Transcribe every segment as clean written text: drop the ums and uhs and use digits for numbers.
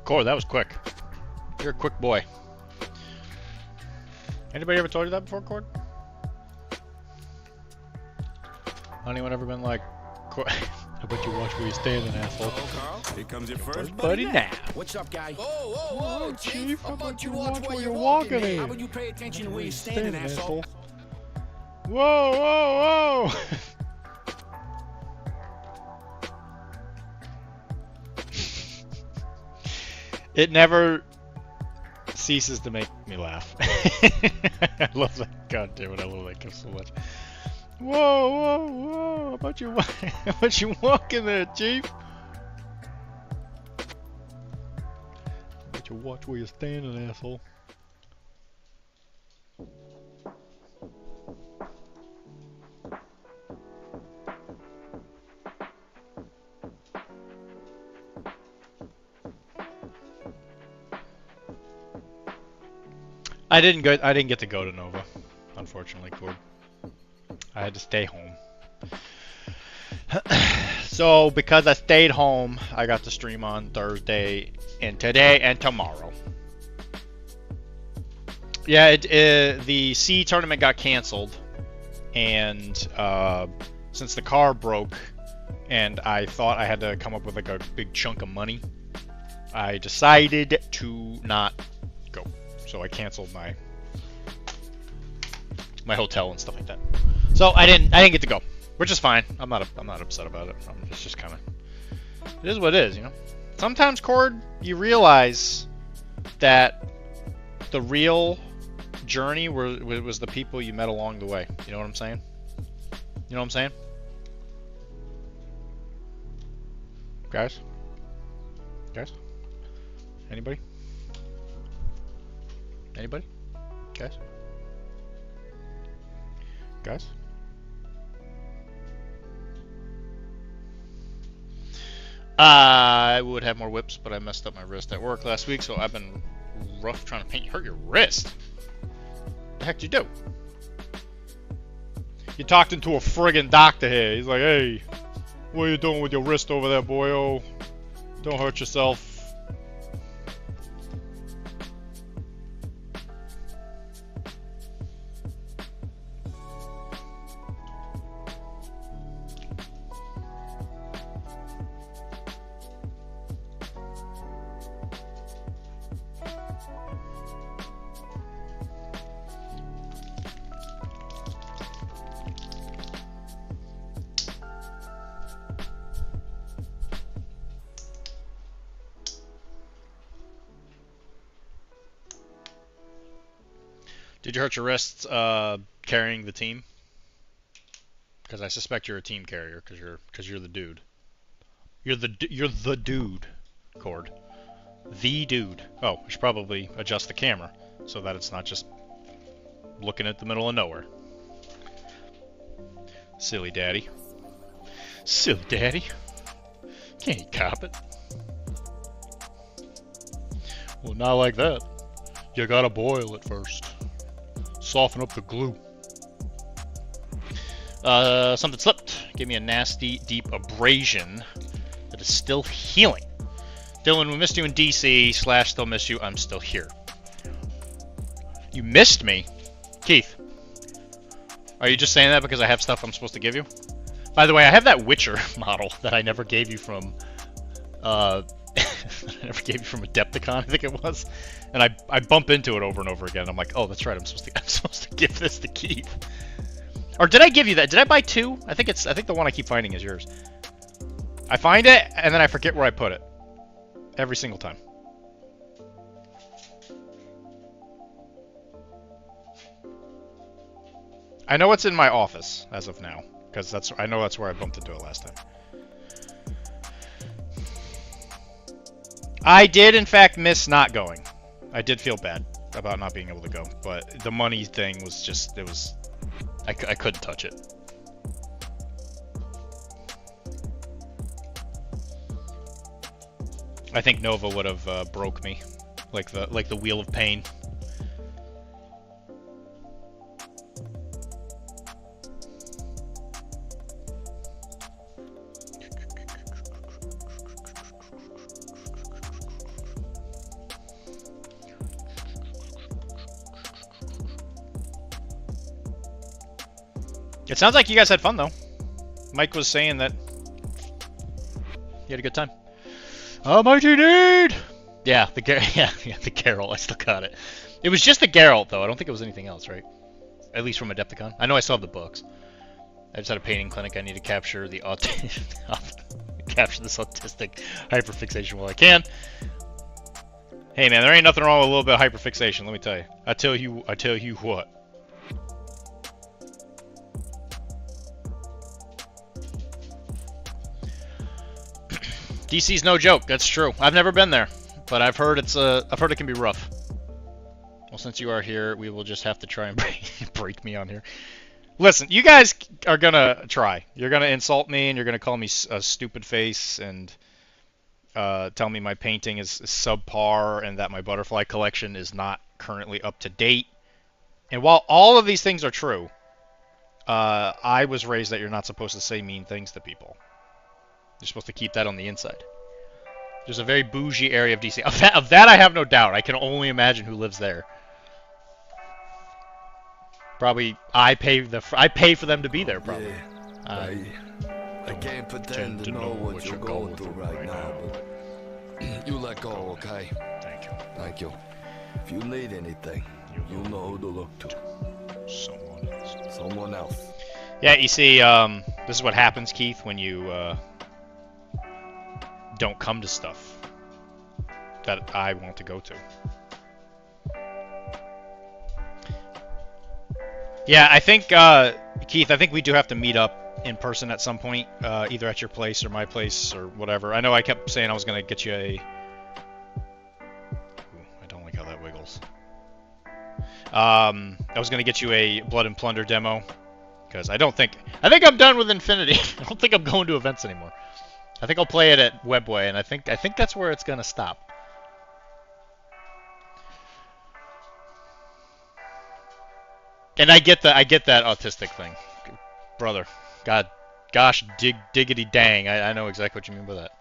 Core, that was quick. You're a quick boy. Anybody ever told you that before, Cord? Anyone ever been like, I bet you watch where you're standing, asshole. Hello, Carl. Here comes your first buddy now. What's up, guy? Whoa, Chief, how about you watch where you're walking in? How about you pay attention to where you're standing, asshole? Whoa, whoa, whoa! It never ceases to make me laugh. I love that. God damn it, I love that gift so much. Whoa, whoa, whoa! How about you walking there, Chief? How about you watch where you're standing, asshole? I didn't get to go to Nova, unfortunately, Cord. I had to stay home. So because I stayed home, I got to stream on Thursday and today and tomorrow. Yeah, the C tournament got canceled, and since the car broke, and I thought I had to come up with like a big chunk of money, I decided to not go. So I canceled my hotel and stuff like that. So I didn't get to go, which is fine. I'm not upset about it. It's just kind of, it is what it is, you know. Sometimes, Cord, you realize that the real journey was the people you met along the way. You know what I'm saying? You know what I'm saying? Guys? Anybody? Anybody? Guys? I would have more whips, but I messed up my wrist at work last week, so I've been rough trying to paint. You hurt your wrist? What the heck did you do? You talked into a friggin' doctor here. He's like, hey, what are you doing with your wrist over there, boyo? Don't hurt yourself. Did you hurt your wrists carrying the team? Because I suspect you're a team carrier, because you're the dude. You're the dude, Cord. The dude. Oh, we should probably adjust the camera so that it's not just looking at the middle of nowhere. Silly daddy. Silly daddy. Can't you cop it? Well, not like that. You gotta boil it first. Soften up the glue. Something slipped. Gave me a nasty, deep abrasion that is still healing. Dylan, we missed you in DC. / still miss you. I'm still here. You missed me? Keith. Are you just saying that because I have stuff I'm supposed to give you? By the way, I have that Witcher model that I never gave you from I never gave you from Adepticon, I think it was. And I bump into it over and over again. I'm like, oh, that's right. I'm supposed to give this to Keith. Or did I give you that? Did I buy two? I think the one I keep finding is yours. I find it and then I forget where I put it. Every single time. I know it's in my office as of now, because I know that's where I bumped into it last time. I did, in fact, miss not going. I did feel bad about not being able to go, but the money thing was just, I couldn't touch it. I think Nova would have broke me, like the wheel of pain. It sounds like you guys had fun, though. Mike was saying that you had a good time. Mighty Need! Yeah, the Geralt. I still got it. It was just the Geralt, though. I don't think it was anything else, right? At least from Adepticon. I know I still have the books. I just had a painting clinic. I need to capture the capture this autistic hyperfixation while I can. Hey, man, there ain't nothing wrong with a little bit of hyperfixation. Let me tell you. I tell you what. DC's no joke. That's true. I've never been there, but I've heard it can be rough. Well, since you are here, we will just have to try and break me on here. Listen, you guys are gonna try. You're gonna insult me, and you're gonna call me a stupid face, and tell me my painting is subpar, and that my butterfly collection is not currently up to date. And while all of these things are true, I was raised that you're not supposed to say mean things to people. You're supposed to keep that on the inside. There's a very bougie area of DC. Of that, I have no doubt. I can only imagine who lives there. Probably, I pay for them to be there. Probably. Yeah, I can't pretend to know what you're going through right now, but you let go, okay? Thank you. Thank you. If you need anything, you know who to look to. Someone else. Someone else. Yeah, you see, this is what happens, Keith, when you don't come to stuff that I want to go to. Yeah, I think, Keith, I think we do have to meet up in person at some point, either at your place or my place or whatever. I know I kept saying I was going to get you a... Ooh, I don't like how that wiggles. I was going to get you a Blood and Plunder demo, because I think I'm done with Infinity. I don't think I'm going to events anymore. I think I'll play it at Webway, and I think that's where it's going to stop. And I get that autistic thing, brother. Gosh, diggity dang. I know exactly what you mean by that.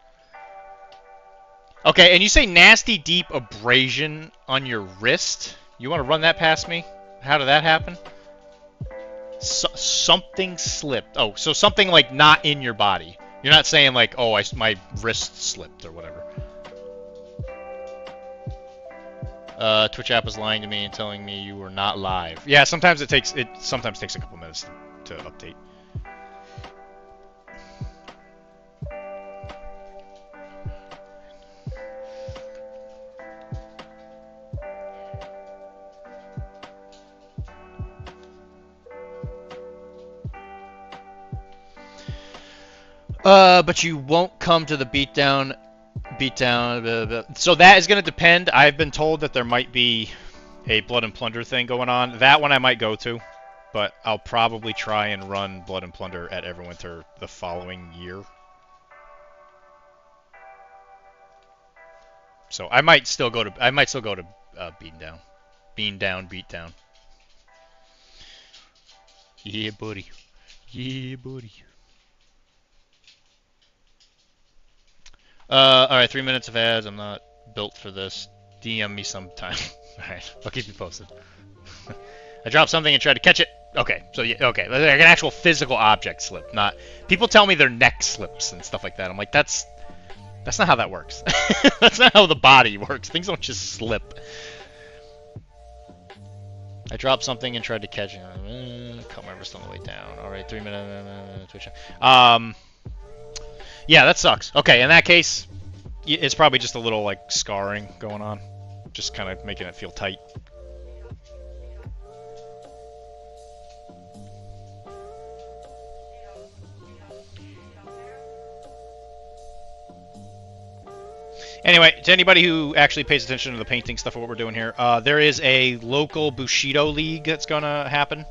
Okay, and you say nasty deep abrasion on your wrist. You want to run that past me? How did that happen? Something slipped. Oh, so something like not in your body. You're not saying like, oh, my wrist slipped or whatever. Twitch app is lying to me and telling me you were not live. Yeah, sometimes it takes a couple minutes to update. But you won't come to the beatdown. So that is going to depend. I've been told that there might be a Blood and Plunder thing going on. That one I might go to, but I'll probably try and run Blood and Plunder at Everwinter the following year. So I might still go to Beatdown. Beatdown. Yeah, buddy. Yeah, buddy. Alright, 3 minutes of ads. I'm not built for this. DM me sometime. Alright, I'll keep you posted. I dropped something and tried to catch it. Okay, so yeah, okay, like an actual physical object slip, not... People tell me their neck slips and stuff like that. I'm like, that's not how that works. That's not how the body works. Things don't just slip. I dropped something and tried to catch it. Cut my wrist on the way down. Alright, 3 minutes. Twitch. Yeah, that sucks. Okay, in that case, It's probably just a little like scarring going on, just kind of making it feel tight. Anyway, to anybody who actually pays attention to the painting stuff of what we're doing here, there is a local Bushido league that's gonna happen,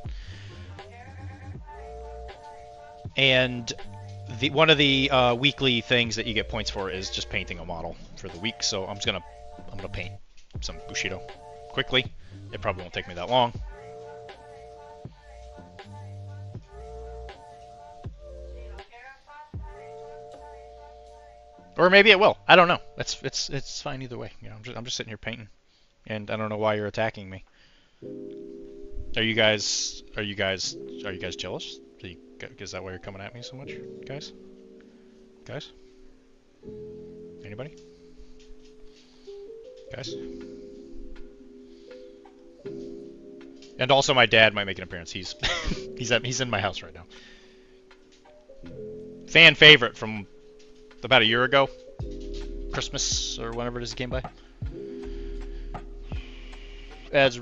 and one of the weekly things that you get points for is just painting a model for the week. So I'm gonna paint some Bushido quickly. It probably won't take me that long. Or maybe it will. I don't know. It's fine either way. You know, I'm just sitting here painting, and I don't know why you're attacking me. Are you guys jealous? Is that why you're coming at me so much, guys? Guys? Anybody? Guys? And also, my dad might make an appearance. He's he's in my house right now. Fan favorite from about a year ago, Christmas or whenever it is he came by. As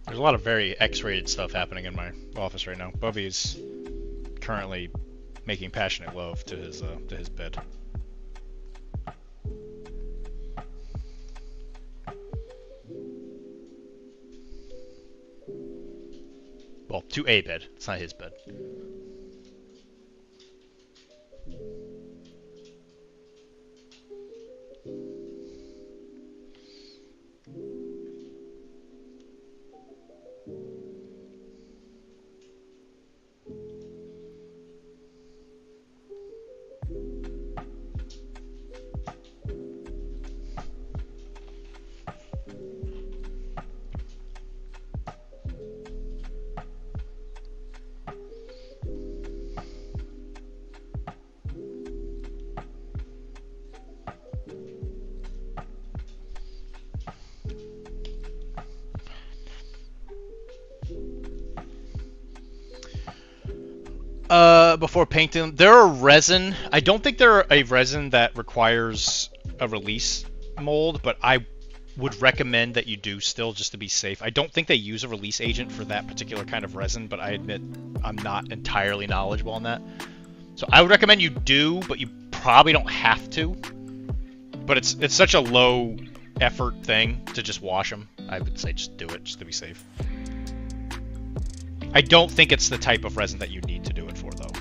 there's a lot of very X-rated stuff happening in my office right now. Bubby's currently making passionate love to his bed. Well, to a bed. It's not his bed. Before painting, there are resin. I don't think there are a resin that requires a release mold, but I would recommend that you do still, just to be safe. I don't think they use a release agent for that particular kind of resin, but I admit I'm not entirely knowledgeable on that. So I would recommend you do, but you probably don't have to. But it's such a low effort thing to just wash them. I would say just do it, just to be safe. I don't think it's the type of resin that you need to do it for, though.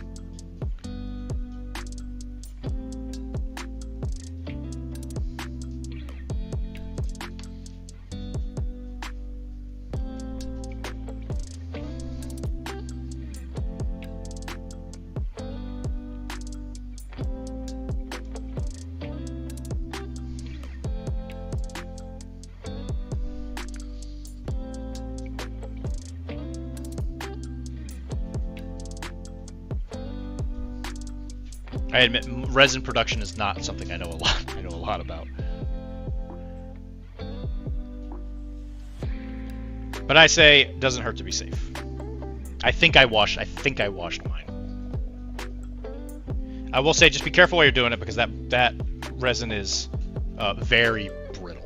I admit, resin production is not something I know a lot about. But I say it doesn't hurt to be safe. I think I washed mine. I will say just be careful while you're doing it, because that resin is very brittle.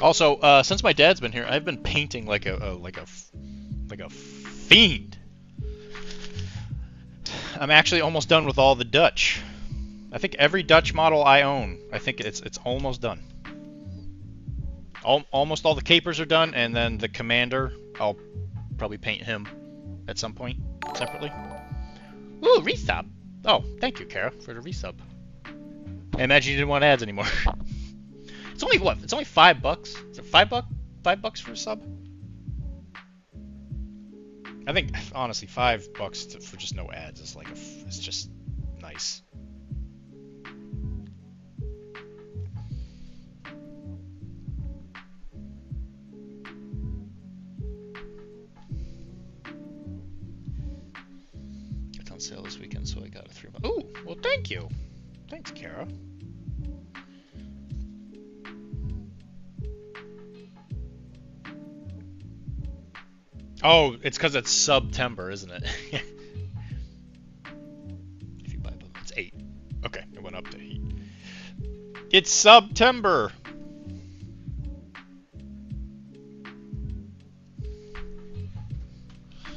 Also, since my dad's been here, I've been painting like a fiend. I'm actually almost done with all the Dutch. I think every Dutch model I own, I think it's almost done. Almost all the capers are done, and then the commander, I'll probably paint him at some point separately. Ooh, resub. Oh, thank you, Kara, for the resub. I imagine you didn't want ads anymore. It's only what? It's only $5. Is it $5? $5 for a sub? I think honestly, $5 for just no ads is like it's just nice. It's on sale this weekend, so I got a 3-month. Ooh, well, thank you. Thanks, Kara. Oh, it's because it's September, isn't it? If you buy both, it's 8. Okay, it went up to 8. It's September.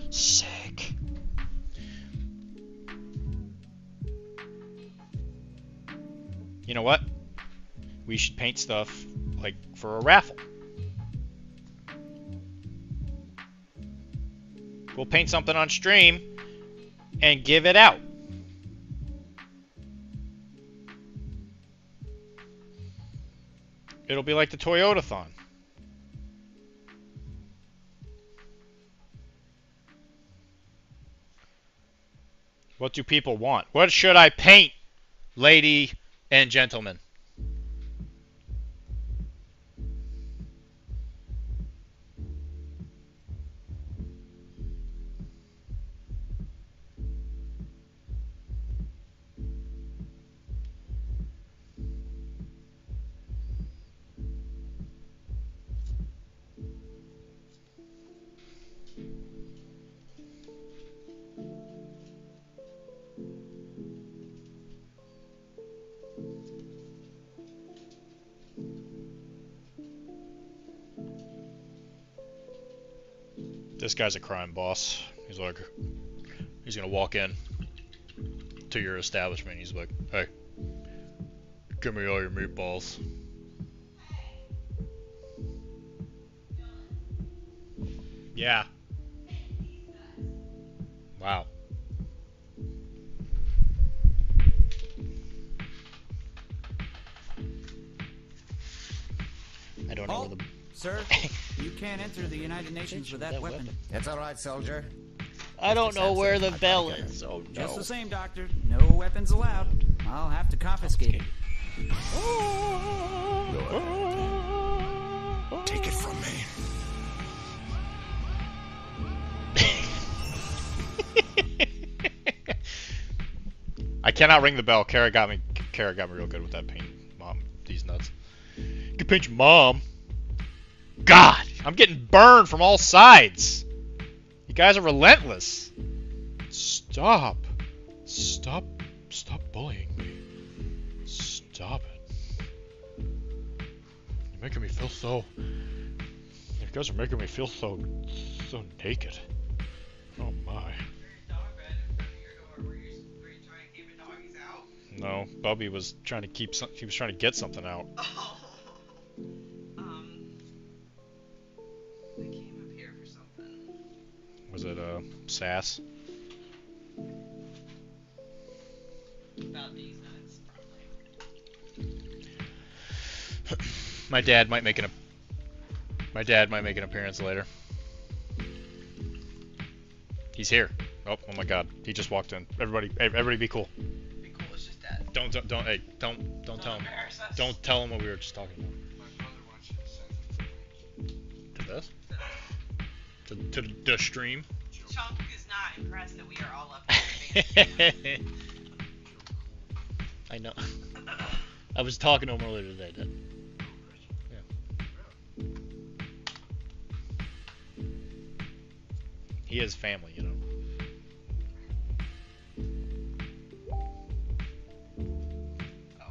Sick. You know what? We should paint stuff like for a raffle. We'll paint something on stream and give it out. It'll be like the Toyotathon. What do people want? What should I paint, lady and gentlemen? This guy's a crime boss. He's like, he's gonna walk in to your establishment. He's like, hey, give me all your meatballs. Yeah. Wow. I don't know where the... Sir, you can't enter the United Nations with that weapon. It's all right, soldier. I don't know where the bell is. Oh, no. Just the same, Doctor. No weapons allowed. I'll have to confiscate it. Take it from me. I cannot ring the bell. Kara got me real good with that paint. Mom, these nuts. You can paint your mom. God, I'm getting burned from all sides. You guys are relentless. Stop. Stop bullying me. Stop it. You're making me feel so... You guys are making me feel so naked. Oh my. No, Bubby was trying to keep some. He was trying to get something out. Oh. I came up here for something. Was it sass? About these nuts, probably. My dad might make an appearance later. He's here. Oh my God, he just walked in. Everybody be cool. Be cool, it's just that. Don't tell him. Don't tell him what we were just talking about. My brother wants you to send To this? To the stream? Chunk is not impressed that we are all up here. I know. I was talking to him earlier today. Yeah. He has family, you know. I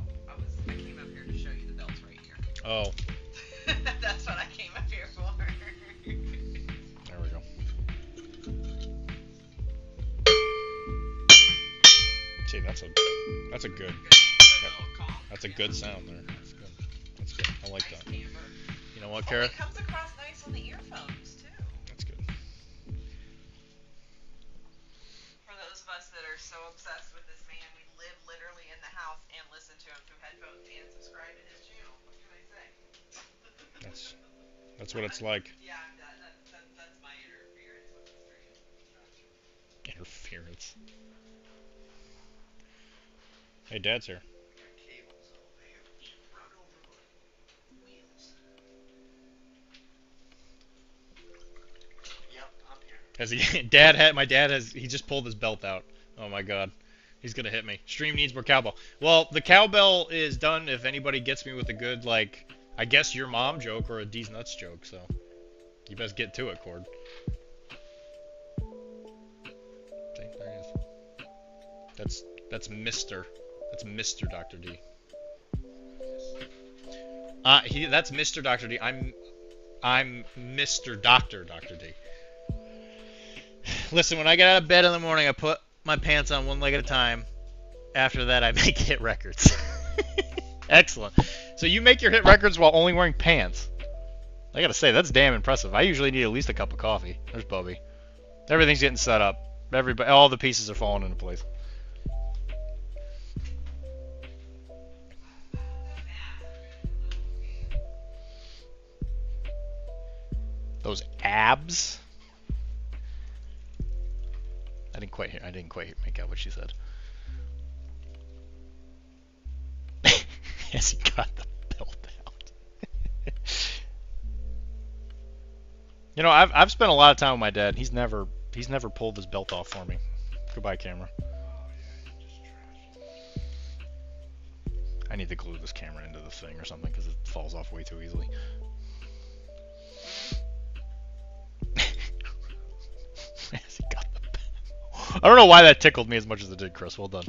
came up here to show you the belts right here. Oh. That's what I came up here for. There we go. See, that's a good that's a good sound there. That's good. That's good. I like that. Timbre. You know what, Oh, Kara? it comes across nice on the earphones too. That's good. For those of us that are so obsessed with this man, we live literally in the house and listen to him through headphones and subscribe to his channel. What can I say? That's what it's like. Yeah, that's my interference with the stream. Interference. Hey, Dad's here. Cables all there. Run over my wheels. Yep, I'm here. Has he? My dad has. He just pulled his belt out. Oh my God, he's gonna hit me. Stream needs more cowbell. Well, the cowbell is done. If anybody gets me with a good, like, I guess your mom joke or a D's nuts joke. So you best get to it, Cord. See, there he is. That's Mr. That's Mr. Dr. D. That's Mr. Dr. D. I'm Mr. Dr. D. Listen, when I get out of bed in the morning, I put my pants on one leg at a time. After that, I make hit records. Excellent. So you make your hit records while only wearing pants. I gotta say, that's damn impressive. I usually need at least a cup of coffee. There's Bubby. Everything's getting set up. All the pieces are falling into place. Those abs. I didn't quite make out what she said. Yes, he got the belt out. You know, I've spent a lot of time with my dad. He's never pulled his belt off for me. Goodbye, camera. I need to glue this camera into the thing or something because it falls off way too easily. Yes, he got the belt. I don't know why that tickled me as much as it did, Chris. Well done.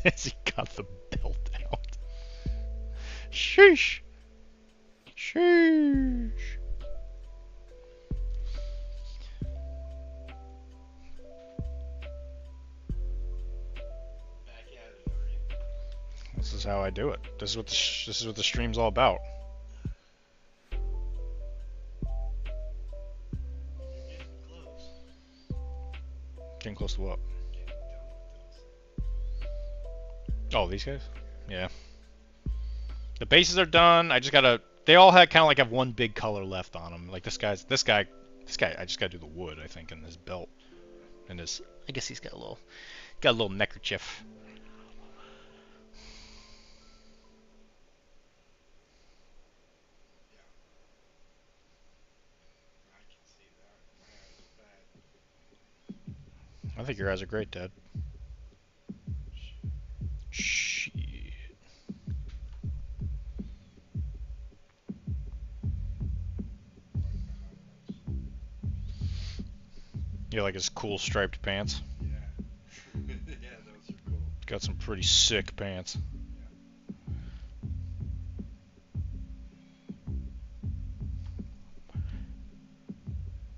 As he got the belt out. Sheesh. Sheesh. This is how I do it. This is what the stream's all about. Getting close to what? Oh, these guys? Yeah. The bases are done. I just gotta. They all have kind of like have one big color left on them. Like this guy. I just gotta do the wood, I think, and his belt, and his. I guess he's got a little neckerchief. I think your eyes are great, Dad. Shit. You like his cool striped pants? Yeah. Yeah, those are cool. Got some pretty sick pants.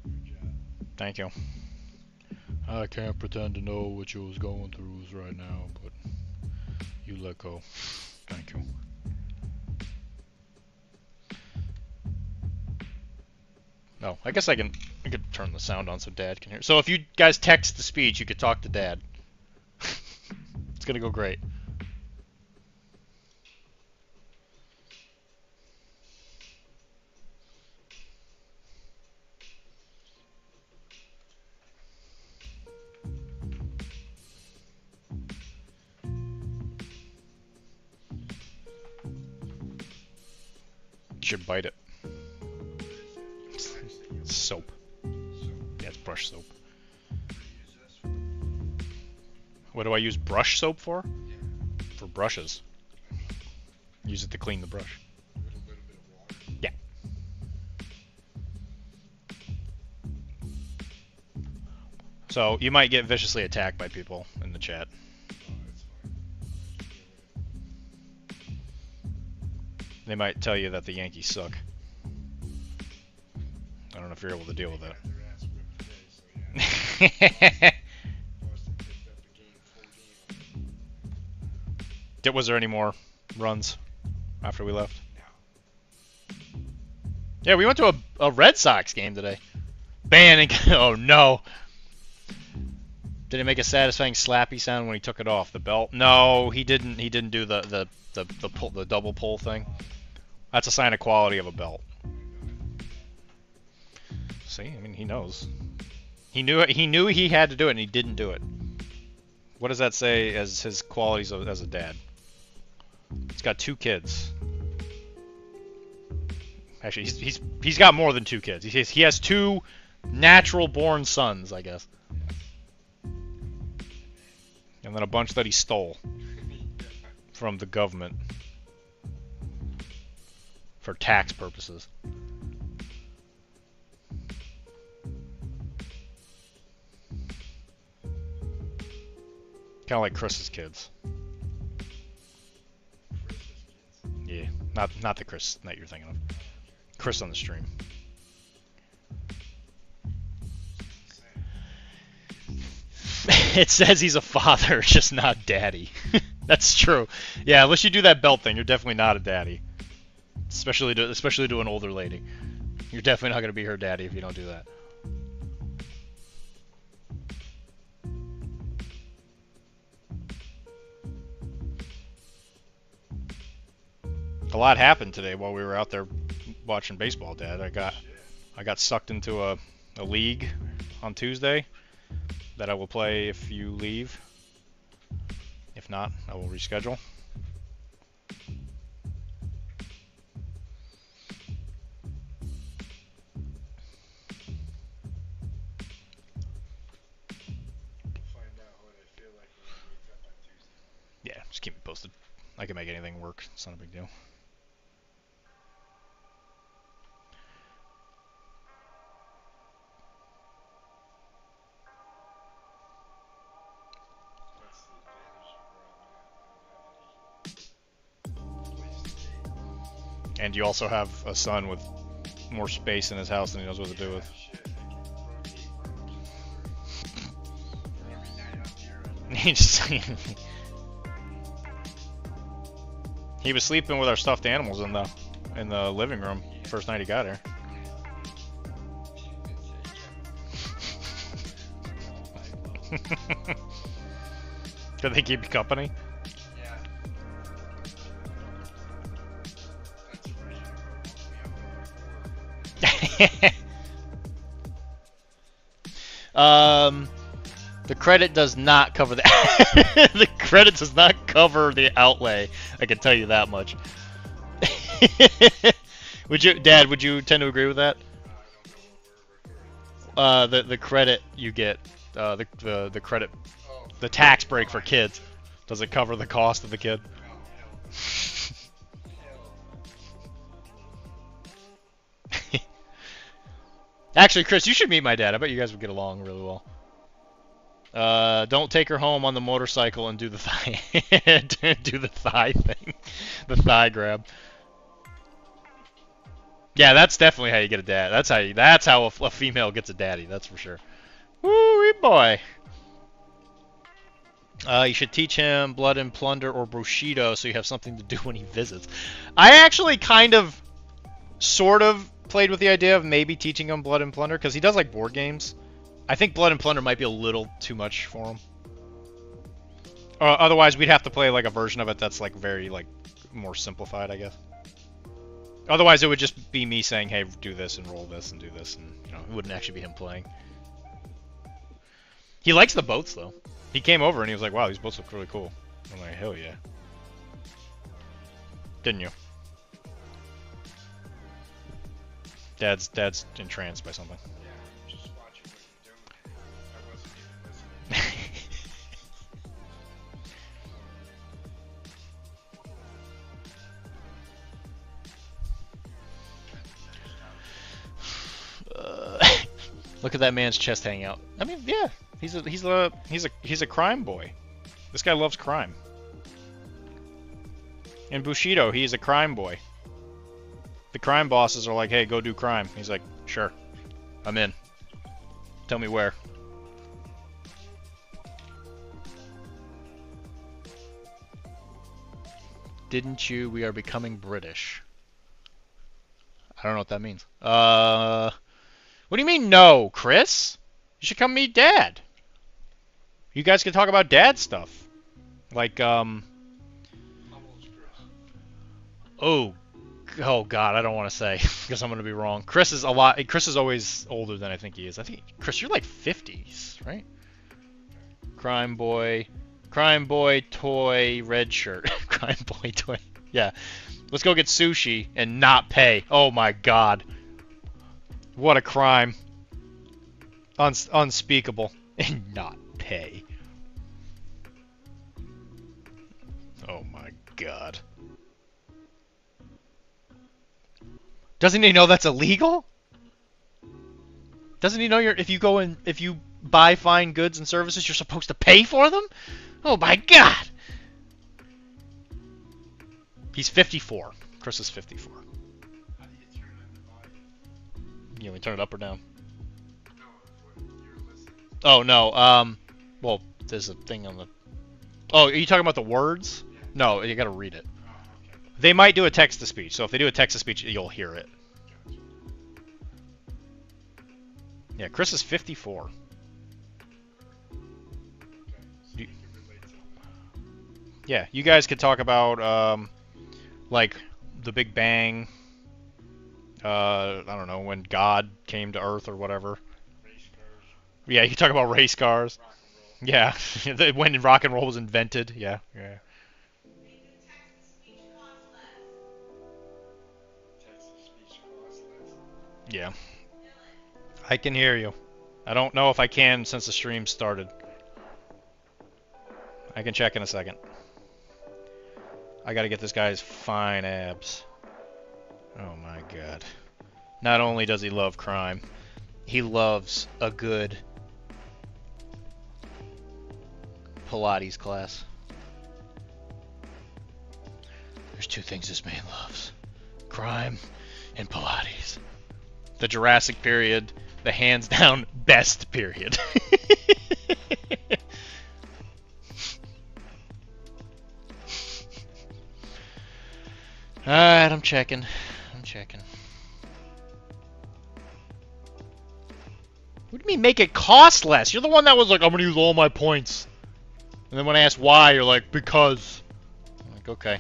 Good job. Thank you. I can't pretend to know what you was going through right now, but you let go. Thank you. No, I guess I could turn the sound on so Dad can hear. So if you guys text the speech, you could talk to Dad. It's gonna go great. You should bite it. It's soap. Yeah, it's brush soap. What do I use brush soap for? For brushes. Use it to clean the brush. A little bit of water. Yeah. So you might get viciously attacked by people in the chat. Oh, that's fine. They might tell you that the Yankees suck. I don't know if you're able to deal with that. Was there any more runs after we left? Yeah, we went to a Red Sox game today. Oh no! Did he make a satisfying slappy sound when he took it off the belt? No, he didn't. He didn't do the double pull thing. That's a sign of quality of a belt. See, I mean, he knows. He knew it. He knew he had to do it, and he didn't do it. What does that say as his qualities as a dad? He's got 2 kids. Actually, he's got more than 2 kids. He has 2 natural-born sons, I guess. And then a bunch that he stole from the government for tax purposes. Kind of like Chris's kids. Yeah, not the Chris that you're thinking of. Chris on the stream. It says he's a father, just not daddy. That's true. Yeah, unless you do that belt thing, you're definitely not a daddy. Especially to an older lady. You're definitely not going to be her daddy if you don't do that. A lot happened today while we were out there watching baseball, Dad. I got sucked into a league on Tuesday that I will play if you leave. If not, I will reschedule. Yeah, just keep me posted. I can make anything work. It's not a big deal. And you also have a son with more space in his house than he knows what to do with. He was sleeping with our stuffed animals in the living room first night he got here. Did they keep you company? The credit does not cover the the credit does not cover the outlay. I can tell you that much. Dad, would you tend to agree with that? The credit you get, the credit, the tax break for kids, does it cover the cost of the kid? Actually, Chris, you should meet my dad. I bet you guys would get along really well. Don't take her home on the motorcycle and do the thigh, do the thigh thing, the thigh grab. Yeah, that's definitely how you get a dad. That's how a female gets a daddy. That's for sure. Woo, boy. You should teach him Blood and Plunder or Bushido so you have something to do when he visits. I actually sort of played with the idea of maybe teaching him Blood and Plunder because he does like board games. I think Blood and Plunder might be a little too much for him. Otherwise, we'd have to play like a version of it that's like very like more simplified, I guess. Otherwise, it would just be me saying, "Hey, do this and roll this and do this," and you know, it wouldn't actually be him playing. He likes the boats though. He came over and he was like, "Wow, these boats look really cool." I'm like, "Hell yeah!" Didn't you? Dad's entranced by something. Yeah, I'm just watching what you're doing. I wasn't even listening. Look at that man's chest hanging out. I mean, yeah, he's a crime boy. This guy loves crime. In Bushido, he's a crime boy. The crime bosses are like, hey, go do crime. He's like, sure, I'm in. Tell me where. Didn't you? We are becoming British. I don't know what that means. What do you mean no, Chris? You should come meet Dad. You guys can talk about Dad stuff. Like, oh, oh God, I don't want to say because I'm gonna be wrong. Chris is always older than I think he is. I think Chris, you're like 50s, right? Crime boy, toy, red shirt. Crime boy, toy. Yeah, let's go get sushi and not pay. Oh my God, what a crime! Unspeakable and not pay. Oh my God. Doesn't he know that's illegal? Doesn't he know if you buy fine goods and services, you're supposed to pay for them? Oh my God! He's 54. Chris is 54. How do you turn on the volume? You want me to turn it up or down? No, what you're listening to. Oh no. Well, there's a thing on the. Oh, are you talking about the words? Yeah. No, you gotta read it. Oh, okay. They might do a text to speech, so if they do a text to speech, you'll hear it. Gotcha. Yeah, Chris is 54. Okay. So You- you can relate to it. Yeah, you guys could talk about like the Big Bang. I don't know, when God came to Earth or whatever. Race cars, Yeah, you can talk about race cars. rock and roll. Yeah, when rock and roll was invented. Yeah, yeah. Text-to-speech cost less. Yeah. I can hear you. I don't know if I can since the stream started. I can check in a second. I gotta get this guy's fine abs. Oh my God. Not only does he love crime, he loves a good Pilates class. There's two things this man loves: crime and Pilates. The Jurassic period, the hands down best period. Alright, I'm checking. What do you mean make it cost less? You're the one that was like, I'm gonna use all my points. And then when I asked why, you're like, because. I'm like, okay.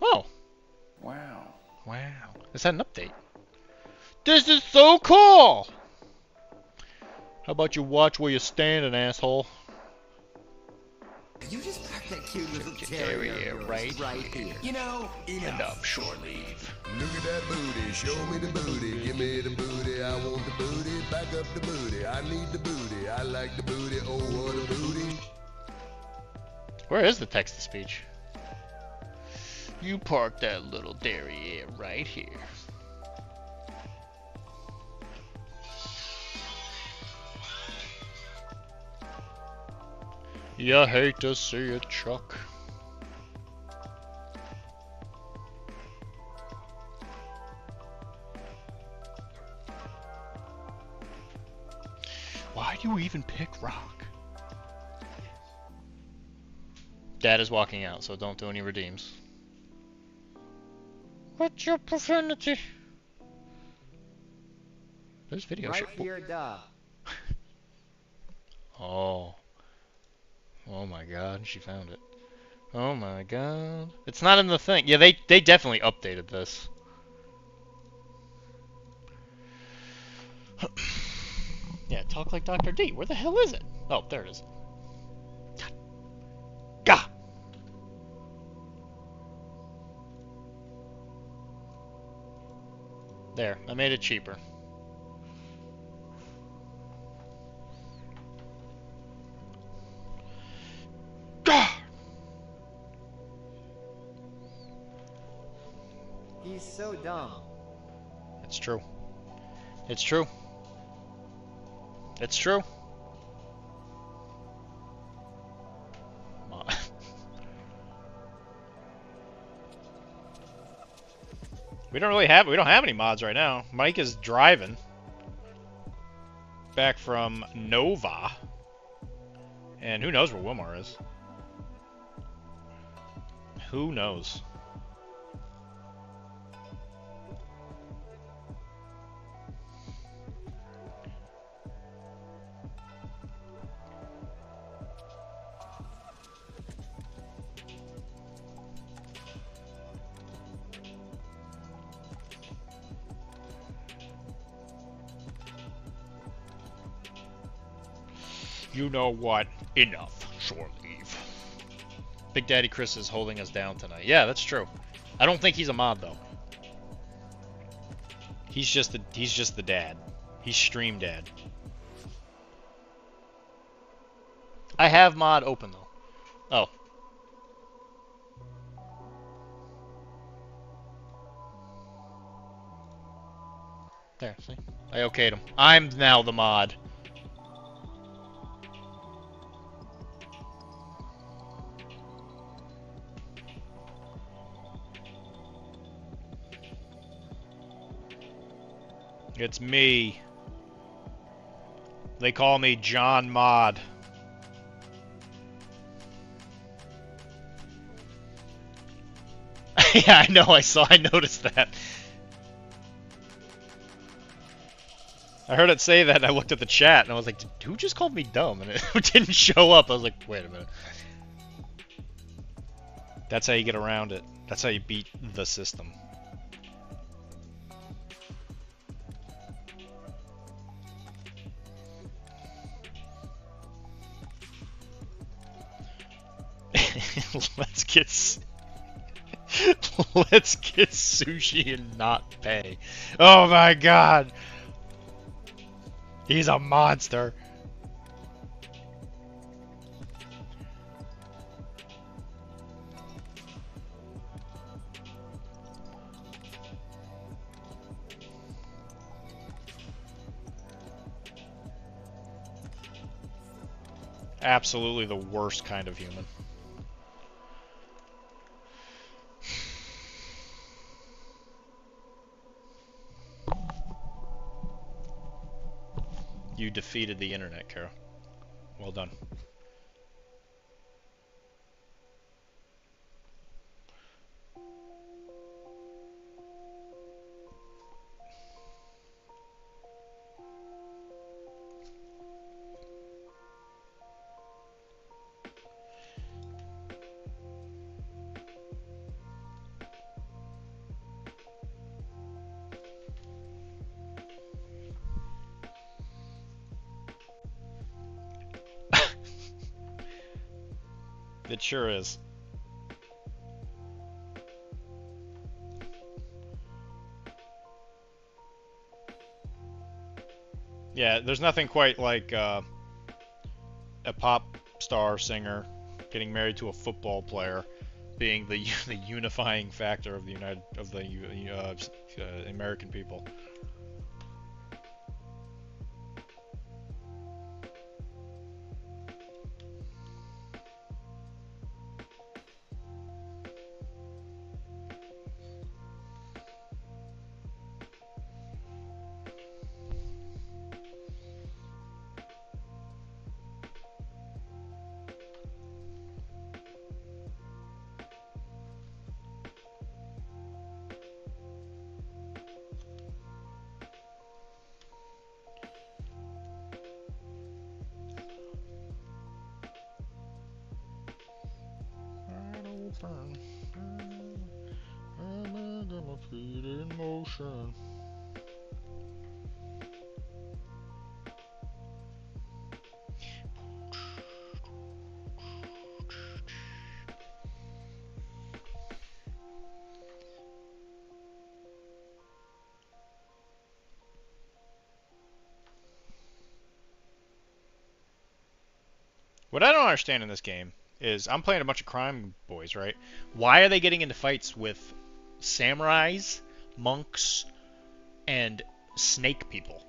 Oh. Wow. Wow. Is that an update? This is so cool! How about you watch where you're standing, asshole? You just packed that cute little Terrier terrier of yours right here. You know, Enough shore leave. Look at that booty, show me the booty, give me the booty, I want the booty, back up the booty, I need the booty, I like the booty, oh what a booty. Where is the text-to-speech? You park that little derriere right here. You hate to see it, Chuck. Why do you even pick rock? Dad is walking out, so don't do any redeems. What's your profanity? There's video Right shit. here, duh. Oh. Oh my God, she found it. Oh my God. It's not in the thing. Yeah, they definitely updated this. Yeah, talk like Dr.D. Where the hell is it? Oh, there it is. Gah! There, I made it cheaper. Gah! He's so dumb. It's true. It's true. It's true. We don't have any mods right now. Mike is driving back from Nova. And who knows where Wilmar is? Who knows? You know what? Enough. Shore leave. Big Daddy Chris is holding us down tonight. Yeah, that's true. I don't think he's a mod though. He's just the dad. He's stream dad. I have mod open though. Oh. There, see? I okayed him. I'm now the mod. It's me. They call me John Mod. Yeah, I know, I noticed that. I heard it say that and I looked at the chat and I was like, who just called me dumb? And it didn't show up. I was like, wait a minute. That's how you get around it. That's how you beat the system. Let's get sushi and not pay. Oh my god. He's a monster. Absolutely the worst kind of human. You defeated the internet, Carol. Well done. It sure is. Yeah, there's nothing quite like a pop star singer getting married to a football player being the unifying factor of the American people. In motion. What I don't understand in this game is I'm playing a bunch of crime boys, right? Why are they getting into fights with samurais, monks, and snake people?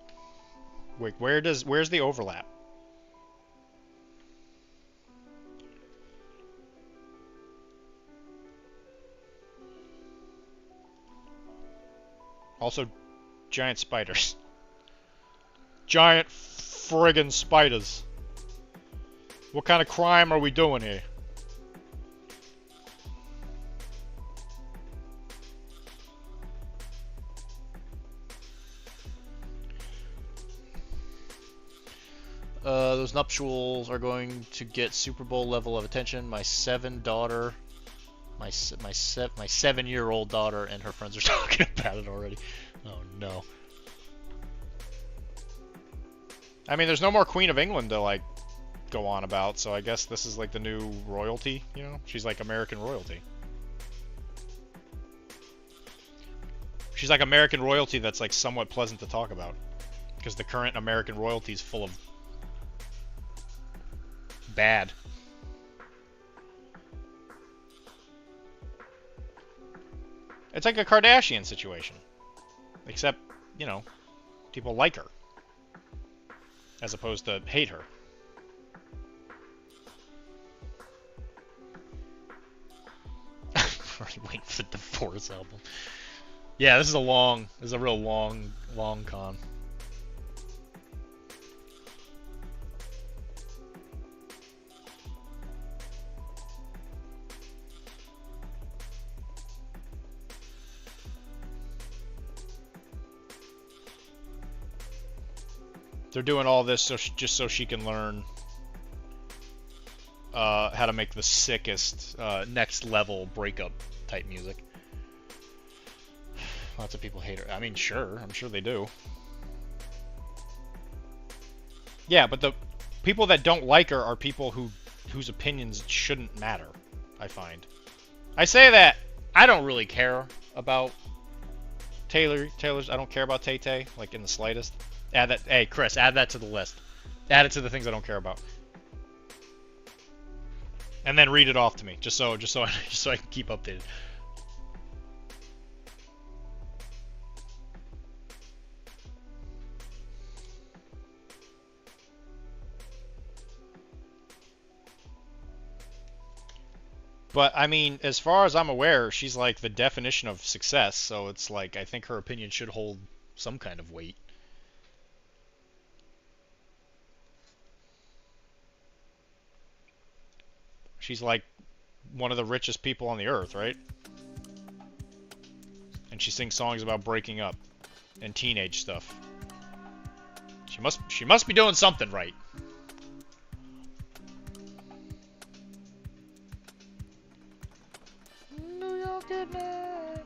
Wait, where's the overlap? Also, giant spiders. Giant friggin' spiders. What kind of crime are we doing here? Those nuptials are going to get Super Bowl level of attention. My 7-year-old daughter and her friends are talking about it already. Oh no. I mean, there's no more Queen of England to like go on about, so I guess this is like the new royalty, you know? She's like American royalty. She's like American royalty that's like somewhat pleasant to talk about. Because the current American royalty is full of bad. It's like a Kardashian situation. Except, you know, people like her. As opposed to hate her. Wait for the Divorce album. Yeah, this is a real long con. They're doing all this just so she can learn how to make the sickest next level breakup type music. Lots of people hate her. I mean, sure, I'm sure they do. Yeah, but the people that don't like her are people whose opinions shouldn't matter, I find. I say that I don't really care about Taylor's. I don't care about Tay-Tay, like in the slightest. Add that. Hey, Chris, add that to the list. Add it to the things I don't care about. And then read it off to me, just so I can keep updated. But I mean, as far as I'm aware, she's like the definition of success, so it's like I think her opinion should hold some kind of weight. She's like one of the richest people on the earth, right? And she sings songs about breaking up and teenage stuff. She must be doing something right. New York at night.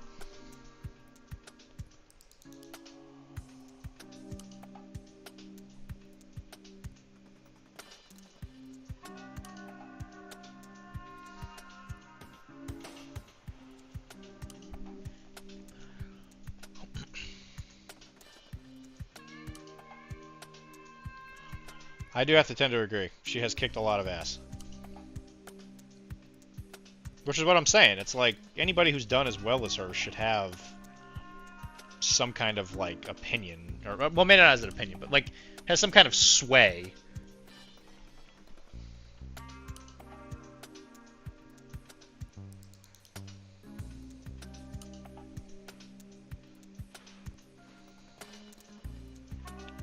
I do have to tend to agree. She has kicked a lot of ass. Which is what I'm saying. It's like, anybody who's done as well as her should have some kind of, like, opinion. Or, well, maybe not as an opinion, but, like, has some kind of sway.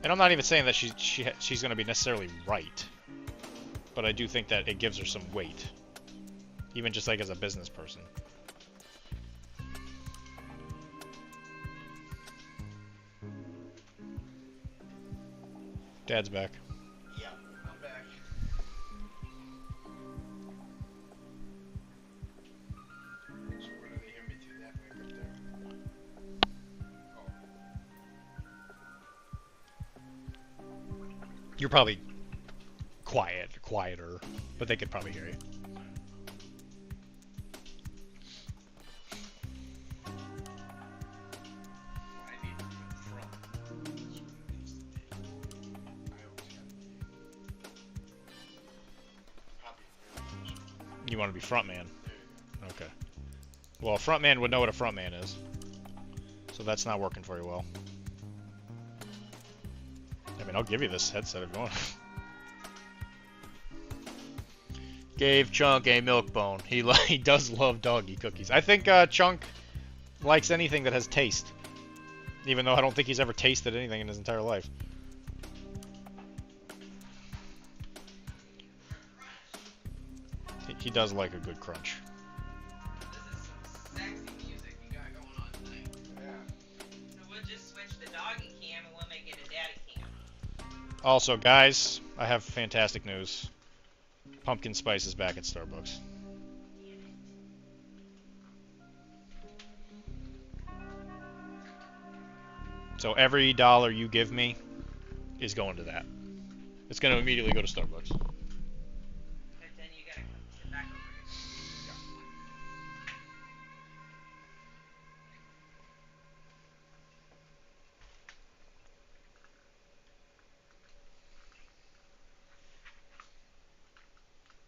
And I'm not even saying that she's going to be necessarily right, but I do think that it gives her some weight, even just like as a business person. Dad's back. Yeah, I'm back. So where do they hear me through that way right there? Oh. You're probably quieter, but they could probably hear you. I need to be in front. That's what it needs to be. I always got to be. Probably. You want to be front man. There you go. Okay. Well, a front man would know what a front man is. So that's not working very well. I mean, I'll give you this headset if you want. Gave Chunk a milk bone. He does love doggy cookies. I think Chunk likes anything that has taste. Even though I don't think he's ever tasted anything in his entire life. He does like a good crunch. This is some sexy music you got going on tonight. Yeah. So we'll just switch the doggy cam and we'll make it a daddy cam. Also, guys, I have fantastic news. Pumpkin spice is back at Starbucks. So every dollar you give me is going to that. It's going to immediately go to Starbucks. But then you gotta come back over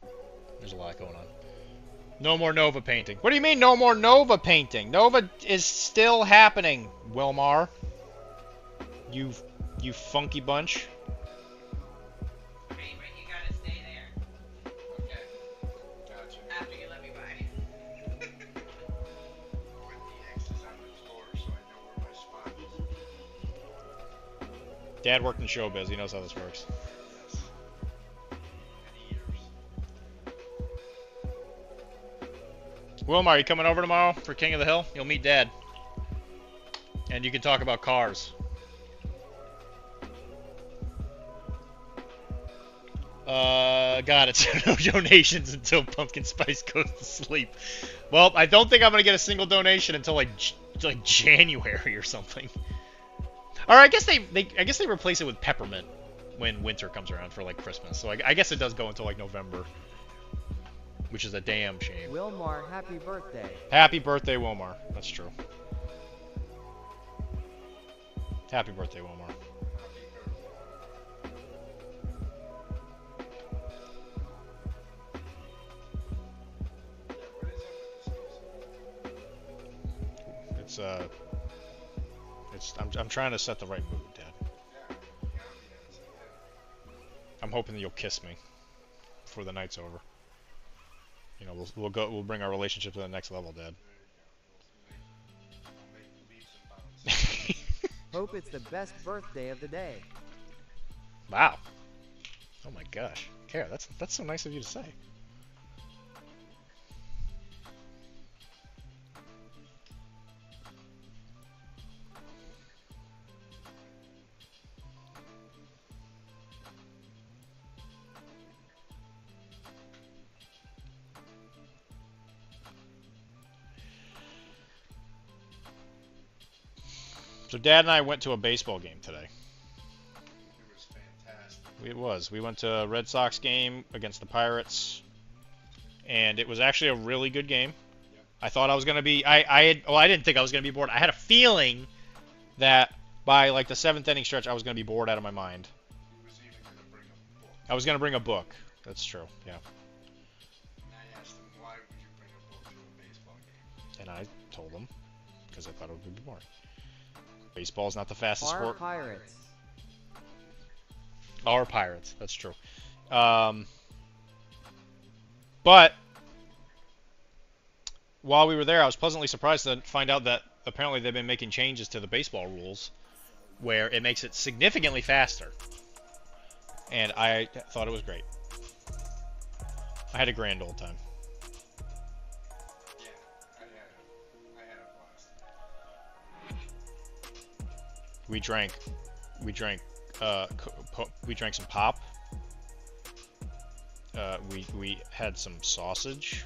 here. There's a lot going on. No more Nova painting. What do you mean no more Nova painting? Nova is still happening, Wilmar. You funky bunch. Okay, but you gotta stay there. Okay. Gotcha. After you let me by. With the X's on the floor so I know where my spot is. Dad worked in showbiz. He knows how this works. Yes. Many years. Wilmar, are you coming over tomorrow for King of the Hill? You'll meet Dad. And you can talk about cars. Got it. No donations until Pumpkin Spice goes to sleep. Well, I don't think I'm gonna get a single donation until like January or something. Or I guess they replace it with peppermint when winter comes around for like Christmas. So I guess it does go until like November, which is a damn shame. Wilmar, happy birthday. Happy birthday, Wilmar. That's true. Happy birthday, Wilmar. I'm trying to set the right mood, Dad. I'm hoping that you'll kiss me before the night's over. You know, we'll bring our relationship to the next level, Dad. Hope it's the best birthday of the day. Wow. Oh my gosh. Kara, that's so nice of you to say. So Dad and I went to a baseball game today. It was fantastic. It was. We went to a Red Sox game against the Pirates, and it was actually a really good game. Yep. I thought I was gonna be. I didn't think I was gonna be bored. I had a feeling that by like the 7th inning stretch, I was gonna be bored out of my mind. He was even going to bring a book. I was gonna bring a book. That's true. Yeah. And I asked him, why would you bring a book to a baseball game? And I told him because I thought it would be boring. Baseball's not the fastest Our sport. Pirates. Our Pirates. That's true. But while we were there, I was pleasantly surprised to find out that apparently they've been making changes to the baseball rules where it makes it significantly faster. And I thought it was great. I had a grand old time. Yeah, I had a blast. We drank some pop. We had some sausage.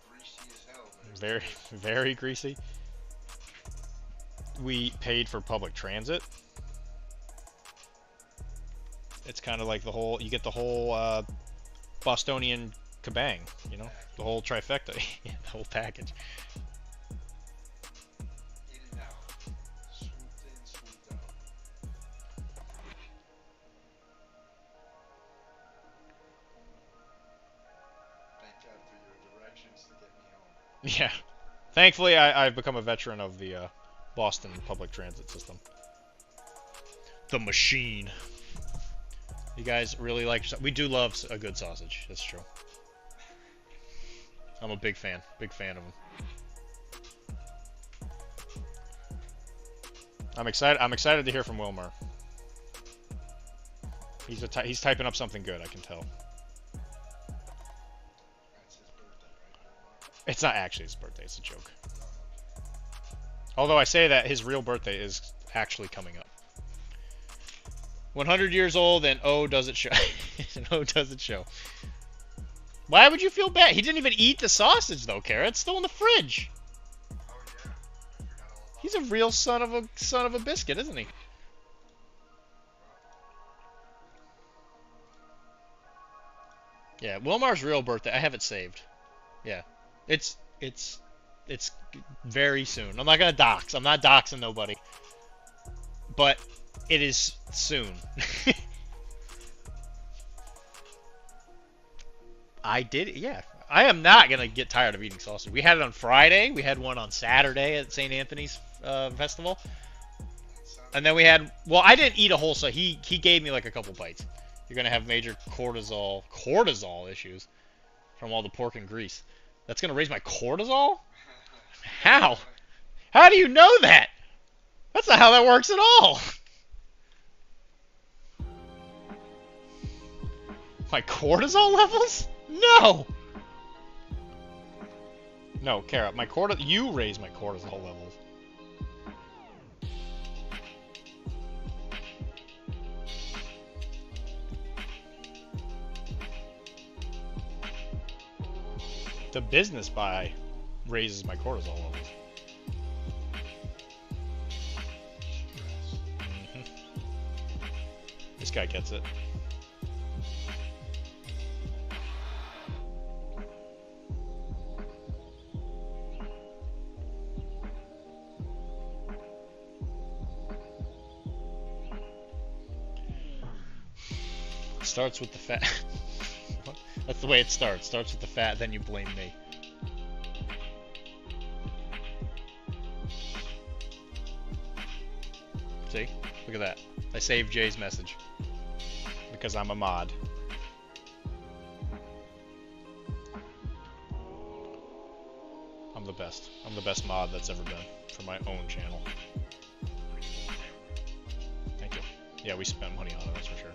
Greasy as hell. But Very, very greasy. We paid for public transit. It's kind of like you get the whole Bostonian kabang, you know? The whole trifecta. Yeah, the whole package. in and out. Swooped in, swooped out. Thank God for your directions to get me home. Yeah. Thankfully, I've become a veteran of the Boston public transit system. the machine. You guys really like... We do love a good sausage. That's true. I'm a big fan. Big fan of them. I'm excited to hear from Wilmer. He's typing up something good, I can tell. That's his birthday, right? It's not actually his birthday, it's a joke. Although I say that his real birthday is actually coming up. 100 years old and oh does it show. And oh does it show. Why would you feel bad? He didn't even eat the sausage though, Kara. It's still in the fridge. Oh yeah, I forgot all about He's a real son of a biscuit, isn't he? Yeah, Wilmar's real birthday. I have it saved. Yeah. It's very soon. I'm not gonna dox. I'm not doxing nobody. But it is soon. I did, yeah. I am not gonna get tired of eating sausage. We had it on Friday. We had one on Saturday at St. Anthony's festival. And then we had, well, I didn't eat a whole, so he gave me like a couple bites. You're gonna have major cortisol issues from all the pork and grease. That's gonna raise my cortisol? How? How do you know that? That's not how that works at all. My cortisol levels? No. No, Kara, you raise my cortisol levels. The business buy raises my cortisol levels. This guy gets it. Starts with the fat. That's the way it starts. Starts with the fat, then you blame me. See? Look at that. I saved Jay's message. Because I'm a mod. I'm the best. I'm the best mod that's ever been for my own channel. Thank you. Yeah, we spent money on it, that's for sure.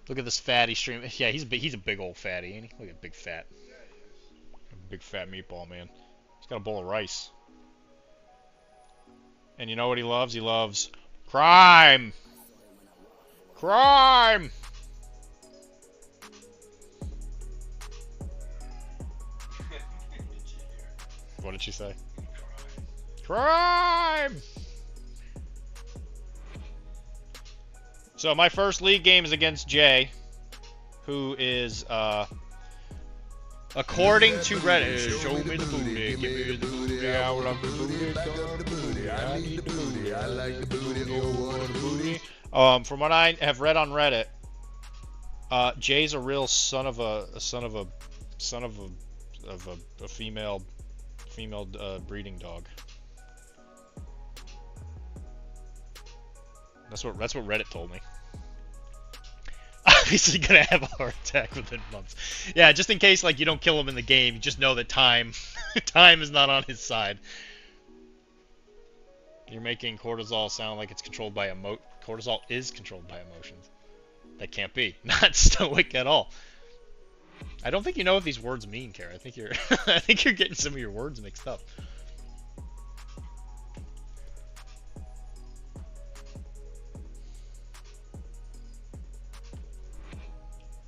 Look at this fatty stream. Yeah, he's a big old fatty, ain't he? Look at big fat. Yeah, he is. Big fat meatball, man. He's got a bowl of rice. And you know what he loves? He loves crime! Crime! What did she say? Crime! So my first league game is against Jay, who is, according to Reddit, show me the booty, give me the booty, I love the booty, Back up the booty, I need the booty, I like the booty, oh what a booty. From what I have read on Reddit, Jay's a real son of a female breeding dog. That's what Reddit told me. Obviously gonna have a heart attack within months. Yeah, just in case like you don't kill him in the game, you just know that time is not on his side. You're making cortisol sound like it's controlled by cortisol is controlled by emotions. That can't be. Not stoic at all. I don't think you know what these words mean, Kara. I think you're I think you're getting some of your words mixed up.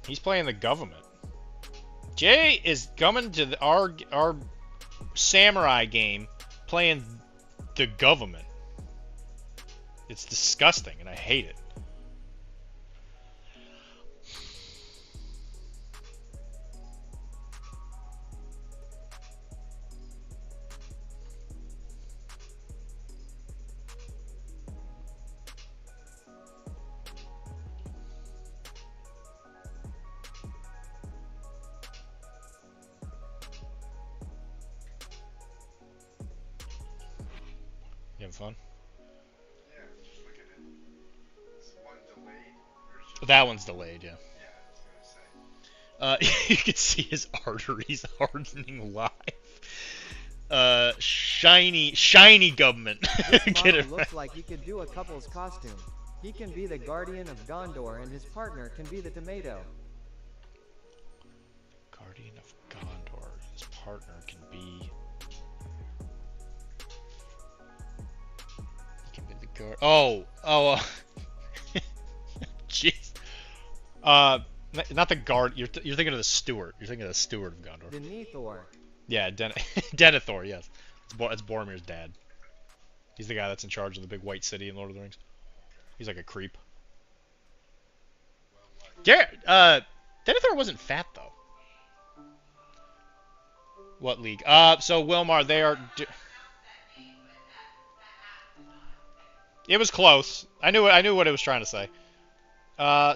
He's playing the government. Jay is coming to our samurai game playing the government. It's disgusting and I hate it. You having fun? Yeah, just looking at this one delayed version. That one's delayed, yeah. Yeah, I was gonna say. You can see his arteries hardening live. Shiny government. This Get model it right. looks like he could do a couple's costume. He can be the guardian of Gondor and his partner can be the tomato. Guardian of Gondor. His partner can be. He can be the guard. Oh. Jeez. Not the guard. You're thinking of the steward. You're thinking of the steward of Gondor. Denethor. Yeah, Denethor. Yes, it's Boromir's dad. He's the guy that's in charge of the big white city in Lord of the Rings. He's like a creep. Denethor wasn't fat though. What league? So Wilmar, they are. It was close. I knew what it was trying to say.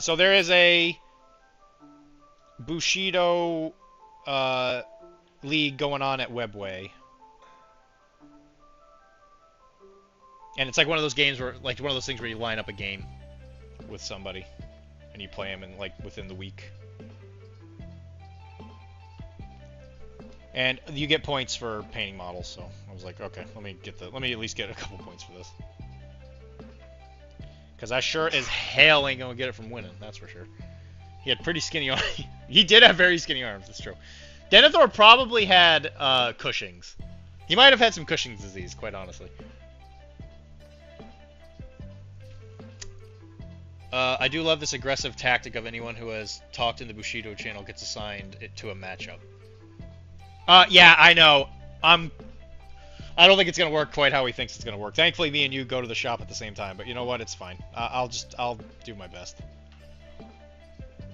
So there is a Bushido league going on at Webway. And it's like one of those games where, like one of those things where you line up a game with somebody and you play them in like within the week. And you get points for painting models, so I was like, okay, let me at least get a couple points for this. Because I sure as hell ain't gonna get it from winning, that's for sure. He had pretty skinny arms. He did have very skinny arms, that's true. Denethor probably had Cushing's. He might have had some Cushing's disease, quite honestly. I do love this aggressive tactic of anyone who has talked in the Bushido channel gets assigned it to a matchup. Yeah, I know. I don't think it's gonna work quite how he thinks it's gonna work. Thankfully, me and you go to the shop at the same time, but you know what? It's fine. I'll do my best.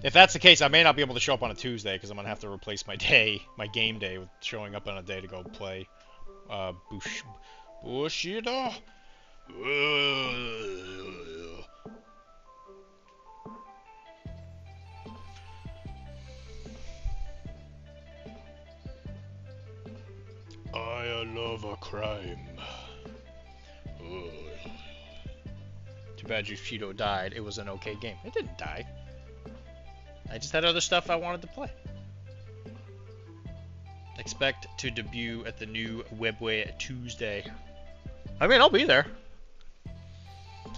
If that's the case, I may not be able to show up on a Tuesday because I'm gonna have to replace my game day, with showing up on a day to go play Bushido. I love a crime. Too bad Bushido died. It was an okay game. It didn't die. I just had other stuff I wanted to play. Expect to debut at the new Webway Tuesday. I mean, I'll be there.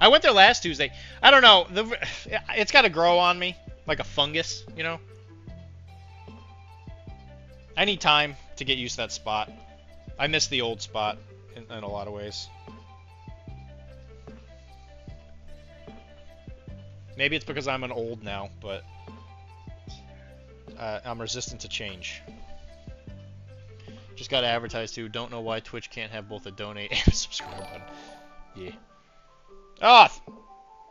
I went there last Tuesday. I don't know. It's got to grow on me. Like a fungus, you know? I need time to get used to that spot. I miss the old spot in a lot of ways. Maybe it's because I'm an old now, but I'm resistant to change. Just got to advertise too. Don't know why Twitch can't have both a donate and a subscribe button. Yeah. Ah,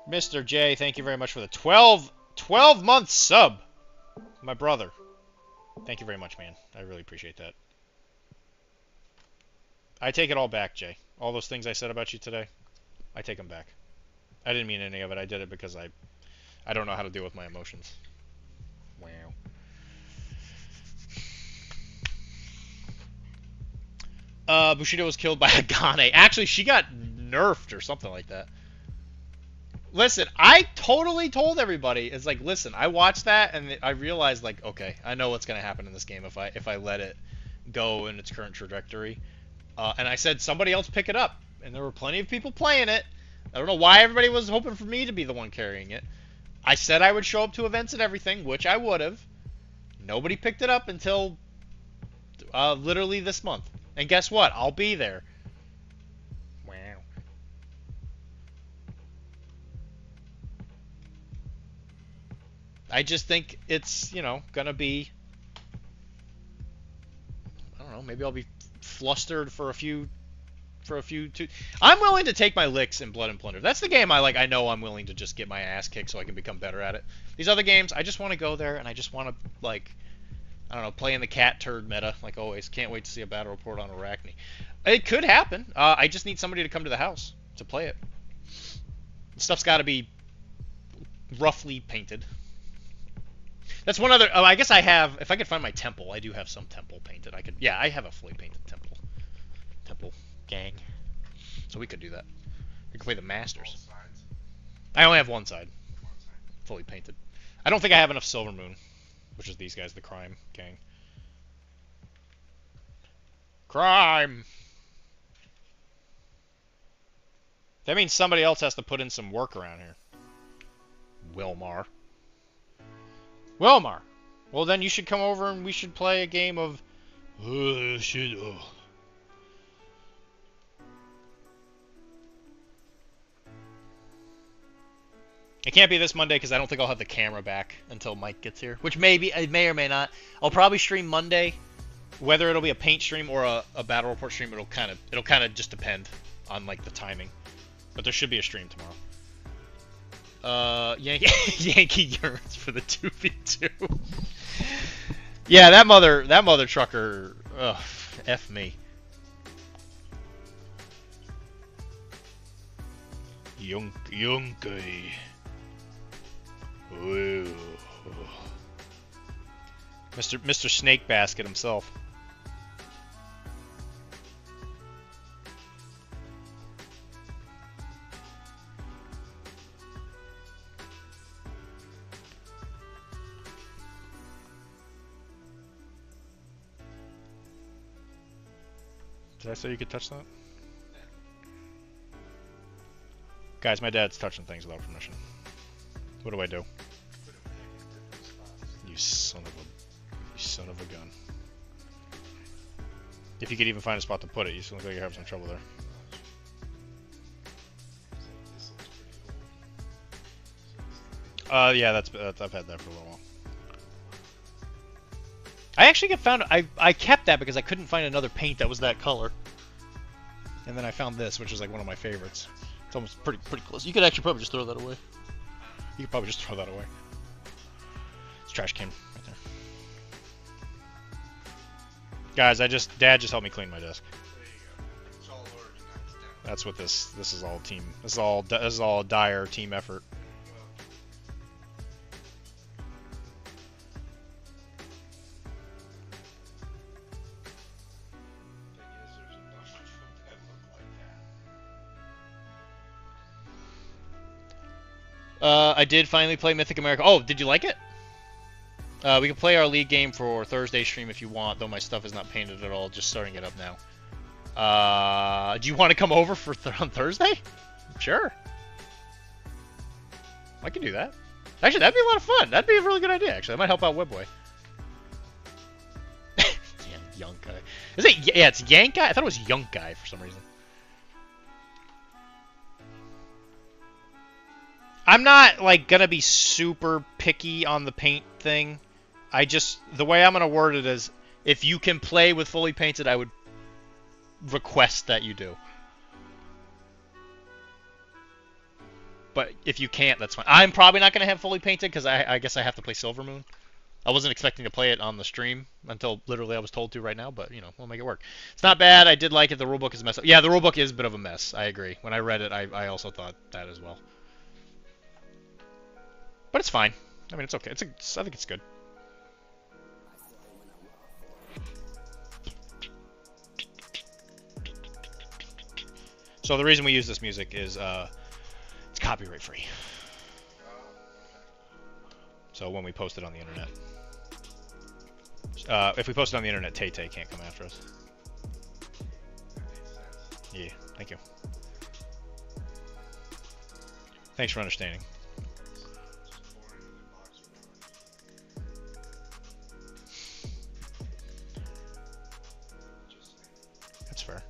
Mr. J, thank you very much for the 12-month sub. My brother. Thank you very much, man. I really appreciate that. I take it all back, Jay. All those things I said about you today, I take them back. I didn't mean any of it. I did it because I don't know how to deal with my emotions. Wow. Bushido was killed by a Gane. Actually, she got nerfed or something like that. Listen, I totally told everybody. It's like, listen, I watched that and I realized, like, okay, I know what's gonna happen in this game if I let it go in its current trajectory. And I said somebody else pick it up, and there were plenty of people playing it. I don't know why everybody was hoping for me to be the one carrying it. I said I would show up to events and everything, which I would have. Nobody picked it up until literally this month. And guess what? I'll be there. Wow. I just think it's, you know, gonna be... I don't know, maybe I'll be flustered for a few I'm willing to take my licks in Blood and Plunder. That's the game I know I'm willing to just get my ass kicked so I can become better at it. These other games, I just want to go there and I just want to, like, I don't know, play in the cat turd meta, like always. Can't wait to see a battle report on Arachne. It could happen. I just need somebody to come to the house to play it. Stuff's got to be roughly painted. That's one other... Oh, I guess I have... If I could find my temple, I do have some temple painted. I have a fully painted temple. Temple gang. So we could do that. We could play the Both Masters. sides. I only have one side, One side. fully painted. I don't think I have enough Silver Moon, which is these guys, the crime gang. Crime! That means somebody else has to put in some work around here. Wilmar. Wilmar! Well, then you should come over and we should play a game of Bushido. It can't be this Monday because I don't think I'll have the camera back until Mike gets here. Which it may or may not. I'll probably stream Monday. Whether it'll be a paint stream or a battle report stream, it'll kind of just depend on like the timing. But there should be a stream tomorrow. Yankee yearns for the 2v2. Yeah, that mother trucker. Ugh, F me. Yunkai. Ooh. Mr. Snake Basket himself. Did I say you could touch that? Guys, my dad's touching things without permission. What do I do? Put it back in different spots. You son of a gun. If you could even find a spot to put it, you still look like you're having some trouble there. This looks pretty old. Yeah, I've had that for a little while. I actually I kept that because I couldn't find another paint that was that color. And then I found this, which is like one of my favorites. It's almost pretty close. You could actually probably just throw that away. You could probably just throw that away. It's a trash can right there. Guys, Dad just helped me clean my desk. There you go. It's all organized now. That's what this is all team. This is all a dire team effort. Thing is, there's enough of them that look like that. I did finally play Mythic America. Oh, did you like it? We can play our league game for Thursday stream if you want, though my stuff is not painted at all. Just starting it up now. Do you want to come over for on Thursday? Sure. I can do that. Actually, that'd be a lot of fun. That'd be a really good idea, actually. That might help out Webboy. Yeah, young guy. Is it? Yeah, it's Yank Guy? I thought it was Young Guy for some reason. I'm not, like, gonna be super picky on the paint thing. The way I'm gonna word it is, if you can play with fully painted, I would request that you do. But if you can't, that's fine. I'm probably not gonna have fully painted, because I guess I have to play Silver Moon. I wasn't expecting to play it on the stream until literally I was told to right now, but, you know, we'll make it work. It's not bad. I did like it. The rulebook is a mess. Yeah, the rulebook is a bit of a mess. I agree. When I read it, I also thought that as well. But it's fine. I mean, it's okay. I think it's good. So the reason we use this music is it's copyright free. So when we post it on the internet, if we post it on the internet, Tay-Tay can't come after us. That makes sense. Yeah, thank you. Thanks for understanding. Just pour it in the box or whatever. Just saying. That's fair.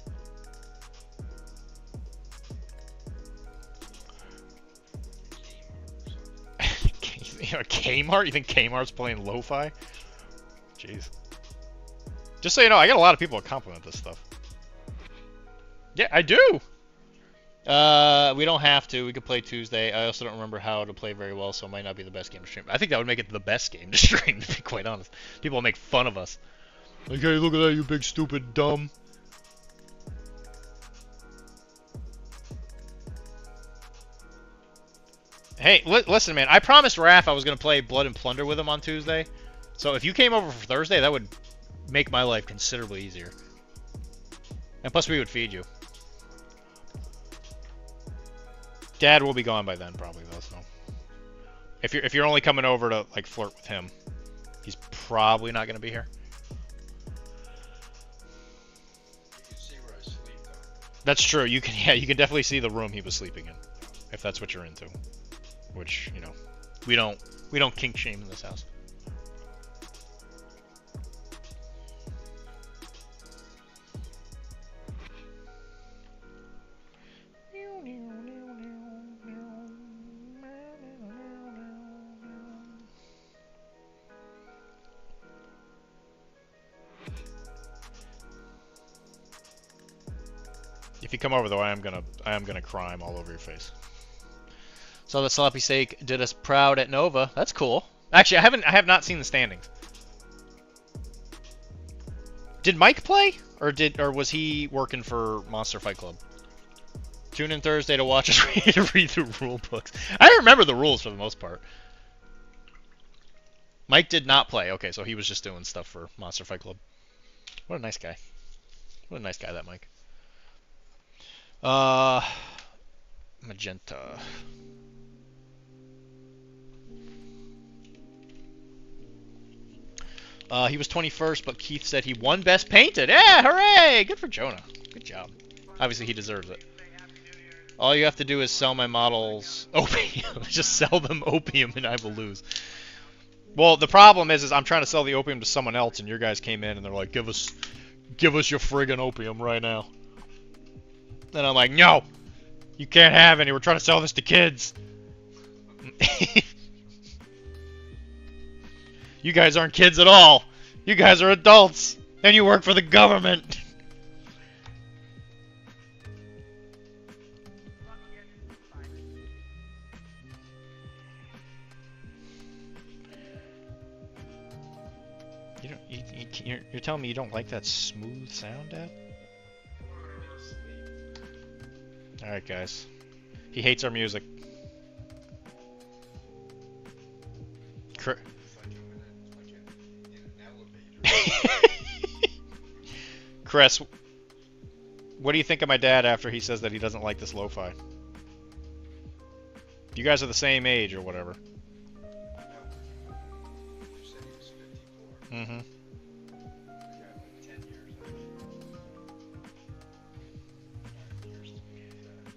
Kmart? You think Kmart's playing lo-fi? Jeez. Just so you know, I get a lot of people that compliment this stuff. Yeah, I do! We don't have to. We could play Tuesday. I also don't remember how to play very well, so it might not be the best game to stream. I think that would make it the best game to stream, to be quite honest. People will make fun of us. Like, hey, look at that, you big stupid dumb. Hey, listen, man. I promised Raph I was going to play Blood and Plunder with him on Tuesday. So if you came over for Thursday, that would make my life considerably easier. And plus, we would feed you. Dad will be gone by then, probably though. So if you're only coming over to like flirt with him, he's probably not gonna be here. You can see where I sleep though. That's true. You can you can definitely see the room he was sleeping in, if that's what you're into. Which, you know, we don't kink shame in this house. If you come over though, I am gonna crime all over your face. So the sloppy steak did us proud at Nova. That's cool. Actually, I have not seen the standings. Did Mike play, or was he working for Monster Fight Club? Tune in Thursday to watch us read through rule books. I remember the rules for the most part. Mike did not play. Okay, so he was just doing stuff for Monster Fight Club. What a nice guy. What a nice guy that Mike. Magenta. He was 21st, but Keith said he won Best Painted. Yeah, hooray! Good for Jonah. Good job. Obviously, he deserves it. All you have to do is sell my models opium. Just sell them opium and I will lose. Well, the problem is I'm trying to sell the opium to someone else, and your guys came in and they're like, give us your friggin' opium right now. And I'm like, no! You can't have any. We're trying to sell this to kids. You guys aren't kids at all. You guys are adults. And you work for the government. You're telling me you don't like that smooth sound, Dad? Alright, guys. He hates our music. Chris, what do you think of my dad after he says that he doesn't like this lo-fi? You guys are the same age or whatever. You said he was 54. Mm-hmm. I got like 10 years on it. 9 years to be exact.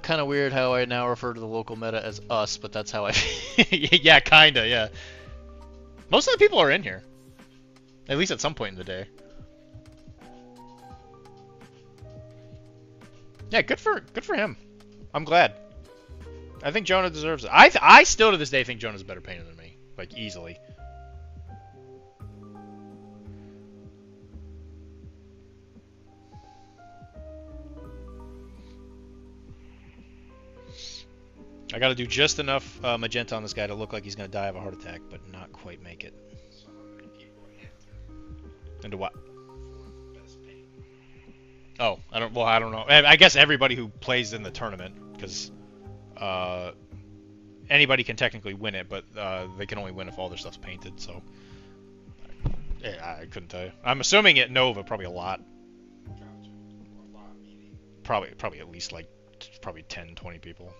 Kind of weird how I now refer to the local meta as us, but that's how I... Yeah, kinda, yeah. Most of the people are in here. At least at some point in the day. Yeah, good for him. I'm glad. I think Jonah deserves it. I still to this day think Jonah's a better painter than me. Like, easily. I gotta do just enough magenta on this guy to look like he's gonna die of a heart attack, but not quite make it. So how many people enter Into what? best paint? Oh, I don't know. I guess everybody who plays in the tournament, because anybody can technically win it, but they can only win if all their stuff's painted. So yeah, I couldn't tell you. I'm assuming at Nova probably a lot. Gotcha. A lot meaning. Probably at least like 10, 20 people.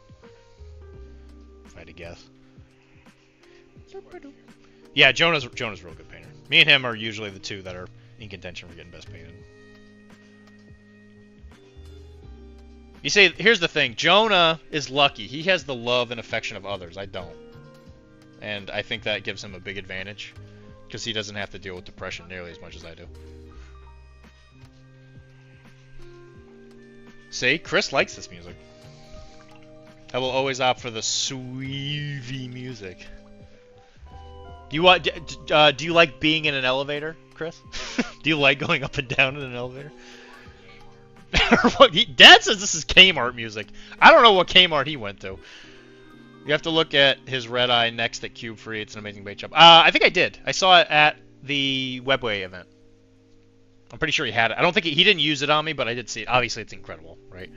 If I had to guess. Yeah, Jonah's a real good painter. Me and him are usually the two that are in contention for getting best painted. You see, here's the thing. Jonah is lucky. He has the love and affection of others. I don't. And I think that gives him a big advantage. Because he doesn't have to deal with depression nearly as much as I do. See? Chris likes this music. I will always opt for the sweevy music. Do you like being in an elevator, Chris? Do you like going up and down in an elevator? Dad says this is Kmart music. I don't know what Kmart he went to. You have to look at his red eye next at Cube Free. It's an amazing bait shop. I think I did. I saw it at the Webway event. I'm pretty sure he had it. I don't think he didn't use it on me, but I did see it. Obviously, it's incredible, right?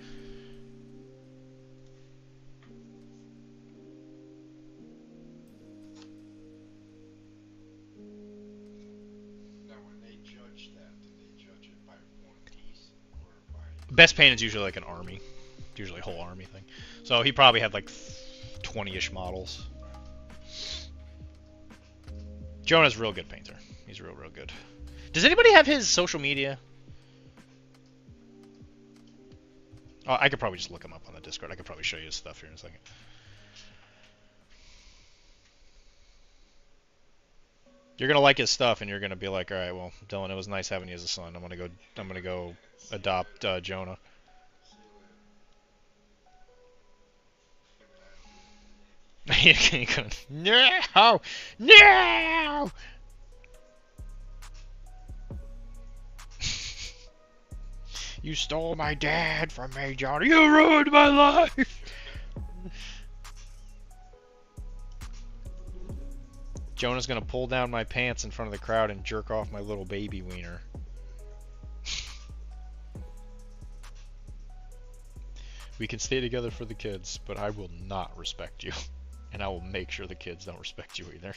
Now when they Best paint is usually like an army, usually a whole army thing. So he probably had like 20-ish models. Jonah's a real good painter. He's real good. Does anybody have his social media? Oh, I could probably just look him up on the Discord. I could probably show you his stuff here in a second. You're gonna like his stuff, and you're gonna be like, all right, well, Dylan, it was nice having you as a son. I'm gonna go adopt Jonah. No! No! You stole my dad from me, Johnny. You ruined my life! Jonah's gonna pull down my pants in front of the crowd and jerk off my little baby wiener. We can stay together for the kids, but I will not respect you. And I will make sure the kids don't respect you either.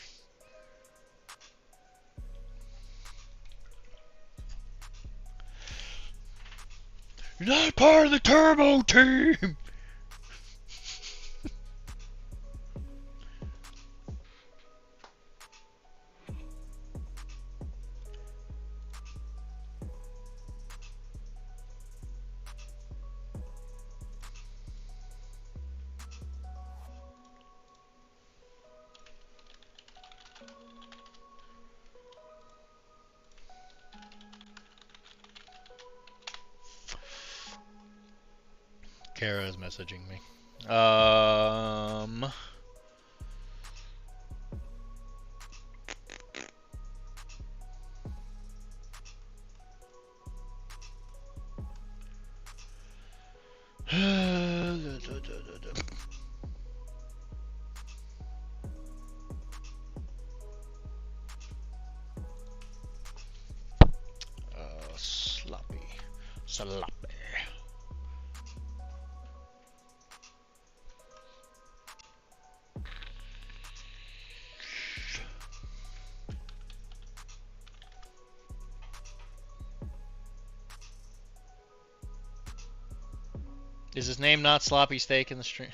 You're not part of the Turbo Team! Kara is messaging me. Sloppy. Is his name not Sloppy Steak in the stream?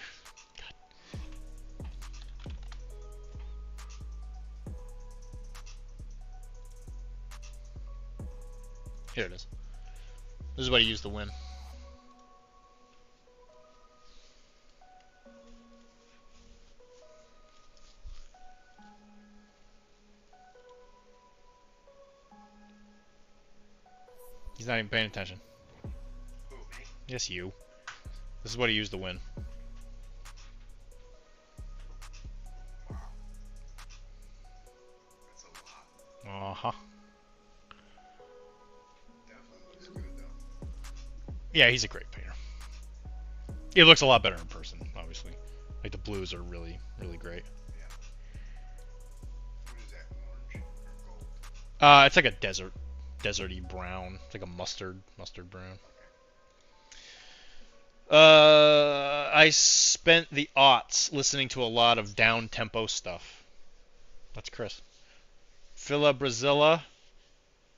Here it is. This is what he used to win. He's not even paying attention. Who, me? Yes, you. This is what he used to win. Wow. That's a lot. Uh-huh. Definitely looks good, though. Yeah, he's a great painter. He looks a lot better in person, obviously. Like, the blues are really, really great. Yeah. What is that, orange or gold? It's like a deserty brown. It's like a mustard brown. I spent the aughts listening to a lot of down-tempo stuff. That's Chris. Phila Brazilla,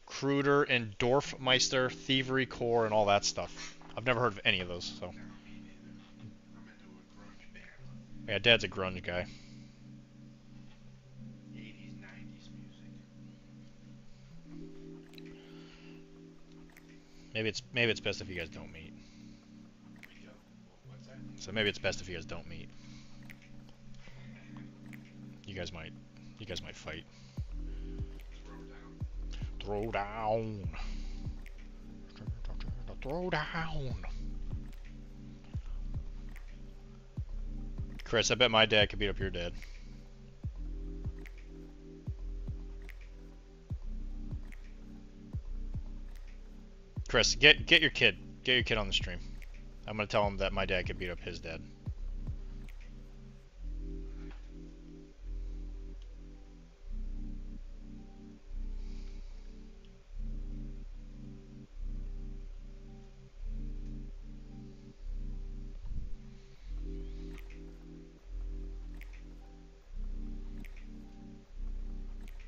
Kruder, and Dorfmeister, Thievery Core, and all that stuff. I've never heard of any of those, so. Never me neither. I'm into a grunge band. Yeah, Dad's a grunge guy. 80s, 90s music. Maybe it's best if you guys don't meet. We go. What's that? So maybe it's best if you guys don't meet. You guys might fight. Throw down. Throw down. Chris, I bet my dad could beat up your dad. Chris, get your kid. Get your kid on the stream. I'm gonna tell him that my dad could beat up his dad.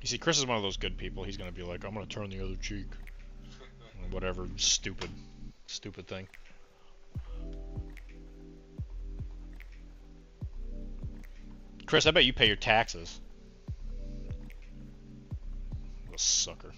You see, Chris is one of those good people. He's gonna be like, I'm gonna turn the other cheek. Whatever stupid thing. Chris, I bet you pay your taxes. What a sucker.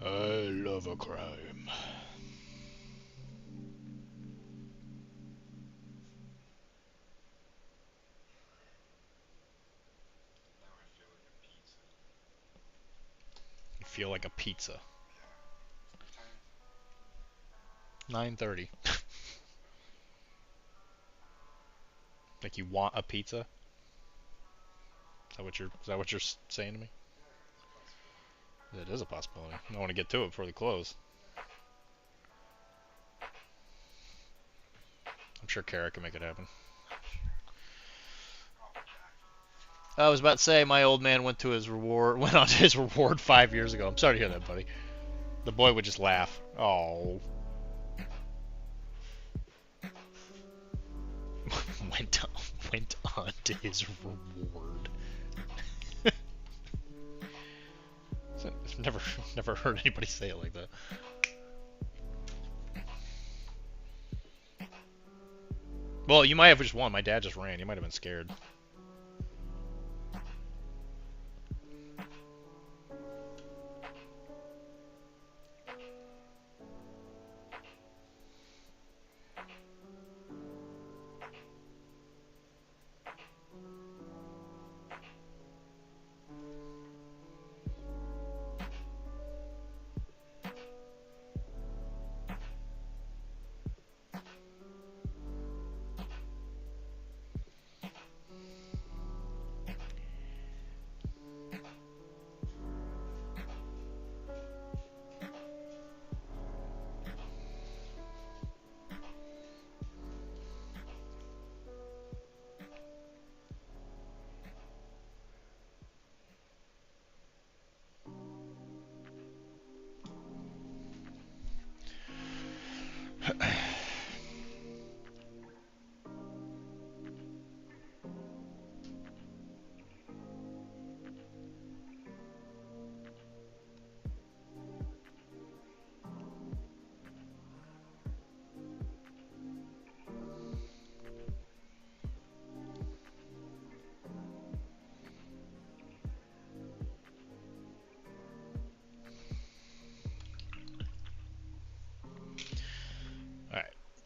I love a crime. Now I feel like a pizza. You feel like a pizza. Yeah. What time is it? 9:30. Like you want a pizza? Is that what you're saying to me? Yeah, it's a possibility. It is a possibility. I want to get to it before they close. I'm sure Kara can make it happen. I'll be back. I was about to say my old man went on to his reward 5 years ago. I'm sorry to hear that, buddy. The boy would just laugh. Oh. went on to his reward. I've never heard anybody say it like that. Well, you might have just won. My dad just ran. You might have been scared.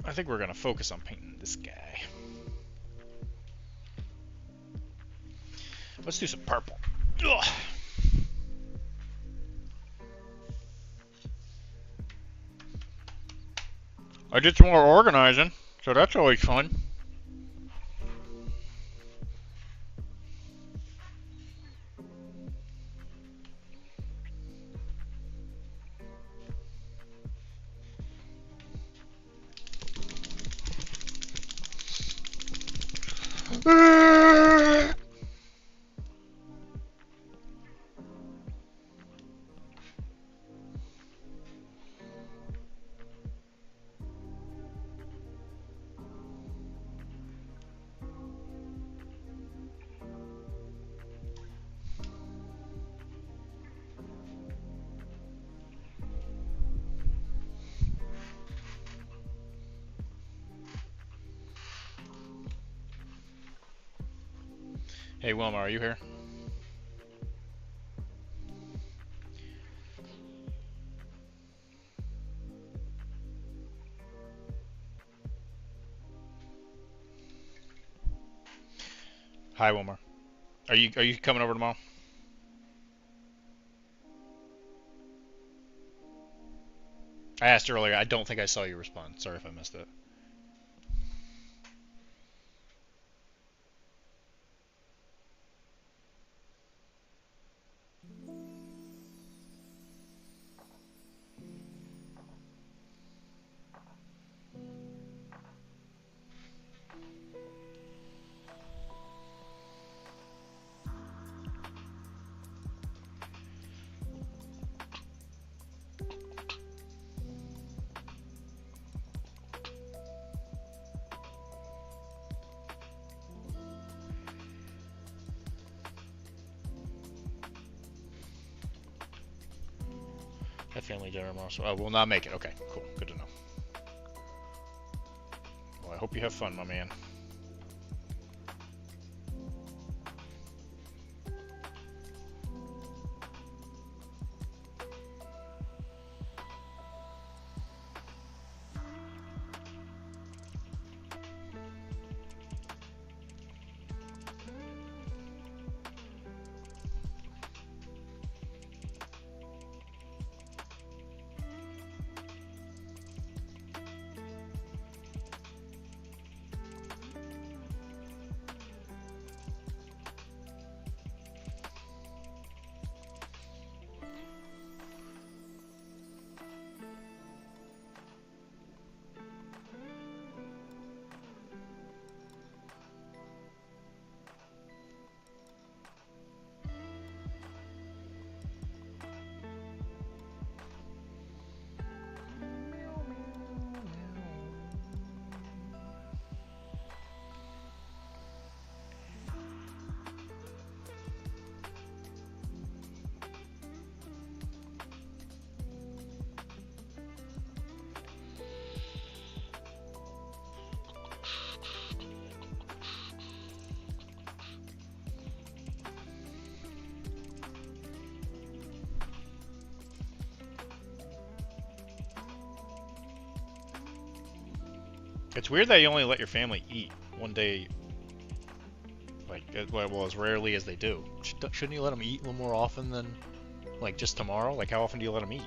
I think we're gonna focus on painting this guy. Let's do some purple. Ugh. I did some more organizing, so that's always fun. Hey Wilma, are you here? Hi Wilma. Are you coming over tomorrow? I asked earlier. I don't think I saw you respond. Sorry if I missed it. Have family dinner tomorrow. So, oh, we'll not make it. Okay, cool. Good to know. Well, I hope you have fun, my man. It's weird that you only let your family eat one day, like, well, as rarely as they do. Shouldn't you let them eat a little more often than, like, just tomorrow? Like, how often do you let them eat?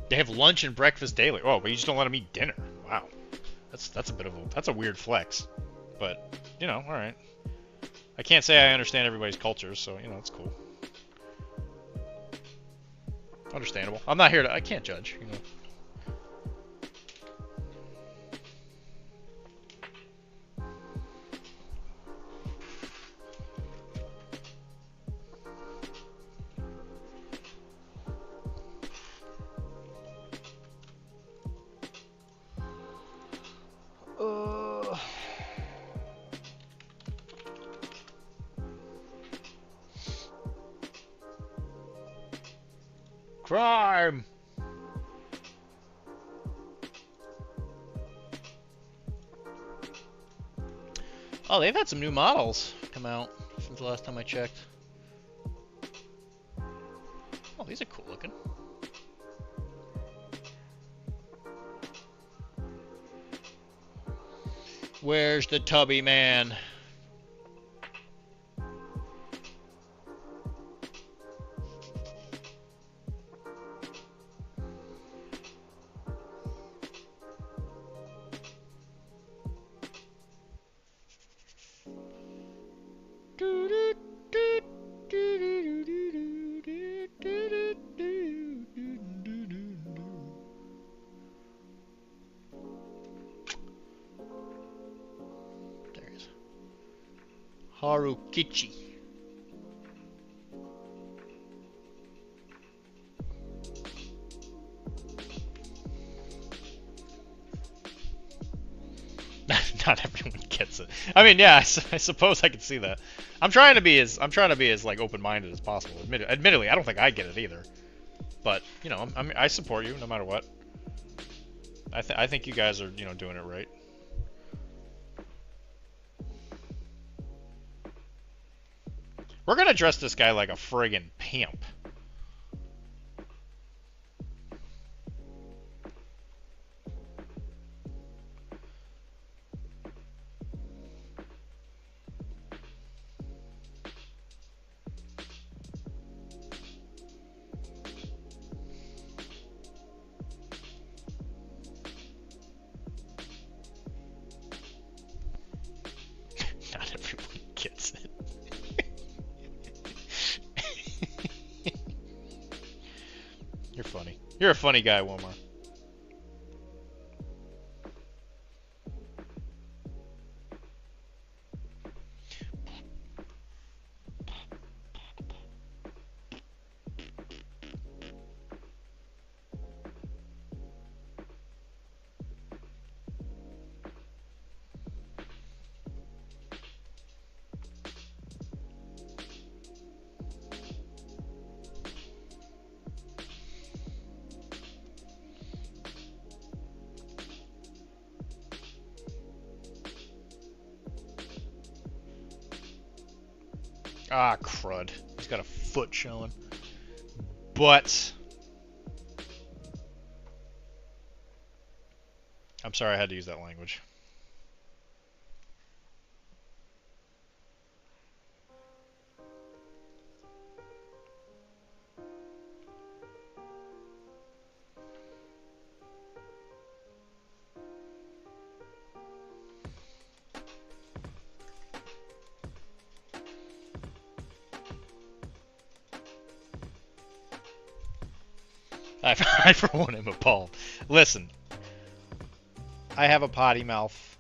They have lunch and breakfast daily. Oh, but you just don't let them eat dinner. Wow, that's a bit of that's a weird flex, but you know, all right. I can't say I understand everybody's cultures, so you know, it's cool. Understandable. I'm not here to. I can't judge. You know. Crime! Oh, they've had some new models come out since the last time I checked. Oh, these are cool looking. Where's the tubby man? Harukichi. Not everyone gets it. I mean, yeah, I suppose I can see that. I'm trying to be as like open-minded as possible. Admittedly, I don't think I get it either. But you know, I support you no matter what. I think you guys are doing it right. We're gonna dress this guy like a friggin' pimp. Not everyone gets it. You're funny. You're a funny guy, Wilmar. Ah, crud. He's got a foot showing. But... I'm sorry I had to use that language. I for one am appalled. Listen, I have a potty mouth.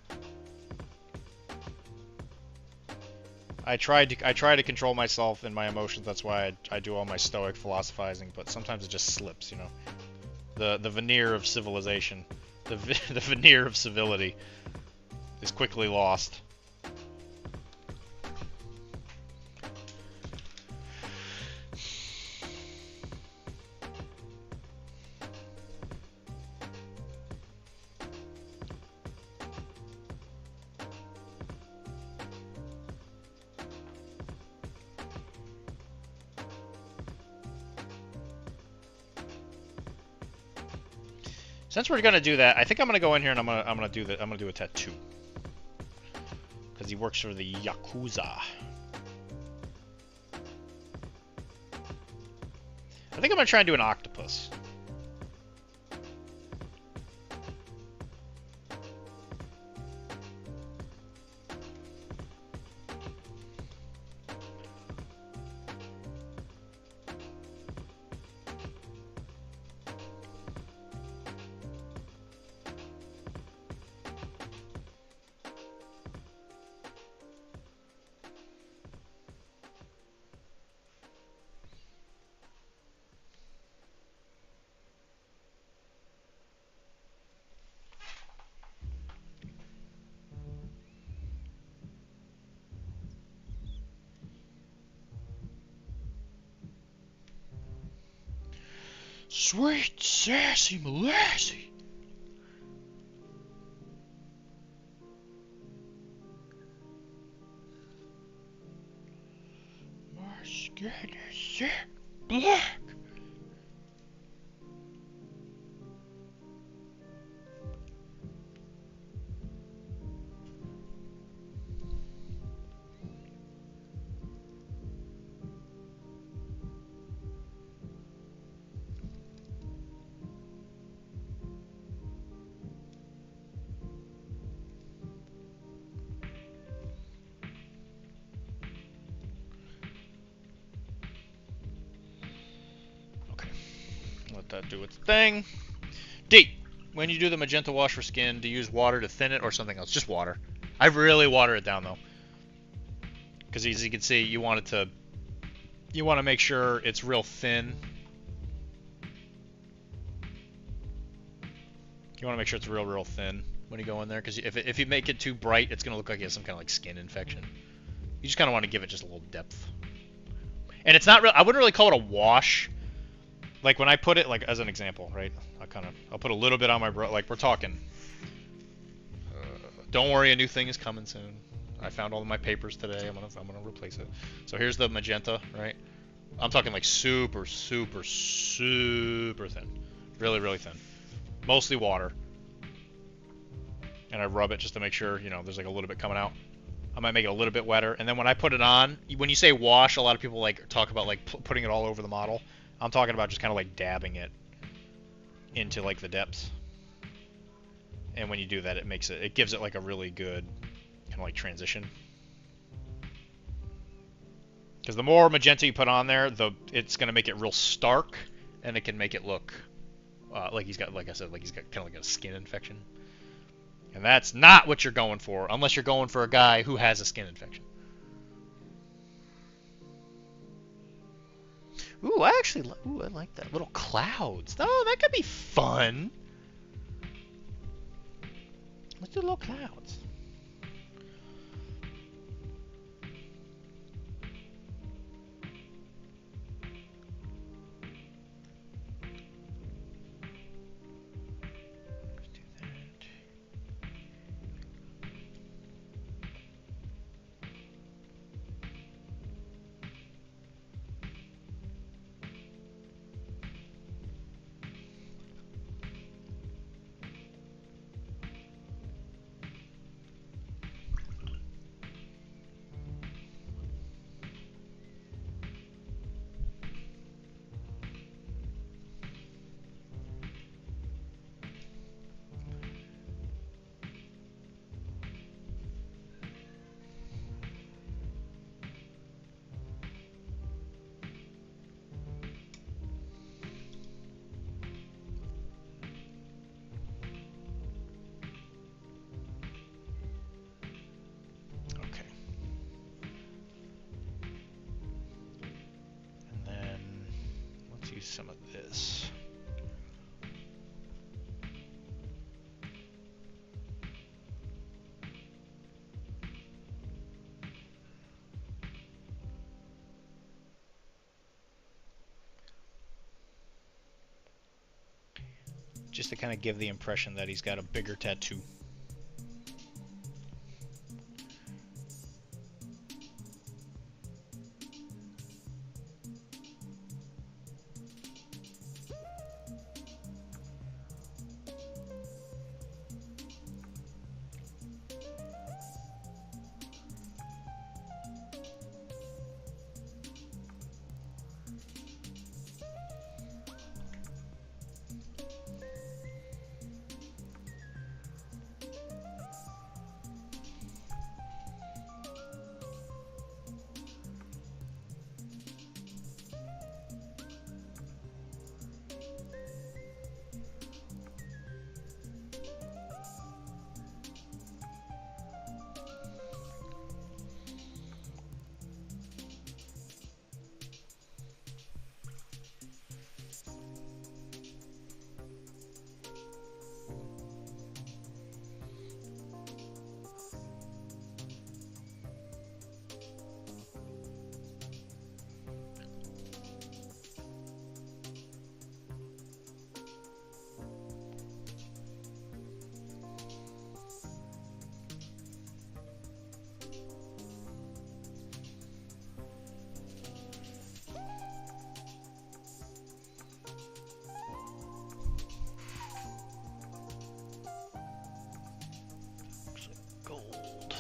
I try to control myself and my emotions. That's why I do all my stoic philosophizing. But sometimes it just slips, you know. The veneer of civilization, the veneer of civility, is quickly lost. Since we're gonna do that, I think I'm gonna go in here and I'm gonna do a tattoo. Because he works for the Yakuza. I think I'm gonna try and do an octopus. Sweet sassy molassy. My skin is sick black. Let that do its thing. D, when you do the magenta wash for skin, do you use water to thin it or something else? Just water. I really water it down though, because as you can see, you want to make sure it's real thin. You want to make sure it's real thin when you go in there, because if you make it too bright, it's gonna look like it has some kind of like skin infection. You just kind of want to give it just a little depth. And it's not real. I wouldn't really call it a wash. Like when I put it, like as an example, right? I'll put a little bit on my bro. Like we're talking. Don't worry, a new thing is coming soon. I found all of my papers today. I'm gonna replace it. So here's the magenta, right? I'm talking like super thin, really thin, mostly water. And I rub it just to make sure, you know, there's like a little bit coming out. I might make it a little bit wetter, and then when I put it on, when you say wash, a lot of people like talk about like putting it all over the model. I'm talking about just kind of like dabbing it into like the depths. And when you do that, it gives it like a really good kind of like transition. Because the more magenta you put on there, it's gonna make it real stark, and it can make it look like he's got, like I said, like he's got kind of like a skin infection. And that's not what you're going for, unless you're going for a guy who has a skin infection. Ooh, I like that. Little clouds. Oh, that could be fun. Let's do little clouds. Let's do that. use some of this. Just to kind of give the impression that he's got a bigger tattoo. Gold.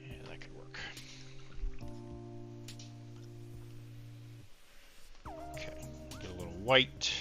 Yeah, that could work. Okay, get a little white.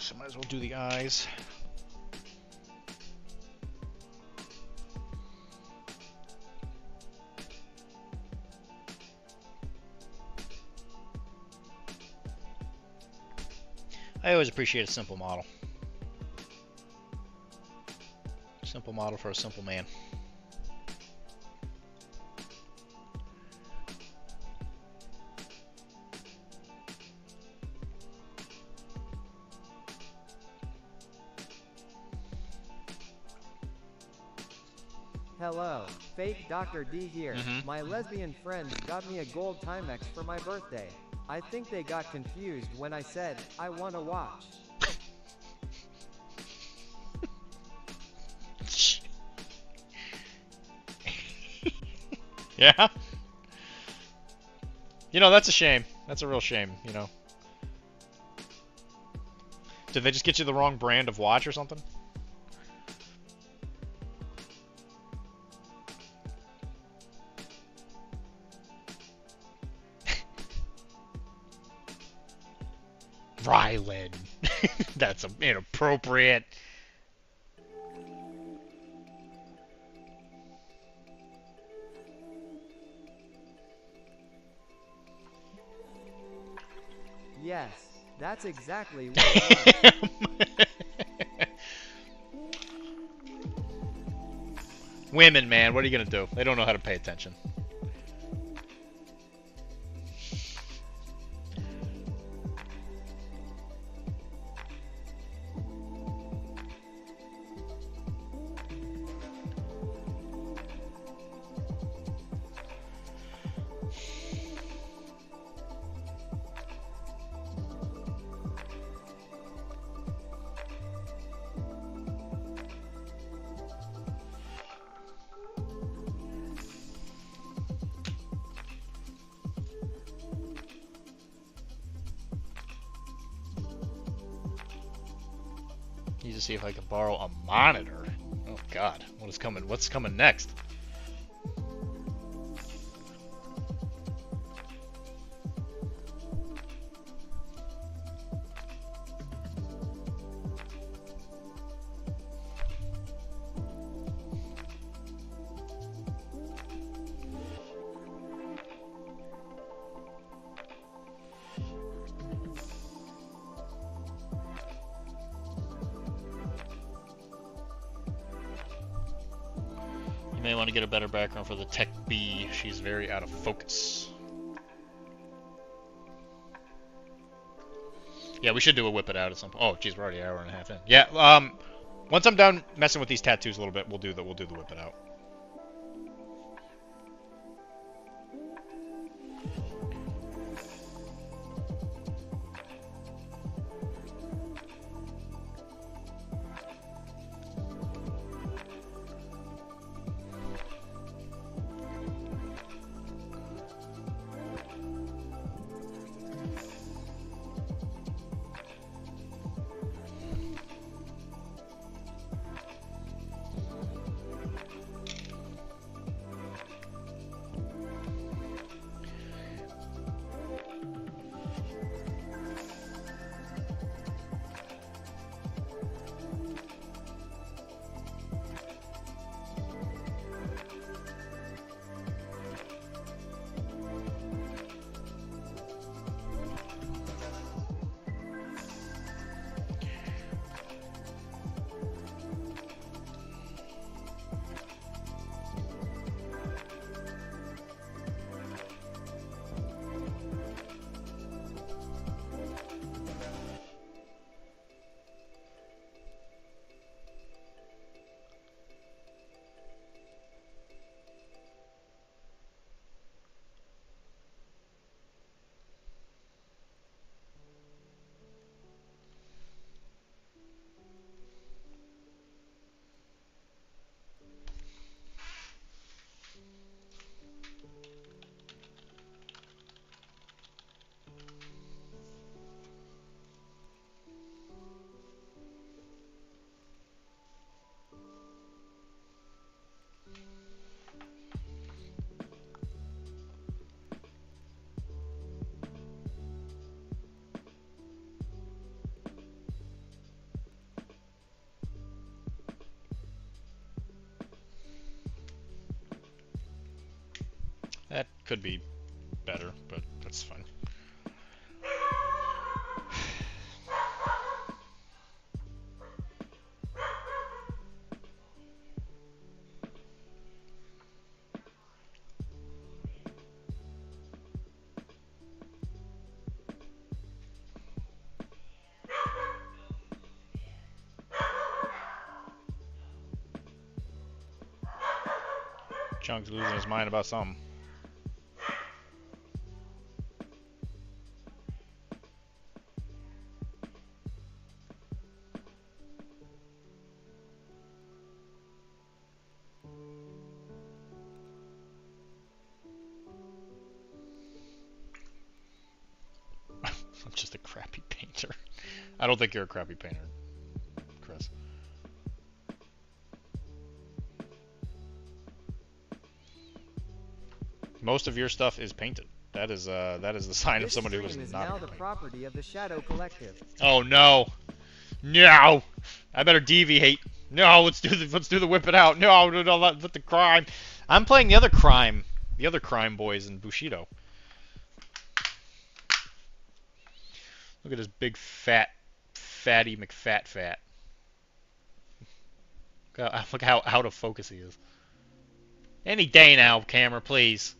So might as well do the eyes. I always appreciate a simple model. Simple model for a simple man. Hello, fake Dr.D here. Mhm. My lesbian friends got me a gold Timex for my birthday. I think they got confused when I said, I want to watch. Yeah? You know, that's a shame. That's a real shame, you know. Did they just get you the wrong brand of watch or something? Rylan. That's inappropriate. Yes, that's exactly what it was. Women, man, what are you gonna do? They don't know how to pay attention. Need to see if I can borrow a monitor. Oh God, what is coming? What's coming next? You may want to get a better background for the Tech B. She's very out of focus. Yeah, we should do a whip it out at some point. Oh, geez, we're already an hour and a half in. Yeah, once I'm done messing with these tattoos a little bit, we'll do the whip it out. That could be better, but that's fine. Chunk's losing his mind about something. I'm just a crappy painter. I don't think you're a crappy painter, Chris. Most of your stuff is painted. That is the sign of somebody who is This not stream a is now good the painter. property of the Shadow Collective. Oh no, no! I better deviate. No, let's do the whip it out. No, let the crime. I'm playing the other crime boys in Bushido. Look at this big fatty McFat. Look how out of focus he is. Any day now, camera, please.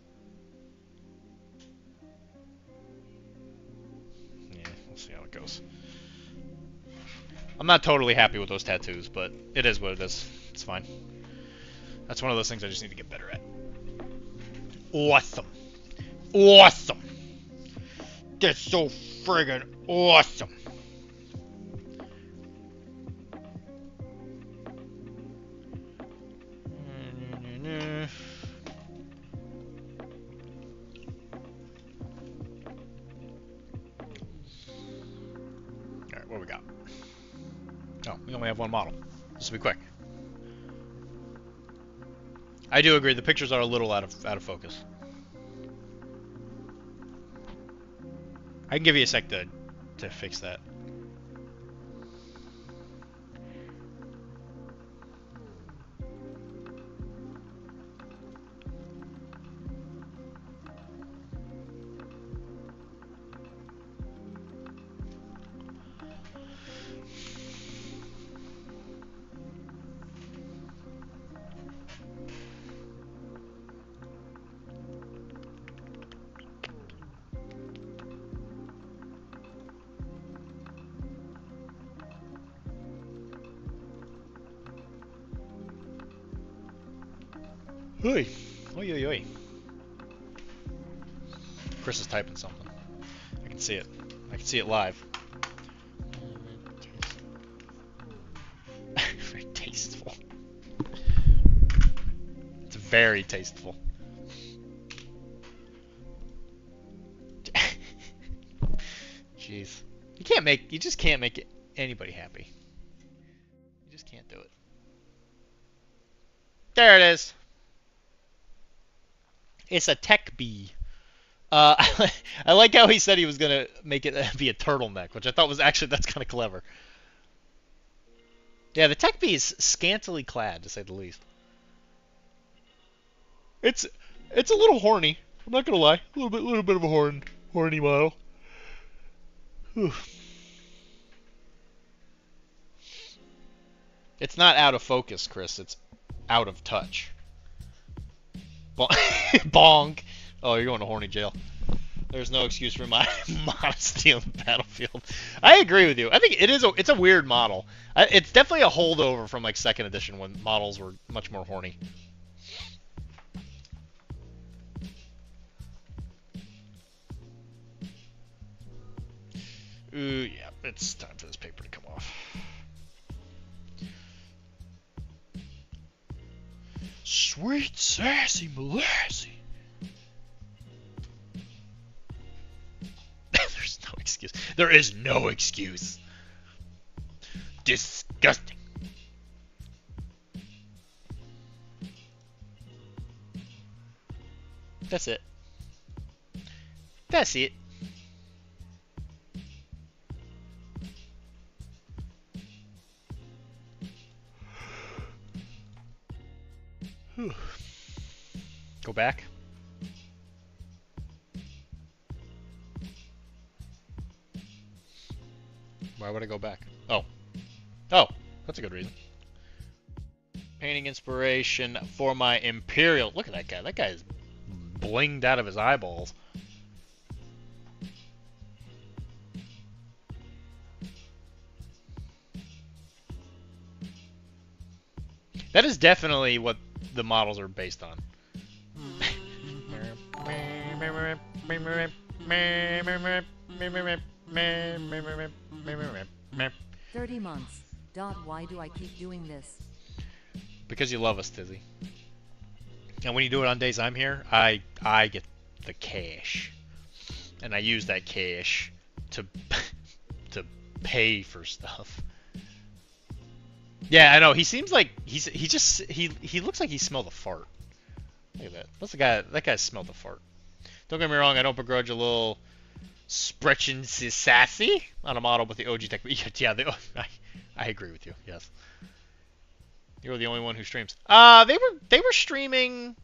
Yeah, we'll see how it goes. I'm not totally happy with those tattoos, but it is what it is. It's fine. That's one of those things I just need to get better at. Awesome. Awesome. That's so friggin' awesome. Alright, what we got? Oh, we only only have one model. This will be quick. I do agree. The pictures are a little out of focus. I can give you a sec to fix that. Oi. Oi, oi, oi. Chris is typing something. I can see it. I can see it live. Very tasteful. It's very tasteful. Jeez. You just can't make anybody happy. You just can't do it. There it is. It's a tech bee. I like how he said he was gonna make it be a turtleneck, which I thought was actually, that's kind of clever. Yeah, the tech bee is scantily clad, to say the least. It's a little horny. I'm not gonna lie, a little bit of a horny model. Whew. It's not out of focus, Chris. It's out of touch. Bonk. Oh, you're going to horny jail. There's no excuse for my modesty on the battlefield. I agree with you. I think it's a weird model. It's definitely a holdover from like 2nd edition when models were much more horny. Ooh, yeah, it's time for this paper to come off. Sweet sassy Molassy. There's no excuse. There is no excuse. Disgusting. That's it. That's it. Whew. Go back. Why would I go back? Oh. Oh, that's a good reason. Painting inspiration for my Imperial. Look at that guy. That guy is blinged out of his eyeballs. That is definitely what the models are based on. 30 months. Why do I keep doing this? Because you love us, Tizzy. And when you do it on days I'm here, I get the cash. And I use that cash to pay for stuff. Yeah, I know. He seems like he looks like he smelled a fart. Look at that. That's the guy. That guy smelled a fart. Don't get me wrong. I don't begrudge a little stretching sassy on a model with the OG tech. Yeah, I agree with you. Yes. You're the only one who streams. They were streaming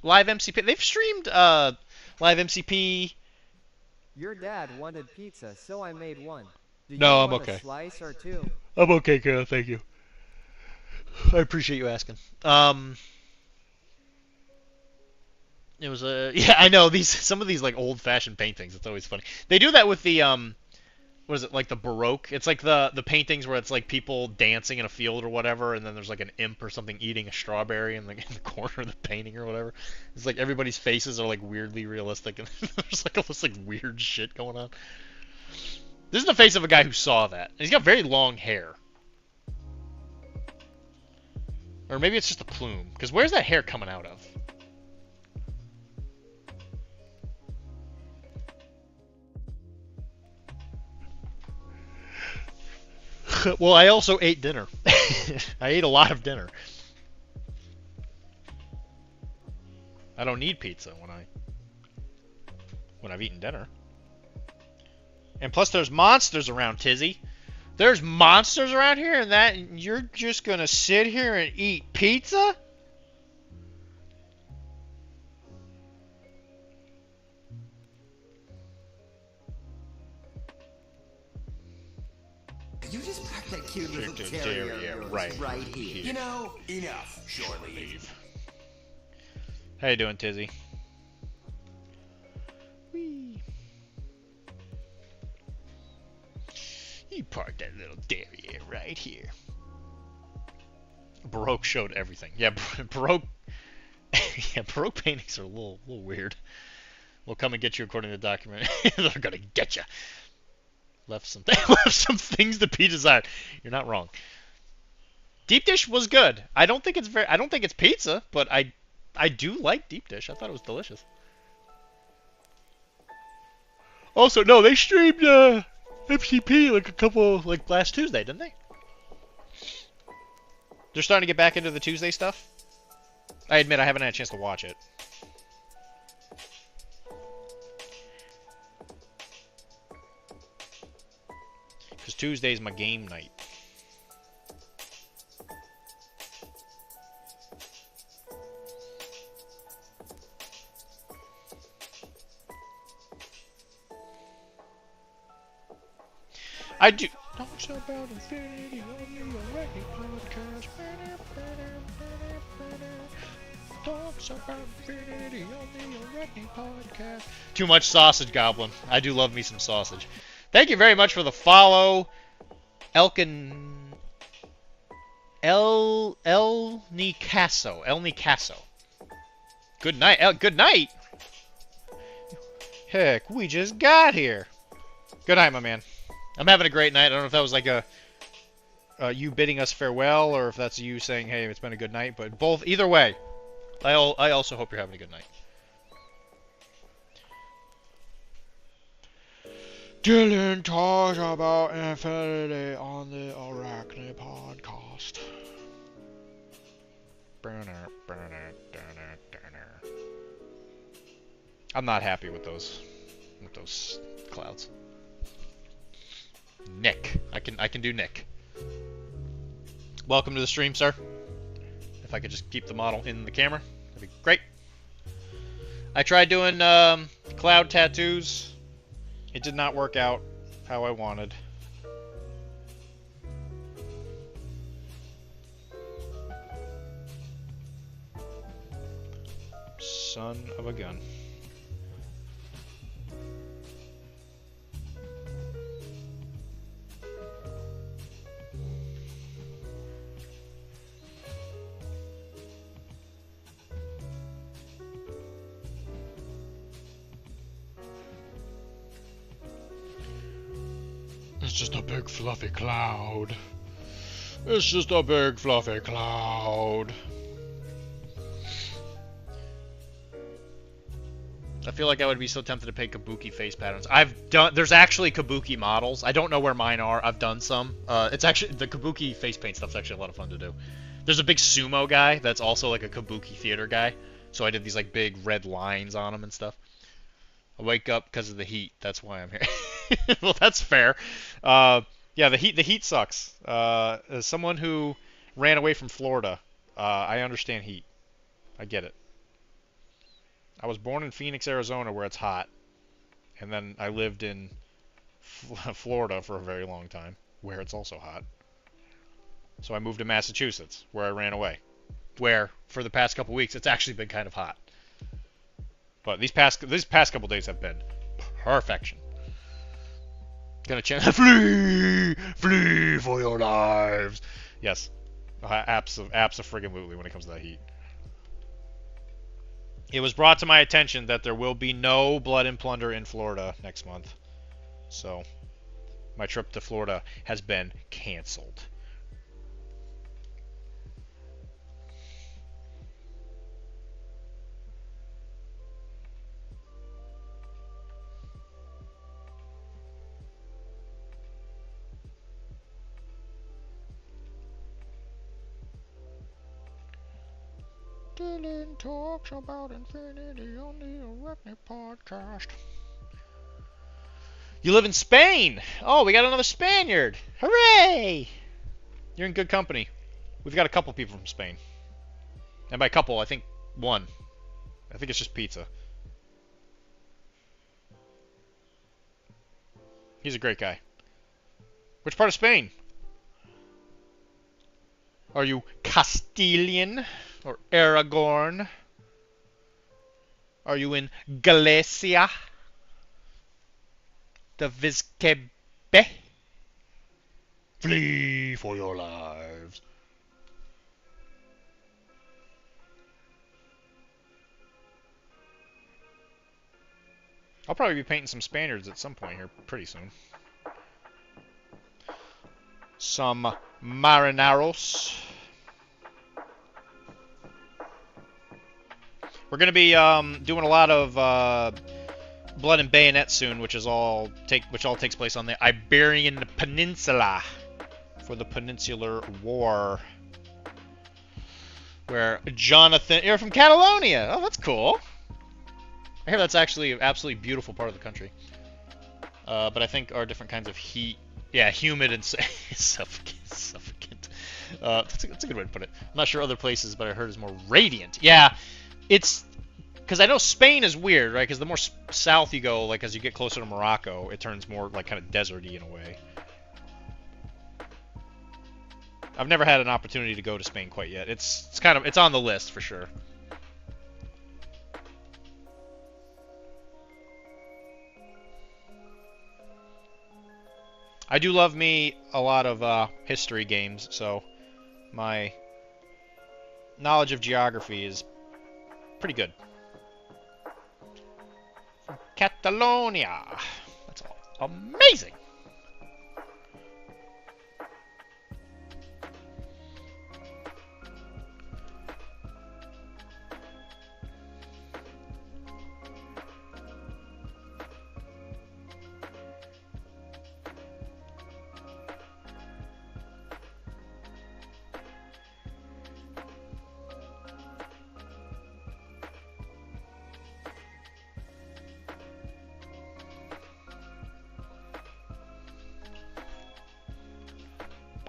live MCP. They've streamed live MCP. Your dad wanted pizza, so I made one. Do you No, I'm want okay. a slice or two? I'm okay, Kara. Thank you. I appreciate you asking. It was a yeah. I know some of these like old-fashioned paintings. It's always funny. They do that with the what is it, like the Baroque? It's like the paintings where it's like people dancing in a field or whatever, and then there's like an imp or something eating a strawberry in the corner of the painting or whatever. It's like everybody's faces are like weirdly realistic, and there's like all this like weird shit going on. This is the face of a guy who saw that. And he's got very long hair. Or maybe it's just a plume. Because where's that hair coming out of? Well, I also ate dinner. I ate a lot of dinner. I don't need pizza when I've eaten dinner. And plus, there's monsters around, Tizzy. There's monsters around here, and that you're just gonna sit here and eat pizza? Could you just pack that cute little terrier of yours right here? You know, enough. Shore leave. How you doing, Tizzy? Whee. You park that little terrier right here. Baroque showed everything. Yeah, Baroque. Yeah, Baroque paintings are a little weird. We'll come and get you according to the document. They're gonna get you. Left some things to be desired. You're not wrong. Deep dish was good. I don't think it's pizza, but I do like deep dish. I thought it was delicious. Also, no, they streamed MCP like last Tuesday, didn't they? They're starting to get back into the Tuesday stuff. I admit I haven't had a chance to watch it. Because Tuesday's my game night. I do. Talks about infinity on the Already podcast. Talks about infinity on the Already podcast. Too much sausage, Goblin. I do love me some sausage. Thank you very much for the follow, El Nicaso. Good night. Good night. Heck, we just got here. Good night, my man. I'm having a great night. I don't know if that was like you bidding us farewell, or if that's you saying, hey, it's been a good night. But either way, I also hope you're having a good night. Dylan talks about infinity on the Arachne podcast. I'm not happy with those clouds. Nick. I can do Nick. Welcome to the stream, sir. If I could just keep the model in the camera, that'd be great. I tried doing cloud tattoos. It did not work out how I wanted. Son of a gun. It's just a big fluffy cloud. It's just a big fluffy cloud. I feel like I would be so tempted to paint kabuki face patterns. There's actually kabuki models. I don't know where mine are. I've done some. It's actually, the kabuki face paint stuff's actually a lot of fun to do. There's a big sumo guy that's also like a kabuki theater guy. So I did these like big red lines on him and stuff. I wake up because of the heat. That's why I'm here. Well, that's fair. Yeah, the heat sucks. As someone who ran away from Florida, I understand heat. I get it. I was born in Phoenix, Arizona, where it's hot, and then I lived in Florida for a very long time, where it's also hot. So I moved to Massachusetts, where I ran away, where for the past couple weeks it's actually been kind of hot. But these past couple days have been perfection. Gonna chant, flee for your lives. Yes, abso-friggin-lutely when it comes to that heat. It was brought to my attention that there will be no Blood and Plunder in Florida next month. So, my trip to Florida has been canceled. Dylan talks about infinity on the Arachne podcast. You live in Spain! Oh, we got another Spaniard! Hooray! You're in good company. We've got a couple people from Spain. And by couple, I think one. I think it's just pizza. He's a great guy. Which part of Spain? Are you Castilian or Aragorn? Are you in Galicia? The Vizcebe? Flee for your lives. I'll probably be painting some Spaniards at some point here pretty soon. Some Marineros. We're gonna be doing a lot of Blood and Bayonet soon, which all takes place on the Iberian Peninsula for the Peninsular War, where Jonathan, you're from Catalonia. Oh, that's cool. I hear that's actually an absolutely beautiful part of the country. But I think are different kinds of heat. Yeah, humid and suffocant. That's a good way to put it. I'm not sure other places, but I heard it's more radiant. Yeah, it's because I know Spain is weird, right? Because the more south you go, like as you get closer to Morocco, it turns more like kind of deserty in a way. I've never had an opportunity to go to Spain quite yet. It's on the list for sure. I do love me a lot of history games, so my knowledge of geography is pretty good. Catalonia. That's all amazing.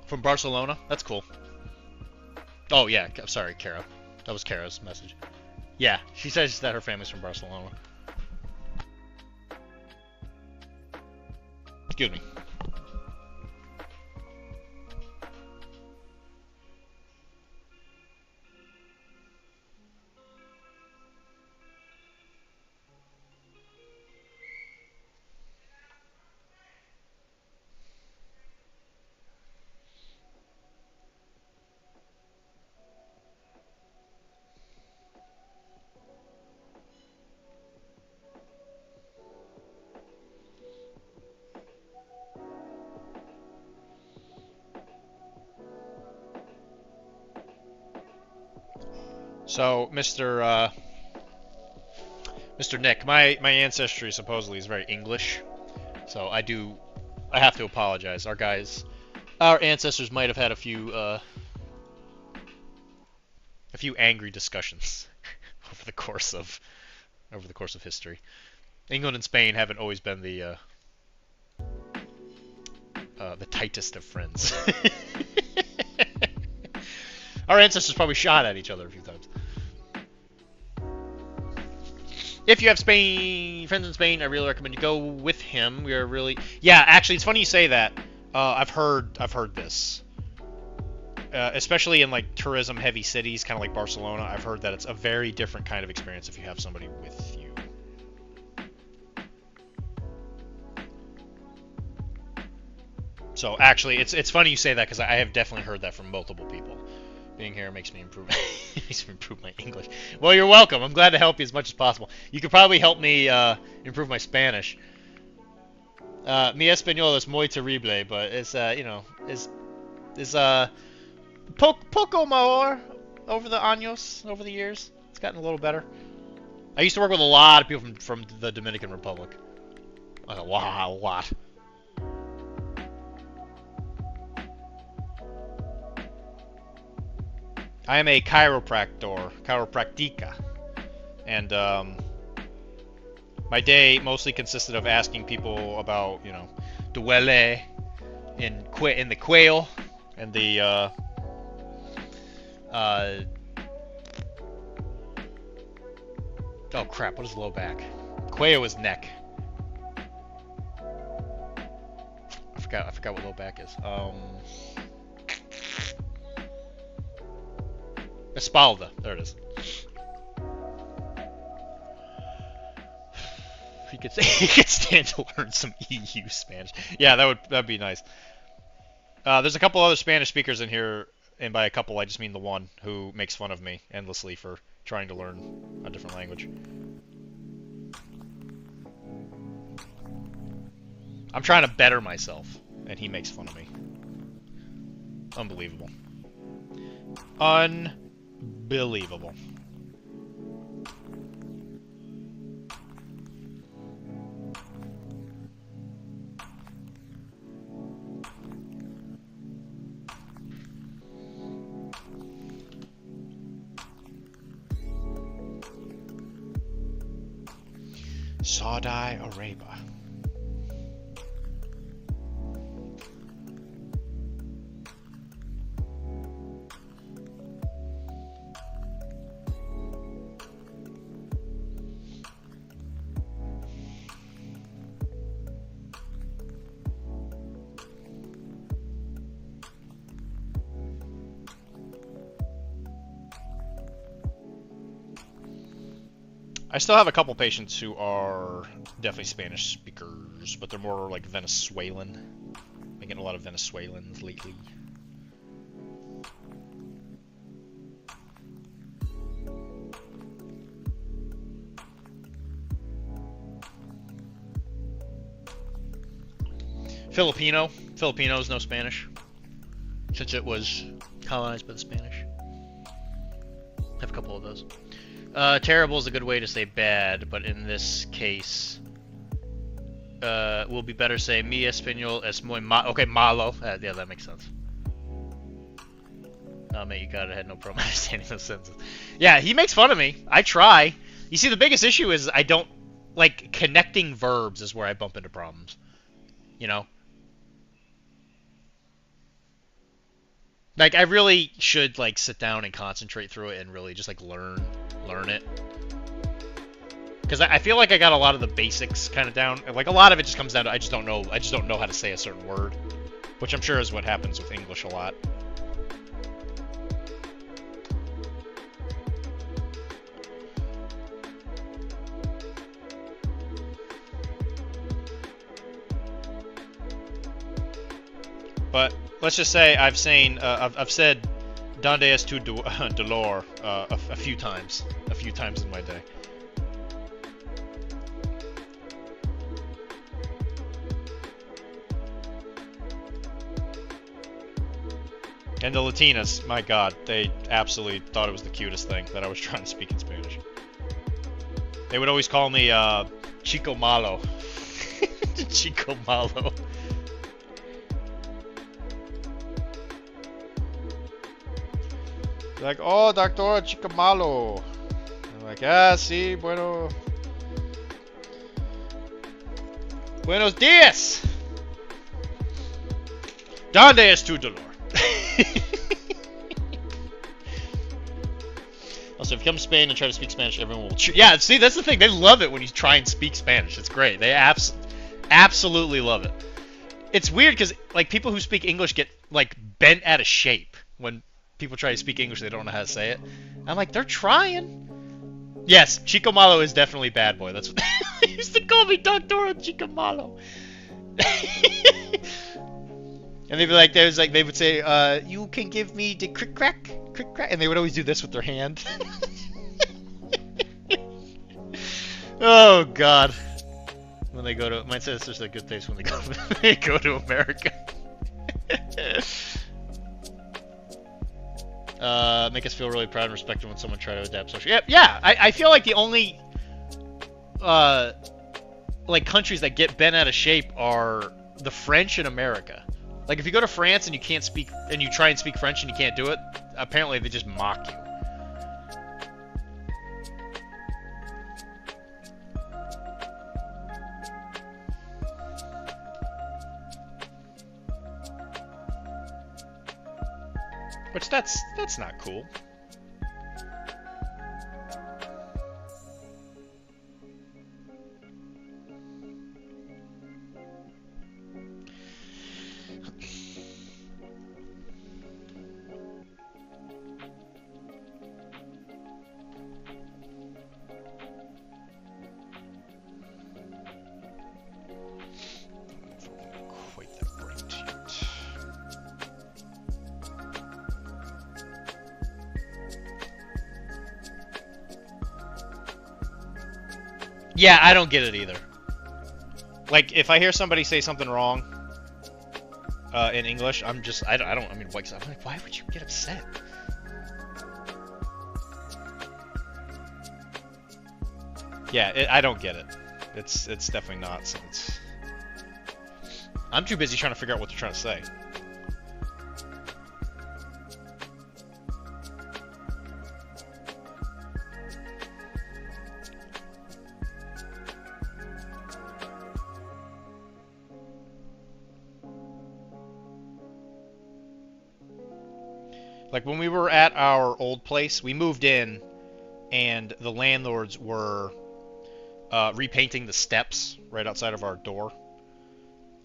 From Barcelona? That's cool. Oh, yeah. I'm sorry, Kara. That was Kara's message. Yeah, she says that her family's from Barcelona. Excuse me. So, Mr. Nick, my ancestry supposedly is very English, so I have to apologize. Our ancestors might have had a few angry discussions over the course of history. England and Spain haven't always been the tightest of friends. Our ancestors probably shot at each other a few times. If you have friends in Spain, I really recommend you go with him. We are really, yeah. Actually, it's funny you say that. I've heard this, especially in like tourism-heavy cities, kind of like Barcelona. I've heard that it's a very different kind of experience if you have somebody with you. So actually, it's funny you say that because I have definitely heard that from multiple people. Being here makes me improve my English. Well, you're welcome. I'm glad to help you as much as possible. You could probably help me improve my Spanish. Mi español es muy terrible, but it's poco mejor over the years. It's gotten a little better. I used to work with a lot of people from the Dominican Republic. Like a lot. I am a chiropractica, and my day mostly consisted of asking people about, you know, duele in the quail and the oh crap, what is low back? Quail is neck. I forgot what low back is. Espalda. There it is. He could stand to learn some EU Spanish. Yeah, that'd be nice. There's a couple other Spanish speakers in here, and by a couple I just mean the one who makes fun of me endlessly for trying to learn a different language. I'm trying to better myself, and he makes fun of me. Unbelievable. Unbelievable. Saudi Arabia. I still have a couple patients who are definitely Spanish speakers, but they're more like Venezuelan. I'm getting a lot of Venezuelans lately. Filipinos know Spanish, since it was colonized by the Spanish. I have a couple of those. Terrible is a good way to say bad, but in this case, will be better say mi español es muy malo. Okay, malo. Yeah, that makes sense. Oh, mate, you got it. I had no problem understanding those sentences. Yeah, he makes fun of me. I try. You see, the biggest issue is I don't, like, connecting verbs is where I bump into problems. You know? Like, I really should, like, sit down and concentrate through it and really just, like, learn it. Because I feel like I got a lot of the basics kind of down. Like, a lot of it just comes down to I just don't know how to say a certain word. Which I'm sure is what happens with English a lot. But let's just say I've said "Donde es tu dolor" a few times in my day. And the Latinas, my God, they absolutely thought it was the cutest thing that I was trying to speak in Spanish. They would always call me Chico Malo. Chico Malo. Like, oh, Doctor Chico Malo. I'm like, ah, sí, bueno. Buenos días. ¿Dónde es tu dolor? Also, if you come to Spain and try to speak Spanish, everyone will cheer. Yeah, see, that's the thing. They love it when you try and speak Spanish. It's great. They absolutely love it. It's weird because, like, people who speak English get, like, bent out of shape when people try to speak English. They don't know how to say it. I'm like, they're trying. Yes, Chico Malo is definitely bad boy. That's what they used to call me, Doctor Chico Malo. And they'd be like, they would say, you can give me the crick crack, and they would always do this with their hand. Oh God. When they go to, mine says it's just a good taste when they go to America. Make us feel really proud and respected when someone try to adapt social. Yeah. I feel like the only like countries that get bent out of shape are the French and America. Like if you go to France and you can't speak, and you try and speak French and you can't do it, apparently they just mock you. Which that's not cool. Quite that bright yet. Yeah, I don't get it either. Like, if I hear somebody say something wrong in English, I mean, like, I'm like, why would you get upset? Yeah, I don't get it. It's definitely not. So I'm too busy trying to figure out what they're trying to say. Like when we were at our old place, we moved in, and the landlords were repainting the steps right outside of our door,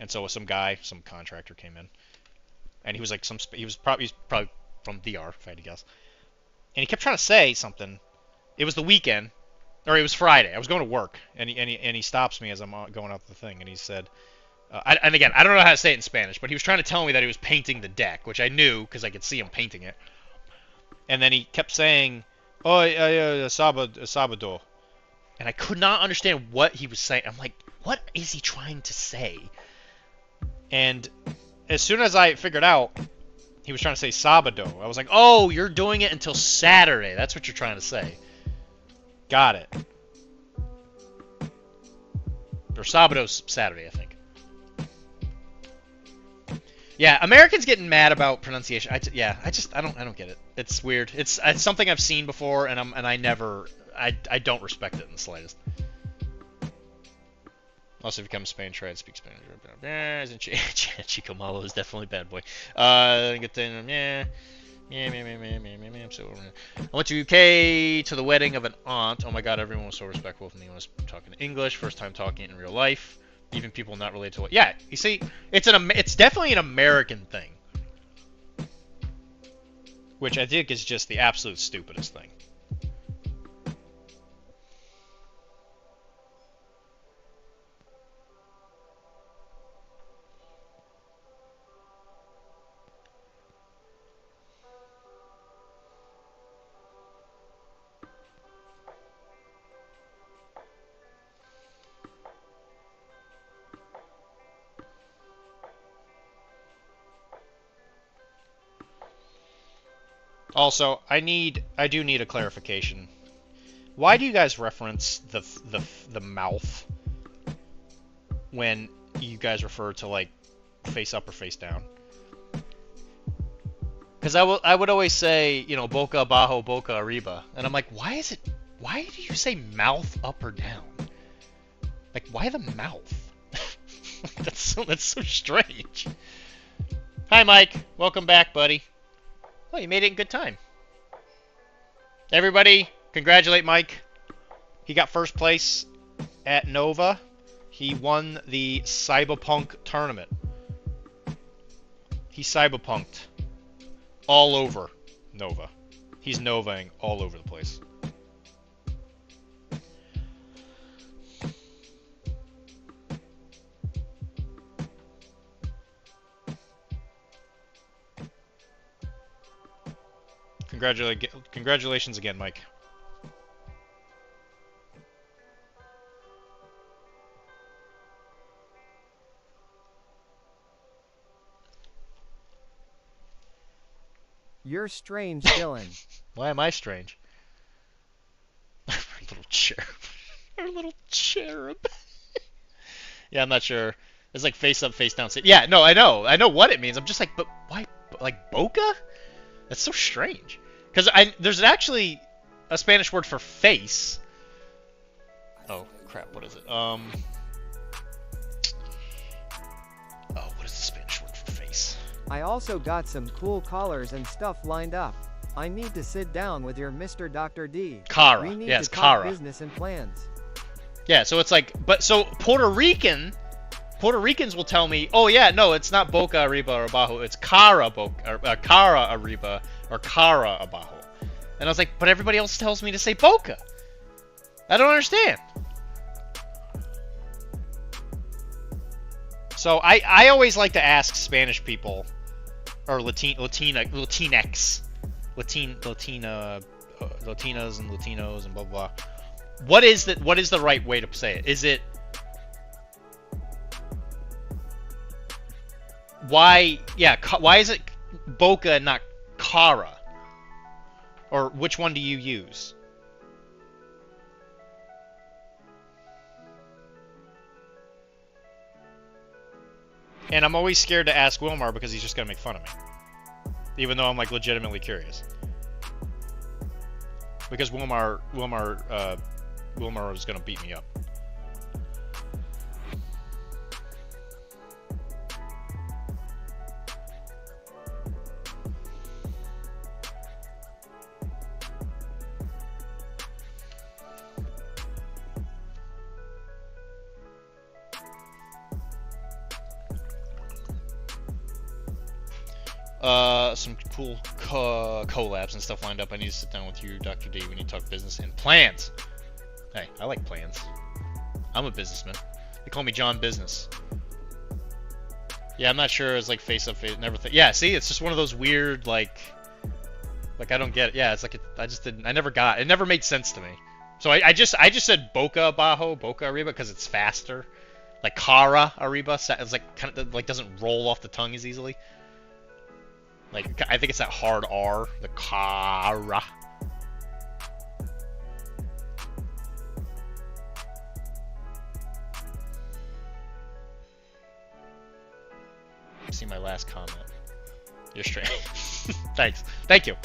and so some contractor came in, and he was like he was probably from DR, if I had to guess, and he kept trying to say something. It was the weekend, or it was Friday. I was going to work, and he stops me as I'm going out the thing, and he said. And again, I don't know how to say it in Spanish, but he was trying to tell me that he was painting the deck, which I knew because I could see him painting it. And then he kept saying, "Oh, sábado," and I could not understand what he was saying. I'm like, what is he trying to say? And as soon as I figured out he was trying to say sábado, I was like, oh, you're doing it until Saturday. That's what you're trying to say. Got it. Or sábado's Saturday, I think. Yeah, Americans getting mad about pronunciation. I don't get it. It's weird. It's something I've seen before, and I don't respect it in the slightest. Also, if you come to Spain, try to speak Spanish. Isn't Chico Malo is definitely bad boy. Good thing. Yeah. I'm so. I went to UK to the wedding of an aunt. Oh my God, everyone was so respectful of me when I was talking English. First time talking in real life. Even people not related to it. Yeah, you see, it's definitely an American thing. Which I think is just the absolute stupidest thing. Also, I do need a clarification. Why do you guys reference the mouth when you guys refer to like face up or face down? Because I would always say, you know, boca abajo, boca arriba, and I'm like, why do you say mouth up or down? Like, why the mouth? that's so strange. Hi, Mike. Welcome back, buddy. Oh, you made it in good time. Everybody, congratulate Mike. He got first place at Nova. He won the Cyberpunk tournament. He cyberpunked all over Nova. He's Novaing all over the place. Congratulations again, Mike. You're strange, Dylan. Why am I strange? Our little cherub. Our little cherub. Yeah, I'm not sure. It's like face up, face down. Yeah, no, I know what it means. I'm just like, but why, like boca? That's so strange. Because there's actually a Spanish word for face. Oh crap, what is it? Oh, what is the Spanish word for face? I also got some cool collars and stuff lined up. I need to sit down with your Mr. Dr. D. Cara. We need Yeah, to it's talk Cara. business and plans. Yeah, so it's like, but so Puerto Ricans will tell me, oh yeah, no, it's not boca arriba or abajo, it's cara arriba or cara abajo. And I was like, but everybody else tells me to say boca. I don't understand. So I always like to ask Spanish people, or Latinas and Latinos and blah blah. What is the right way to say it? Is it why is it boca and not cara? Or which one do you use? And I'm always scared to ask Wilmar because he's just gonna make fun of me. Even though I'm like legitimately curious. Because Wilmar is gonna beat me up. Some cool collabs and stuff lined up. I need to sit down with you, Dr. D. We need to talk business and plans. Hey, I like plans. I'm a businessman. They call me John Business. Yeah, I'm not sure. It's like face up, face never. Yeah, see, it's just one of those weird like I don't get it. Yeah, it's like I never got. It never made sense to me. So I just said boca abajo, boca arriba because it's faster. Like cara arriba, it's like kind of like doesn't roll off the tongue as easily. Like, I think it's that hard R, the cara. See my last comment. You're straight. Thanks. Thank you.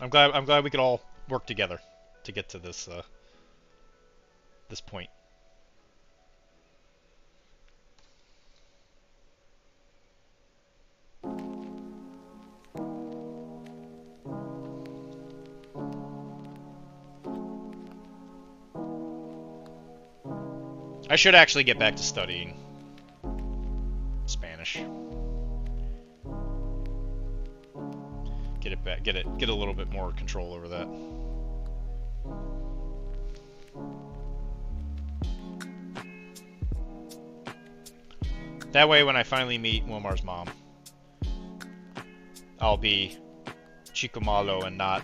I'm glad we could all work together to get to this this point. I should actually get back to studying Spanish. Get a little bit more control over that. That way, when I finally meet Wilmar's mom, I'll be Chico Malo and not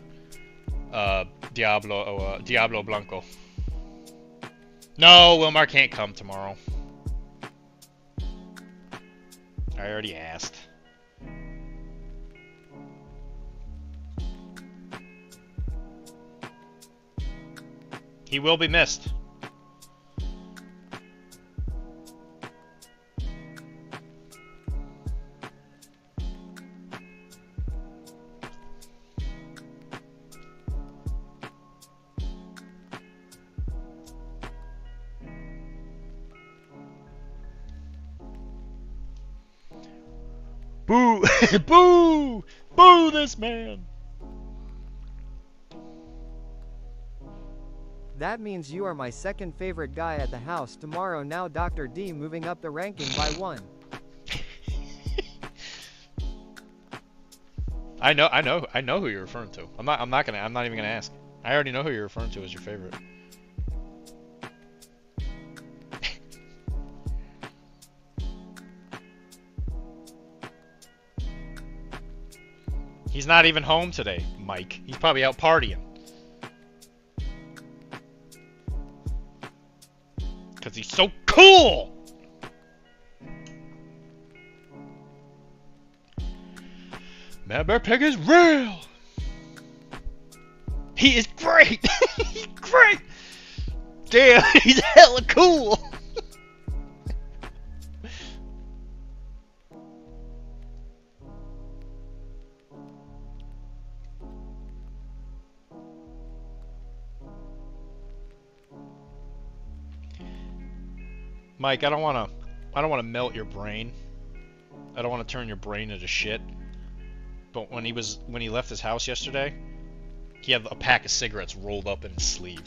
Diablo Blanco. No, Wilmar can't come tomorrow. I already asked. He will be missed. Boo! Boo! Boo this man! That means you are my second favorite guy at the house tomorrow. Now Dr. D moving up the ranking by 1. I know who you're referring to. I'm not even gonna ask. I already know who you're referring to as your favorite. He's not even home today, Mike. He's probably out partying. Because he's so cool! Mad Bear Pig is real! He is great! He's great! Damn, he's hella cool! Mike, I don't wanna melt your brain. I don't want to turn your brain into shit. But when he left his house yesterday, he had a pack of cigarettes rolled up in his sleeve.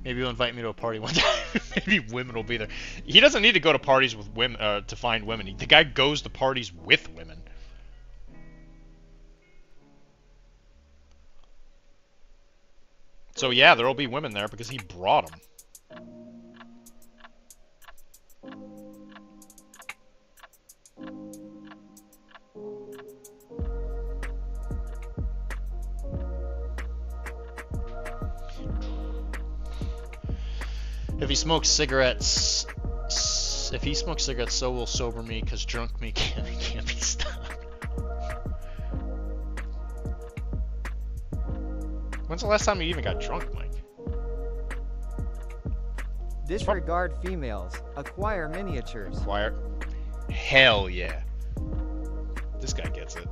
Maybe he'll invite me to a party one time. Maybe women will be there. He doesn't need to go to parties with women to find women. The guy goes to parties with women. So yeah, there'll be women there because he brought them. If he smokes cigarettes, so will sober me, cause drunk me can't be stopped. When's the last time you even got drunk, Mike? Disregard females. Acquire miniatures. Acquire? Hell yeah. This guy gets it.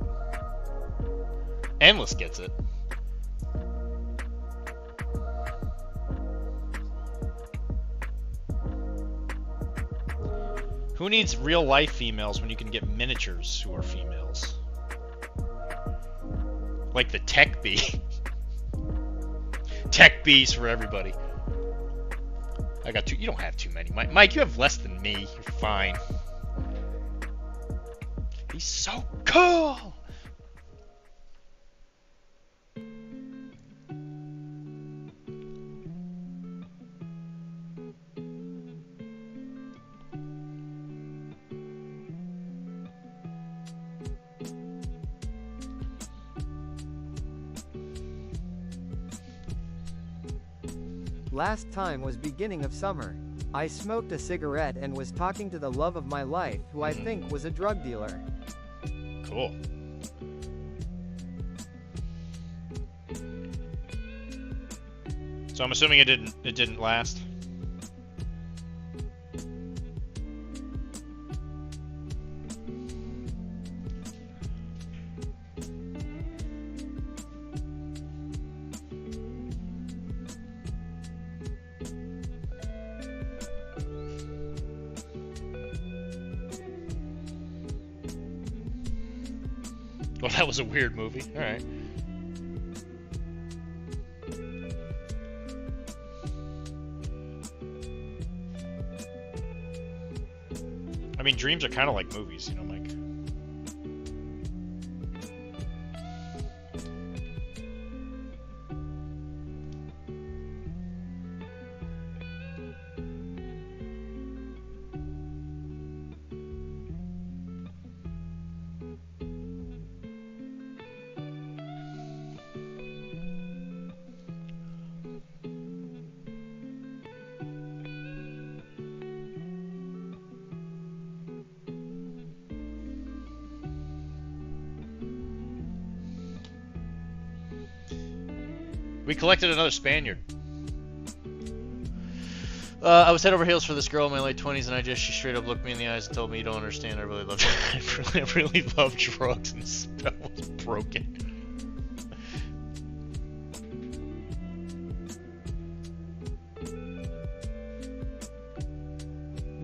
Endless gets it. Who needs real life females when you can get miniatures who are females? Like the tech bee. Tech bees for everybody. I got two. You don't have too many. Mike, you have less than me. You're fine. He's so cool! Last time was beginning of summer. I smoked a cigarette and was talking to the love of my life, who I think was a drug dealer. Cool. So I'm assuming it didn't last. Well, that was a weird movie. All right. I mean, dreams are kind of like movies, you know, Mike. We collected another Spaniard. I was head over heels for this girl in my late 20s, and she straight up looked me in the eyes and told me, "You don't understand. I really love, I really love drugs," and the spell was broken.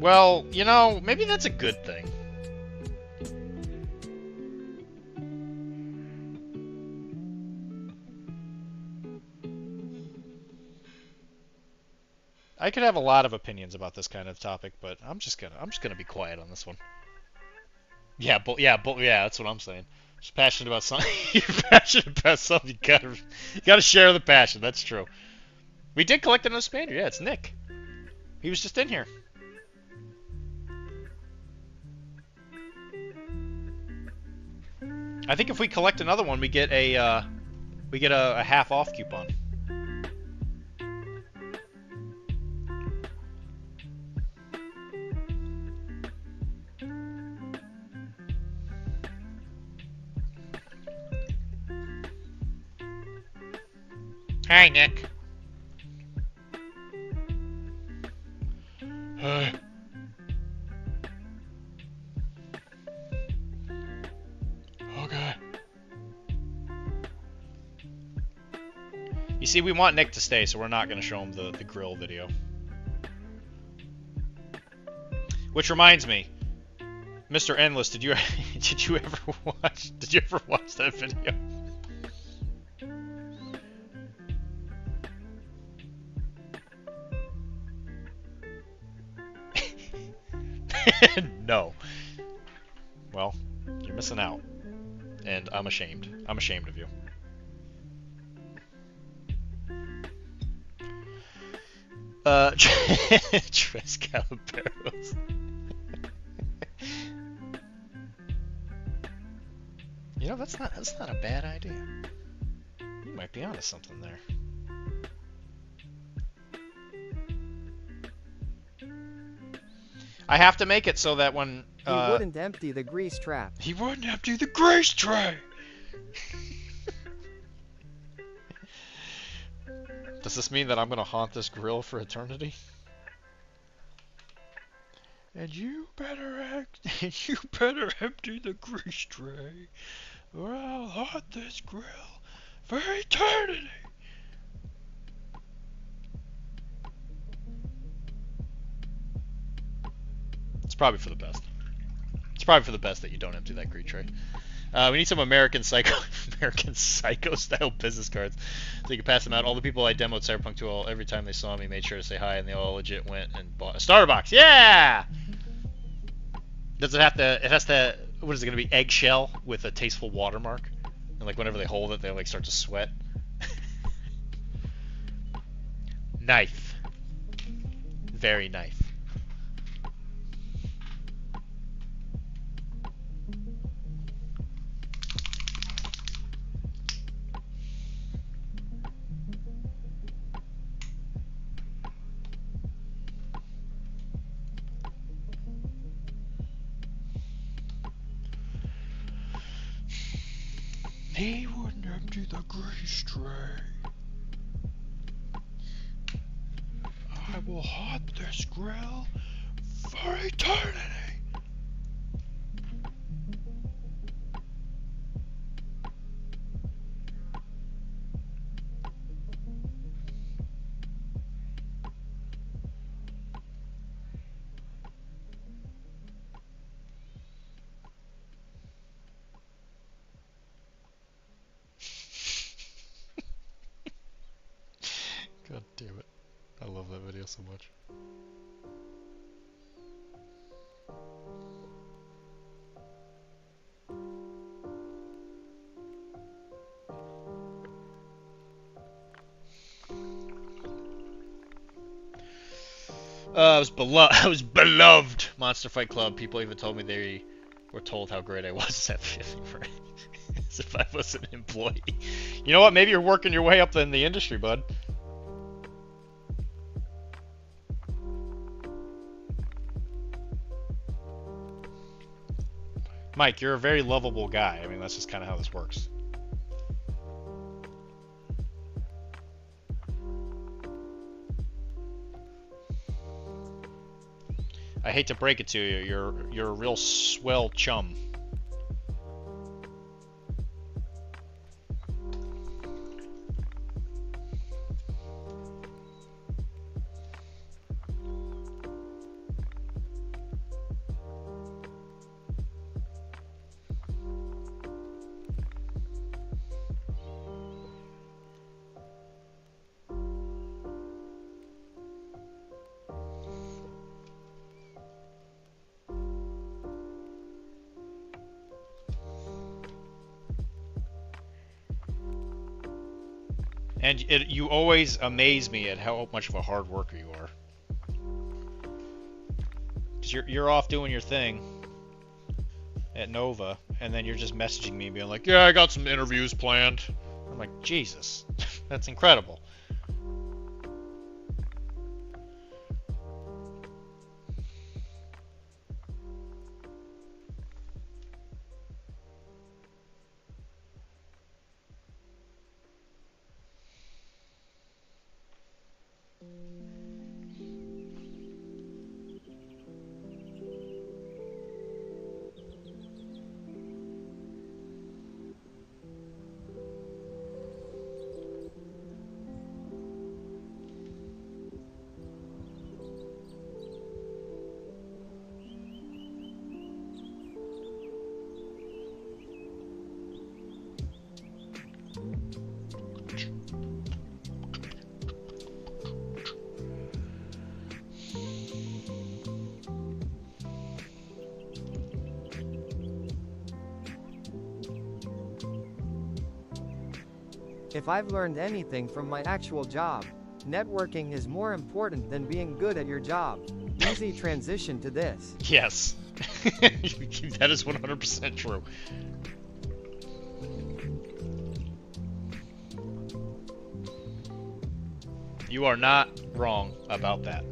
Well, you know, maybe that's a good thing. I could have a lot of opinions about this kind of topic, but I'm just gonna be quiet on this one. Yeah, that's what I'm saying. Just passionate about something. You're passionate about something. You gotta share the passion. That's true. We did collect another Spaniard. Yeah, it's Nick. He was just in here. I think if we collect another one, we get a half off coupon. Hi, Nick. Hey. Okay. You see, we want Nick to stay, so we're not going to show him the grill video. Which reminds me, Mr. Endless, did you ever watch that video? No. Well, you're missing out. And I'm ashamed. I'm ashamed of you. Tres Calaperos. You know, that's not a bad idea. You might be onto something there. I have to make it so that when He wouldn't empty the grease trap. he wouldn't empty the grease tray. Does this mean that I'm gonna haunt this grill for eternity? And you better empty the grease tray, or I'll haunt this grill for eternity. It's probably for the best. It's probably for the best that you don't empty that grease tray. We need some American Psycho style business cards, so you can pass them out. All the people I demoed Cyberpunk 2 every time they saw me made sure to say hi, and they all legit went and bought a starter box. Yeah. Does it have to? It has to. What is it going to be? Eggshell with a tasteful watermark, and like whenever they hold it, they like start to sweat. Knife. Very knife. He wouldn't empty the grease tray. I will haunt this grill for eternity. God damn it. I love that video so much. I was beloved. Monster Fight Club. People even told me they were told how great I was at 50, right? As if I was an employee. You know what? Maybe you're working your way up in the industry, bud. Mike, you're a very lovable guy. I mean, that's just kind of how this works. I hate to break it to you, you're a real swell chum. And you always amaze me at how much of a hard worker you are. 'Cause you're off doing your thing at Nova, and then you're just messaging me being like, yeah, I got some interviews planned. I'm like, Jesus, that's incredible. If I've learned anything from my actual job, networking is more important than being good at your job. Easy transition to this. Yes. That is 100% true. You are not wrong about that.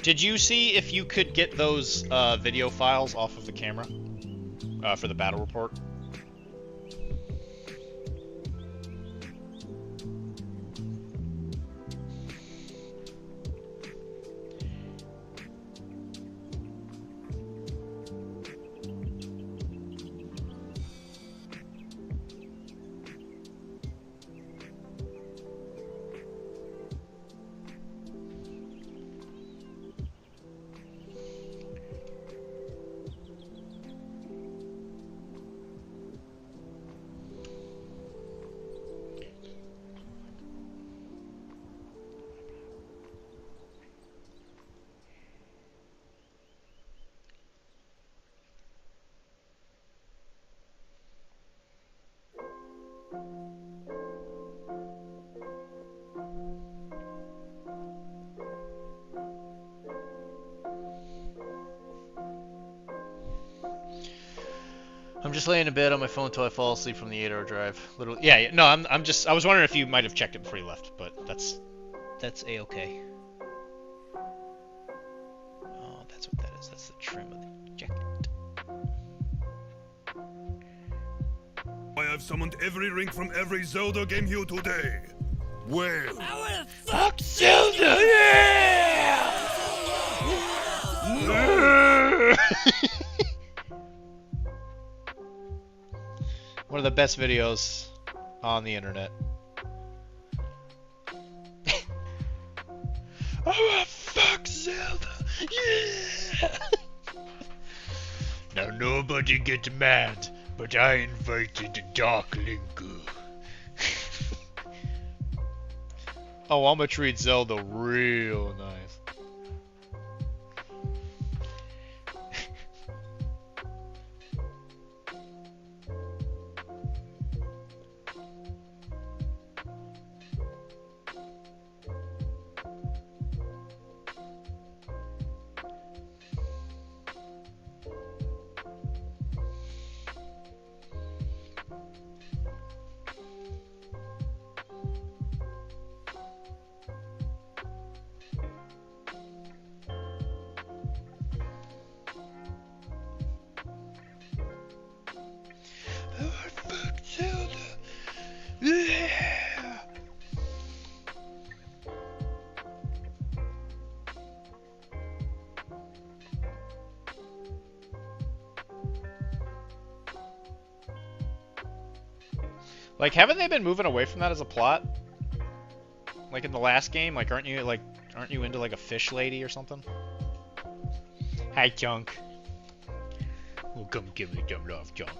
Did you see if you could get those video files off of the camera for the battle report? I'm just laying in bed on my phone until I fall asleep from the 8-hour drive. Literally, yeah. No, I'm just. I was wondering if you might have checked it before you left, but that's a-okay. Oh, that's what that is. That's the trim of the jacket. I have summoned every ring from every Zelda game here today. Well, Fuck Zelda! Yeah! One of the best videos on the internet. Oh, fuck Zelda! Yeah! Now nobody get mad, but I invited Dark Link. Oh, I'm gonna treat Zelda real nice. Like, haven't they been moving away from that as a plot? Like in the last game, like aren't you into like a fish lady or something? Hi, Junk. Well, come give me some love, Junk.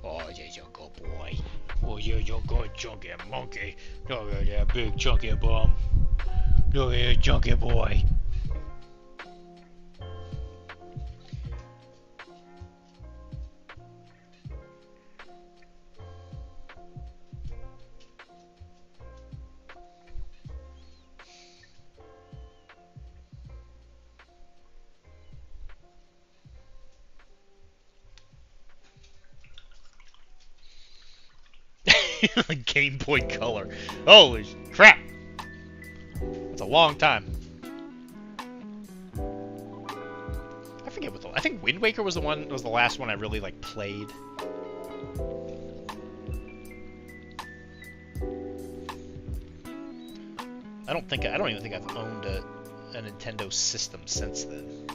Oh, there's a good boy. Oh, there's a good chunky monkey. Look at that big chunky bum. Look at that chunky boy. Game Boy Color. Holy crap! That's a long time. I forget what I think Wind Waker was the last one I really like played. I don't even think I've owned a Nintendo system since then.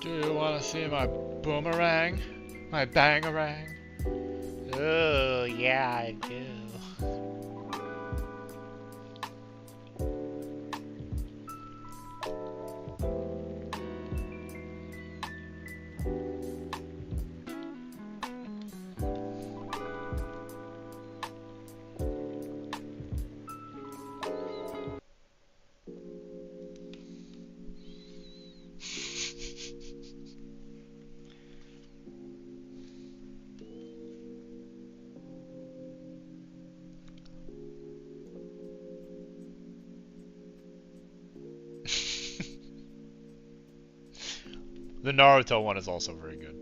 Do you want to see my boomerang? My bangarang? Oh, yeah, I do. The Naruto one is also very good.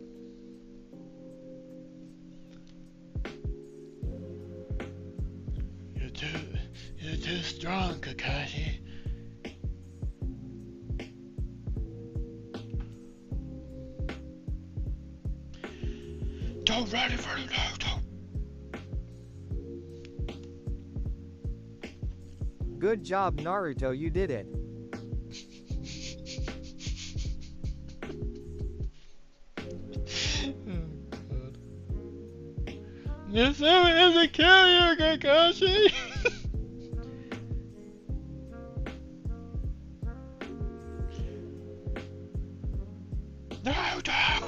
You're too strong, Kakashi. Don't ready for the Naruto. Good job, Naruto, you did it. You said we have to kill you, Kakashi! Naruto!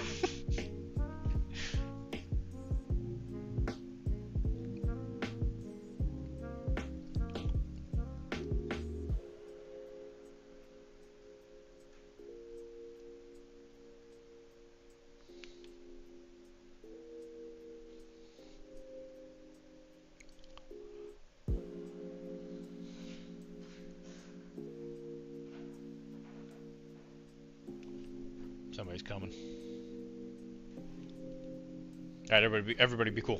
Somebody's coming. Alright, everybody be cool.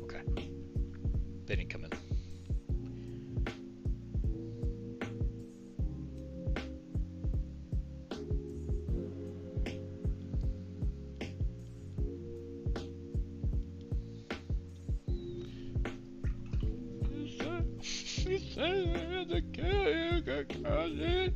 Okay. They didn't come in. He said we had to kill you, Kakashi.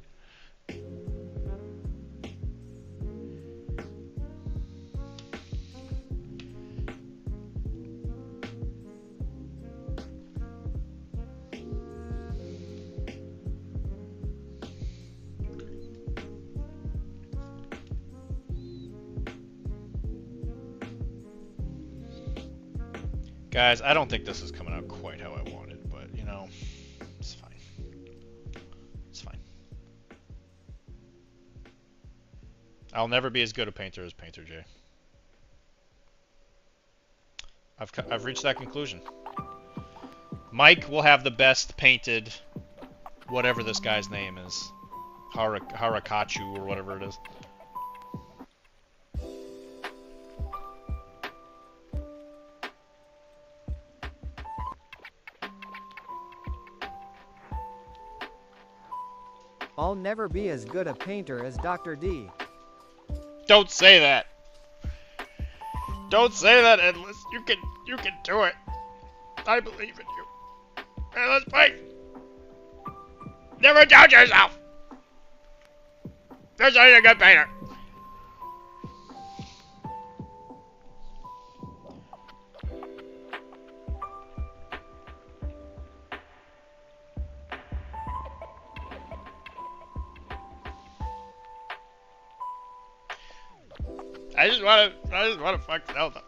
Guys, I don't think this is coming out quite how I wanted, but you know, it's fine. It's fine. I'll never be as good a painter as Painter J. I've reached that conclusion. Mike will have the best painted, whatever this guy's name is, Harakachu or whatever it is. I'll never be as good a painter as Dr.D. Don't say that. Don't say that, Endless. You can do it. I believe in you. Hey, let's fight. Never doubt yourself. You're such a good painter. I just wanna fuck Zelda.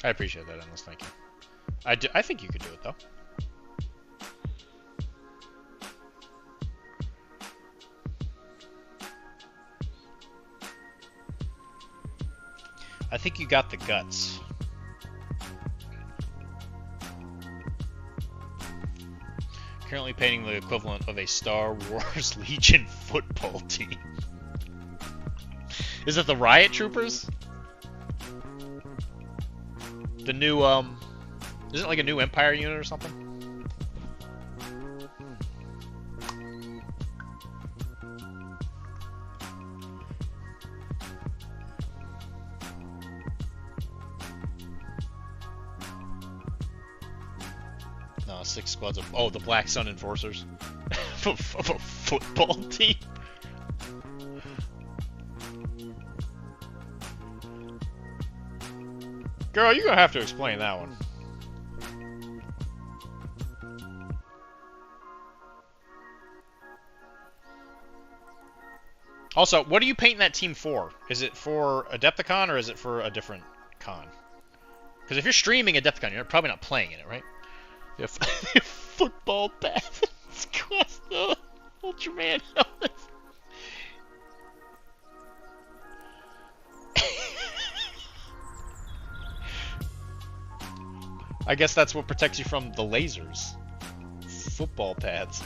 I appreciate that, Endless. Thank you. I think you could do it, though. I think you got the guts. Currently painting the equivalent of a Star Wars Legion football team. Is it the Riot Troopers? The new, isn't it like a new Empire unit or something? No, 6 squads of, oh, the Black Sun Enforcers. of a football team? Girl, you're gonna have to explain that one. Also, what are you painting that team for? Is it for Adepticon or is it for a different con? Because if you're streaming Adepticon, you're probably not playing in it, right? You have football path. Ultraman helmet. I guess that's what protects you from the lasers. Football pads.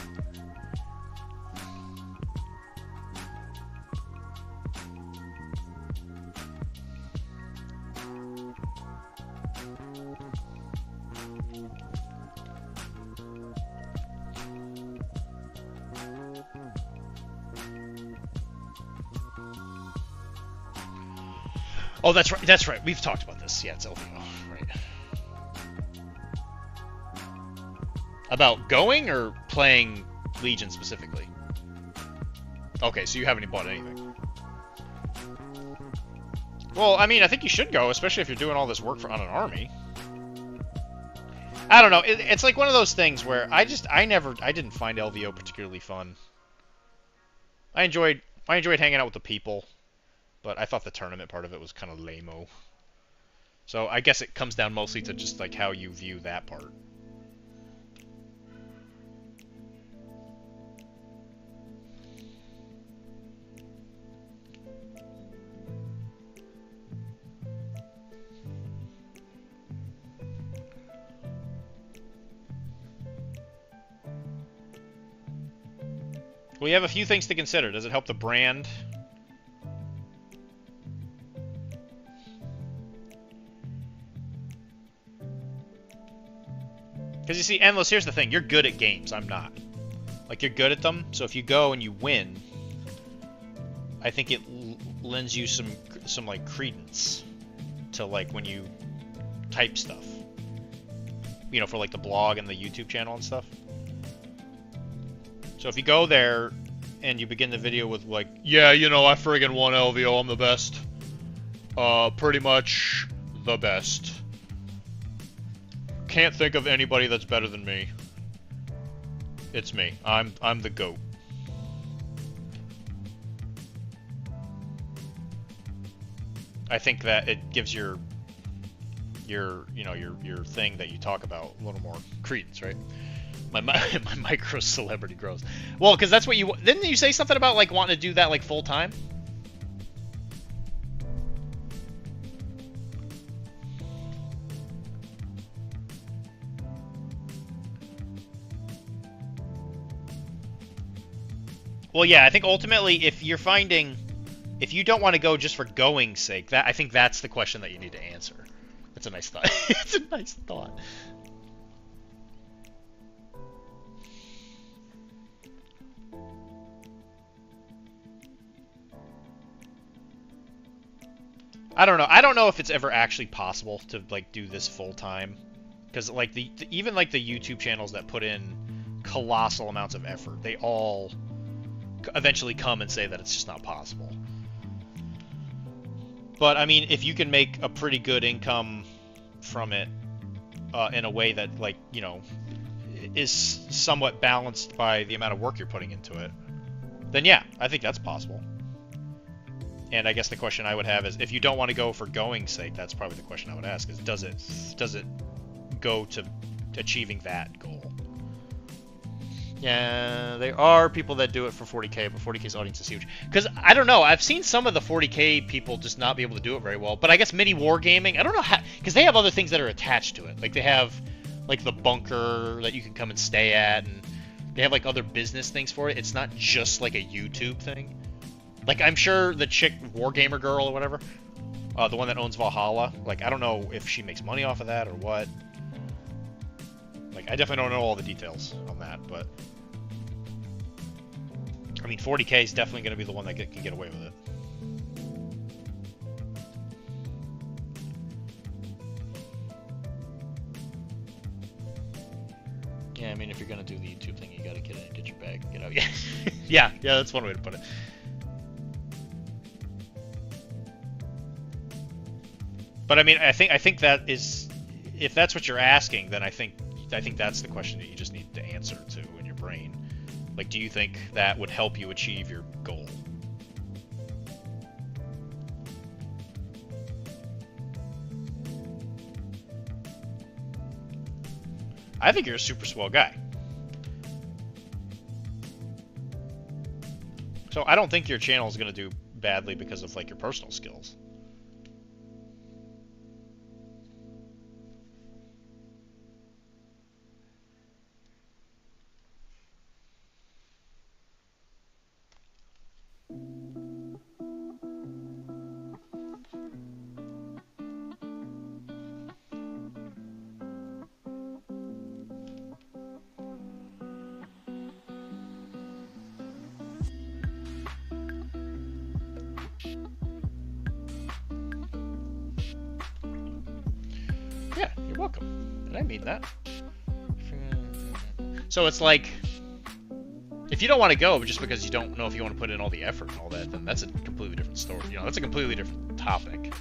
Oh, that's right. That's right. We've talked about this. Yeah, it's LVO. Right. About going or playing Legion specifically? Okay, so you haven't even bought anything. Well, I mean, I think you should go, especially if you're doing all this work on an army. I don't know. It's like one of those things where I didn't find LVO particularly fun. I enjoyed hanging out with the people, but I thought the tournament part of it was kind of lame-o. So I guess it comes down mostly to just like how you view that part. Well, you have a few things to consider. Does it help the brand? Because you see, Endless, here's the thing. You're good at games. I'm not. Like, you're good at them. So if you go and you win, I think it lends you some like, credence to, like, when you type stuff. You know, for, like, the blog and the YouTube channel and stuff. So if you go there and you begin the video with like, yeah, you know, I friggin' won LVO, I'm the best. Pretty much the best. Can't think of anybody that's better than me. It's me. I'm the GOAT. I think that it gives your thing that you talk about a little more credence, right? My micro celebrity grows. Well, because that's what you... Didn't you say something about, like, wanting to do that, like, full-time? Well, yeah, I think ultimately, if you're finding... If you don't want to go just for going's sake, I think that's the question that you need to answer. That's a nice thought. It's a nice thought. I don't know. I don't know if it's ever actually possible to like do this full time, because like even like the YouTube channels that put in colossal amounts of effort, they all eventually come and say that it's just not possible. But I mean, if you can make a pretty good income from it in a way that, like, you know, is somewhat balanced by the amount of work you're putting into it, then yeah, I think that's possible. And I guess the question I would have is, if you don't want to go for going's sake, that's probably the question I would ask: is does it go to achieving that goal? Yeah, there are people that do it for 40K, but 40K's audience is huge. Because, I don't know, I've seen some of the 40K people just not be able to do it very well. But I guess mini wargaming, I don't know how, because they have other things that are attached to it. Like, they have, like, the bunker that you can come and stay at, and they have, like, other business things for it. It's not just, like, a YouTube thing. Like, I'm sure the chick, Wargamer Girl or whatever, the one that owns Valhalla, like, I don't know if she makes money off of that or what. Like, I definitely don't know all the details on that, but I mean, 40K is definitely going to be the one that can get away with it. Yeah, I mean, if you're going to do the YouTube thing, you got to get in, get your bag, and get out. Yeah, yeah, that's one way to put it. But I mean, I think that is, if that's what you're asking, then I think that's the question that you just need to answer to in your brain. Like, do you think that would help you achieve your goal? I think you're a super swell guy. So I don't think your channel is going to do badly because of, like, your personal skills. Yeah, you're welcome. And I mean that. So it's like, if you don't want to go just because you don't know if you want to put in all the effort and all that, then that's a completely different story. You know, that's a completely different topic.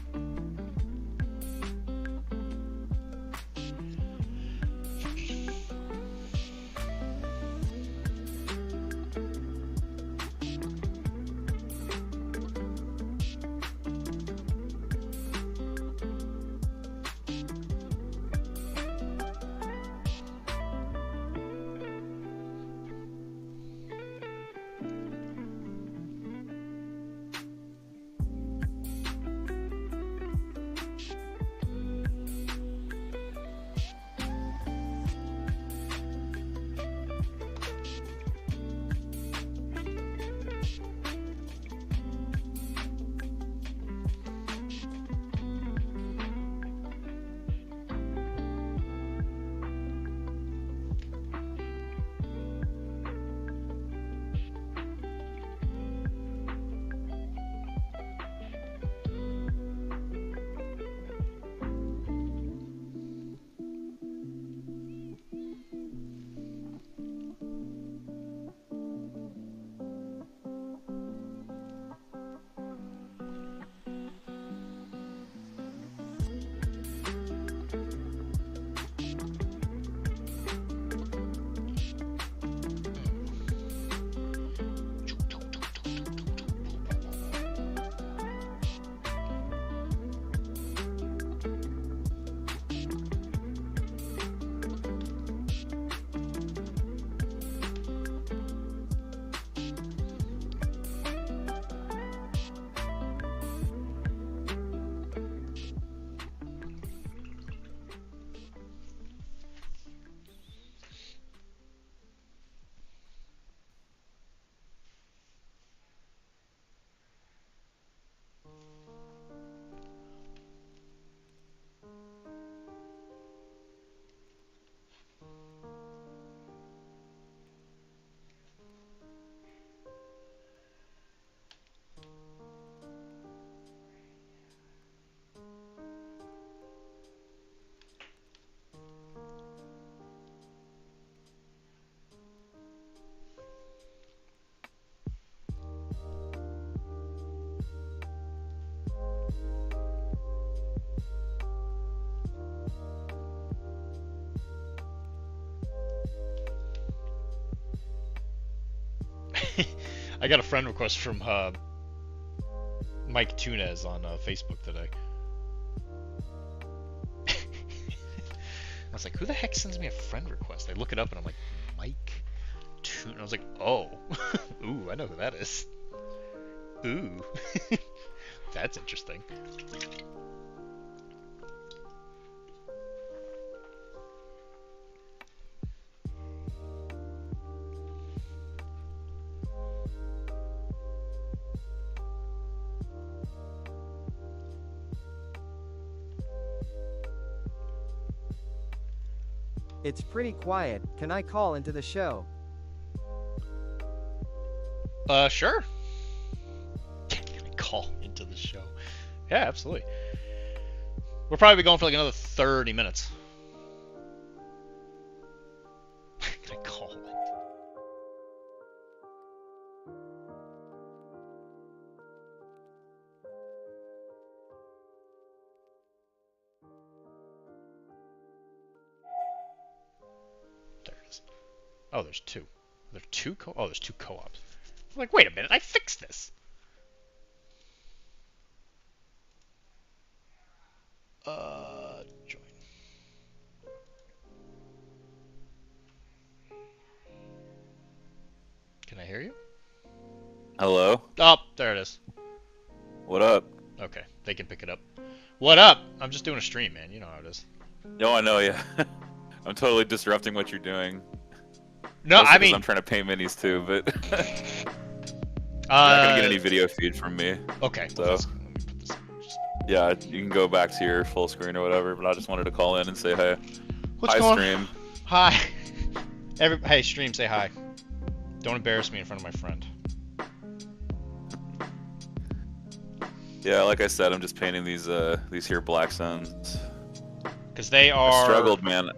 I got a friend request from Mike Tunez on Facebook today. I was like, who the heck sends me a friend request? I look it up and I'm like, Mike Tunez. I was like, oh. Ooh, I know who that is. Ooh. That's interesting. It's pretty quiet. Can I call into the show? Sure. Can I call into the show? Yeah, absolutely. We'll probably be going for like another 30 minutes. Can I call it? There it is. Oh, there's two. There's two there's two co-ops. I'm like, wait a minute, I fixed this. Join. Can I hear you? Hello? Oh, there it is. What up? Okay, they can pick it up. What up? I'm just doing a stream, man. You know how it is. No, I know, yeah. I'm totally disrupting what you're doing. No, Mostly I mean... I'm trying to pay minis too, but... You're not not gonna get any video feed from me. Okay, So... let me put this in. Yeah, you can go back to your full screen or whatever, but I just wanted to call in and say hi. What's hi, going stream. Hi. Hey, stream, say hi. Don't embarrass me in front of my friend. Yeah, like I said, I'm just painting these here black suns. Because they are... I struggled, man.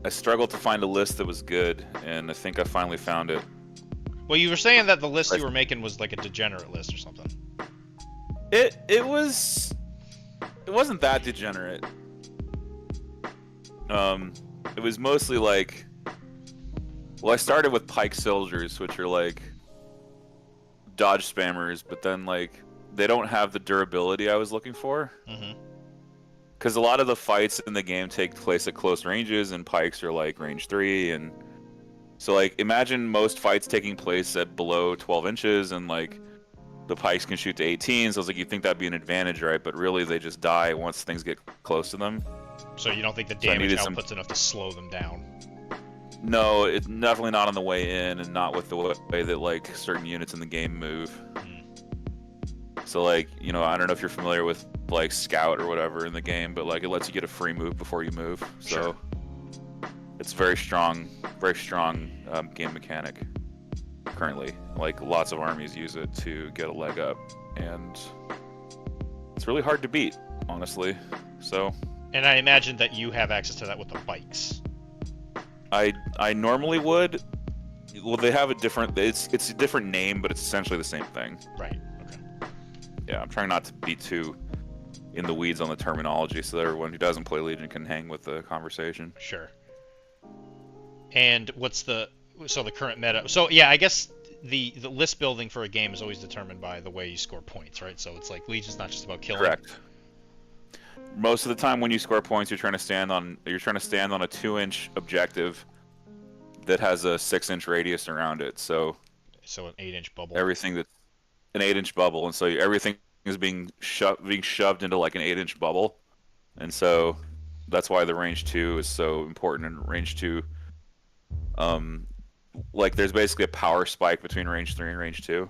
I struggled to find a list that was good, and I think I finally found it. Well, you were saying that the list you were making was like a degenerate list or something. It wasn't that degenerate. It was mostly like... Well, I started with Pike Soldiers, which are like... dodge spammers, but then like... they don't have the durability I was looking for. Because a lot of the fights in the game take place at close ranges, and pikes are like range 3, and so like imagine most fights taking place at below 12 inches, and like the pikes can shoot to 18. So I was like, you'd think that'd be an advantage, right? But really, they just die once things get close to them. So you don't think the damage output's enough to slow them down? No, it's definitely not on the way in, and not with the way that like certain units in the game move. So like, you know, I don't know if you're familiar with like Scout or whatever in the game, but like it lets you get a free move before you move. So Sure. It's very strong game mechanic currently. Like lots of armies use it to get a leg up, and it's really hard to beat, honestly. So. And I imagine that you have access to that with the bikes. I normally would. Well, they have a different. It's a different name, but it's essentially the same thing. Right. Okay. Yeah, I'm trying not to be too in the weeds on the terminology, so that everyone who doesn't play Legion can hang with the conversation. Sure. And what's the current meta? So yeah, I guess the list building for a game is always determined by the way you score points, right? So it's like Legion's not just about killing. Correct. Most of the time, when you score points, you're trying to stand on a 2-inch objective that has a 6-inch radius around it. So an 8-inch bubble. Everything that's an 8-inch bubble, and so everything is being shoved into like an 8-inch bubble, and so that's why the range 2 is so important. In range 2, like there's basically a power spike between range 3 and range 2.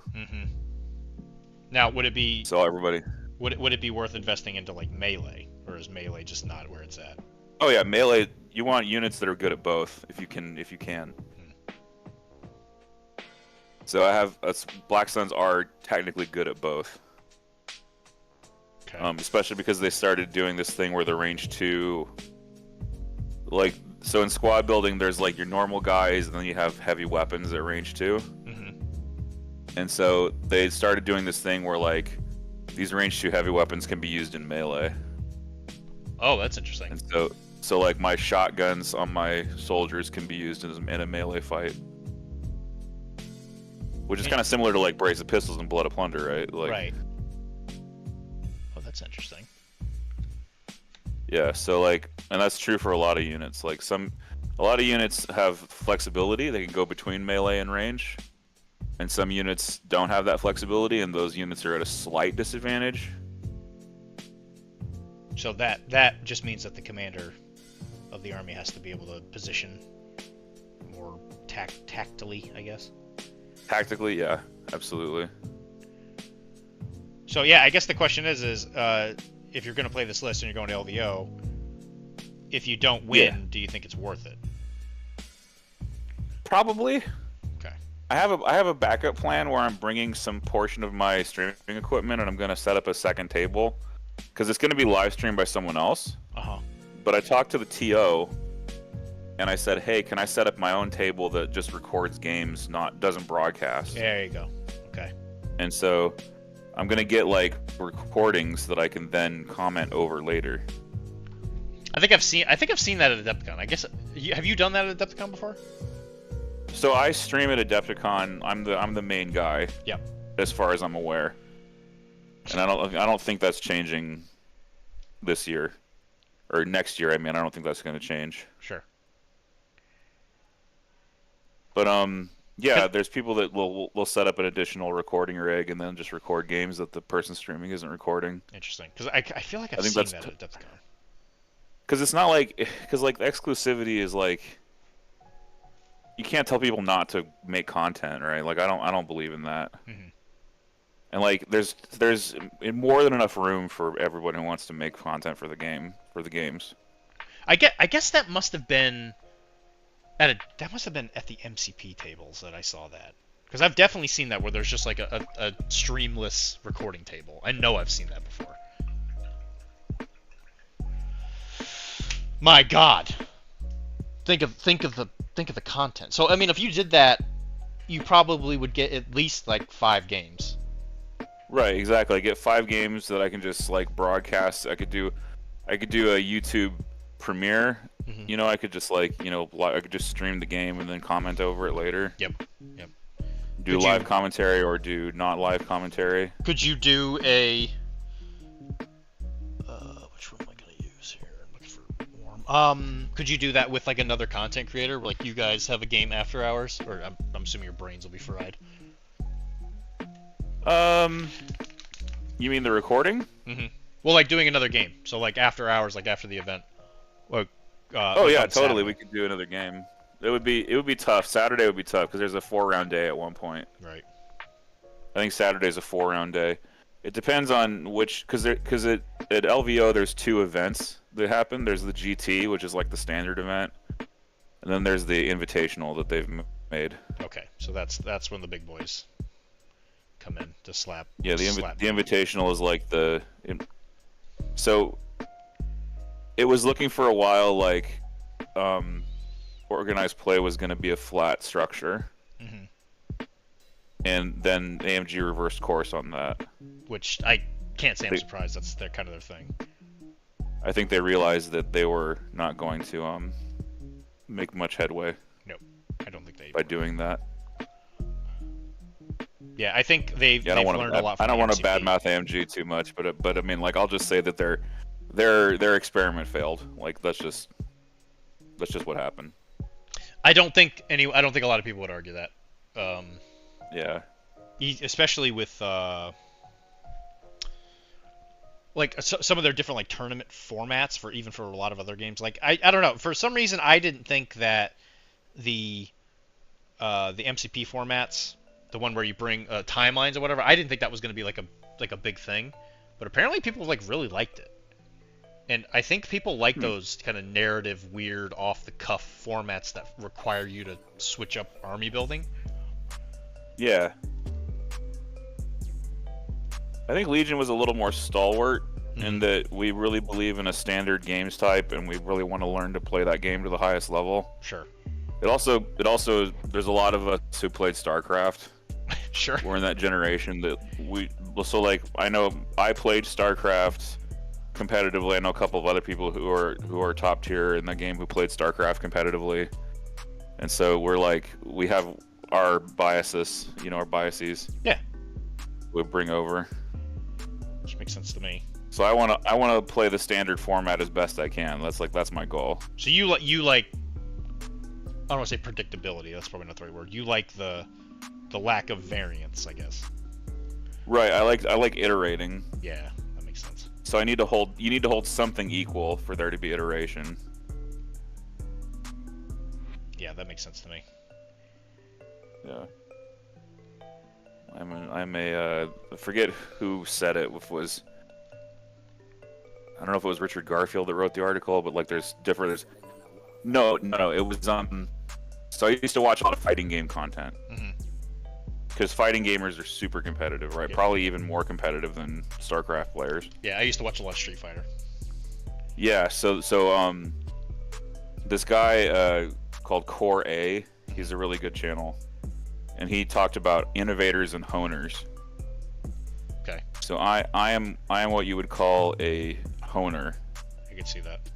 Now, would it be so everybody? Would it be worth investing into like melee, or is melee just not where it's at? Oh yeah, melee. You want units that are good at both, if you can. So I have Black Suns are technically good at both. Okay. Especially because they started doing this thing where the range 2, like, so in squad building, there's like your normal guys, and then you have heavy weapons at range 2. And so they started doing this thing where like these range 2 heavy weapons can be used in melee. Oh, that's interesting. And so like my shotguns on my soldiers can be used in a melee fight, which is kind of similar to like Brace of Pistols and Blood of Plunder, right? Like, right. That's interesting. Yeah, so like, and that's true for a lot of units. Like a lot of units have flexibility; they can go between melee and range, and some units don't have that flexibility, and those units are at a slight disadvantage. So that just means that the commander of the army has to be able to position more tactily, I guess. Tactically, yeah, absolutely. So yeah, I guess the question is if you're going to play this list and you're going to LVO, if you don't win, do you think it's worth it? Probably. Okay. I have a backup plan where I'm bringing some portion of my streaming equipment and I'm going to set up a second table because it's going to be live streamed by someone else. Uh-huh. But I talked to the TO and I said, "Hey, can I set up my own table that just records games, doesn't broadcast?" There you go. Okay. And so I'm going to get like recordings that I can then comment over later. I think I've seen that at Adepticon. I guess have you done that at Adepticon before? So I stream at Adepticon. I'm the main guy. Yep. As far as I'm aware. And I don't think that's changing this year or next year. I mean, I don't think that's going to change. Sure. But yeah, there's people that will set up an additional recording rig and then just record games that the person streaming isn't recording. Interesting, because I feel like I've seen that at Adepticon. Because it's not like exclusivity is like you can't tell people not to make content, right? Like I don't believe in that. Mm-hmm. And like there's more than enough room for everyone who wants to make content for the games. I guess that must have been at the MCP tables that I saw that, because I've definitely seen that where there's just like a streamless recording table. I know I've seen that before. My God, think of the content. So I mean, if you did that, you probably would get at least like 5 games. Right, exactly. I get 5 games that I can just like broadcast. I could do a YouTube premiere. Mm-hmm. You know, I could just like, I could just stream the game and then comment over it later. Yep. Do live commentary or do not live commentary. Could you do a which one am I gonna use here? I'm looking for warm. Could you do that with like another content creator? Like you guys have a game after hours, or I'm assuming your brains will be fried. You mean the recording? Mm-hmm. Well, like doing another game. So like after hours, like after the event. Or, oh like yeah, on totally. Saturday. We could do another game. It would be tough. Saturday would be tough because there's a 4-round day at one point. Right. I think Saturday's a 4-round day. It depends on which, because at LVO there's 2 events that happen. There's the GT, which is like the standard event, and then there's the invitational that they've made. Okay, so that's when the big boys come in to slap. Yeah, the invitational is like so it was looking for a while like organized play was going to be a flat structure. Mm-hmm. And then AMG reversed course on that. Which I can't say I'm surprised. That's kind of their thing. I think they realized that they were not going to make much headway. Nope, I don't think they by doing that. Yeah, I think they've learned a lot from I don't want to MCP. badmouth AMG too much, but I mean, like, I'll just say that their experiment failed. Like, that's just what happened. I don't think a lot of people would argue that. Yeah. Especially with like some of their different like tournament formats for a lot of other games. Like I don't know, for some reason I didn't think that the MCP formats, the one where you bring timelines or whatever, I didn't think that was going to be like a big thing, but apparently people like really liked it. And I think people like those kind of narrative, weird, off-the-cuff formats that require you to switch up army building. Yeah. I think Legion was a little more stalwart in that we really believe in a standard games type, and we really want to learn to play that game to the highest level. Sure. It also there's a lot of us who played StarCraft. Sure. We're in that generation that I know I played StarCraft competitively. I know a couple of other people who are top tier in the game who played StarCraft competitively, and so we have our biases, our biases. Yeah. We bring over. Which makes sense to me. So I wanna play the standard format as best I can. That's my goal. So you like I don't want to say predictability. That's probably not the right word. You like the lack of variance, I guess. Right. I like iterating. Yeah, that makes sense. So you need to hold something equal for there to be iteration. Yeah, that makes sense to me. Yeah. I forget who said it. I don't know if it was Richard Garfield that wrote the article, but like no, it was so I used to watch a lot of fighting game content. Because fighting gamers are super competitive, right? Yeah. Probably even more competitive than StarCraft players. Yeah, I used to watch a lot of Street Fighter. Yeah, so this guy called Core A, he's a really good channel, and he talked about innovators and honers. Okay. So I am what you would call a honer, I can see that.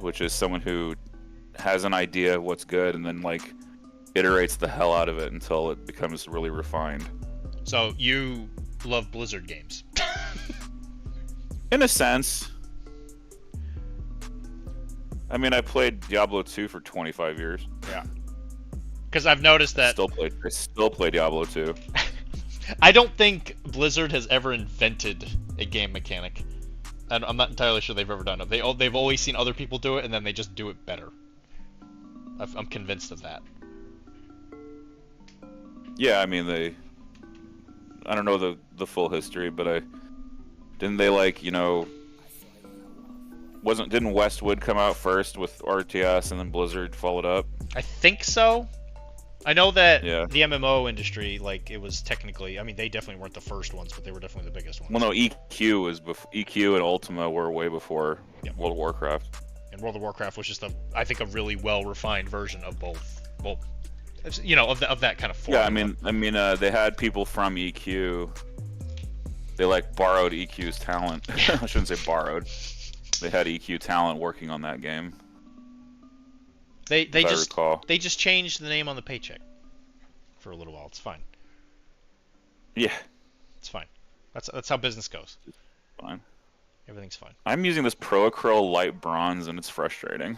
which is someone who has an idea of what's good and then like iterates the hell out of it until it becomes really refined. So you love Blizzard games? In a sense. I mean, I played Diablo 2 for 25 years. Yeah. Because I've noticed that... I still play Diablo 2. I don't think Blizzard has ever invented a game mechanic. And I'm not entirely sure they've ever done it. They've always seen other people do it, and then they just do it better. I'm convinced of that. Yeah, I mean, I don't know the full history, but didn't they, like, you know... Didn't Westwood come out first with RTS and then Blizzard followed up? I think so. I know that Yeah. the MMO industry, like, it was technically, I mean, they definitely weren't the first ones, but they were definitely the biggest ones. Well, no, EQ and Ultima were way before World of Warcraft. And World of Warcraft was just I think a really well-refined version of both. Well, you know, of that kind of formula. Yeah, I mean, they had people from EQ. They like borrowed EQ's talent. I shouldn't say borrowed. They had EQ talent working on that game. They just changed the name on the paycheck for a little while. It's fine. Yeah. It's fine. That's how business goes. Fine. Everything's fine. I'm using this Proacryl light bronze and it's frustrating.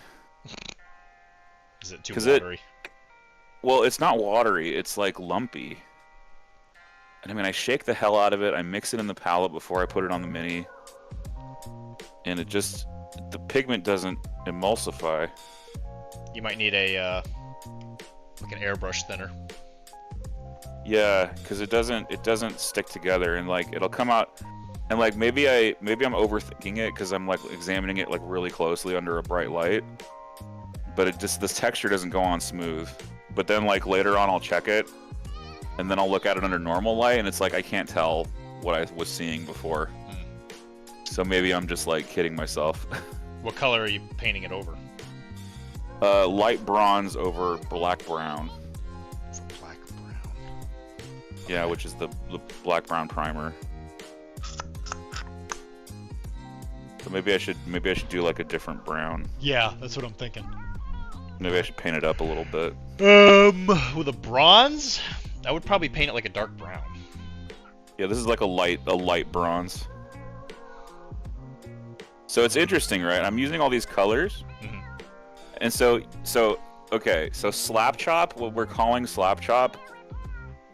Is it too watery? Well, it's not watery. It's like lumpy. And I mean, I shake the hell out of it. I mix it in the palette before I put it on the mini. And the pigment doesn't emulsify. You might need a like an airbrush thinner. Yeah, because it doesn't stick together, and like it'll come out, and like maybe I'm overthinking it because I'm like examining it like really closely under a bright light, but this texture doesn't go on smooth. But then like later on I'll check it, and then I'll look at it under normal light, and it's like I can't tell what I was seeing before. So maybe I'm just like kidding myself. What color are you painting it over? Light bronze over black brown. Black brown. Yeah, which is the black brown primer. So maybe I should do like a different brown. Yeah, that's what I'm thinking. Maybe I should paint it up a little bit. With a bronze, I would probably paint it like a dark brown. Yeah, this is like a light bronze. So it's interesting, right? I'm using all these colors. Mm-hmm. And so slap chop, what we're calling slap chop,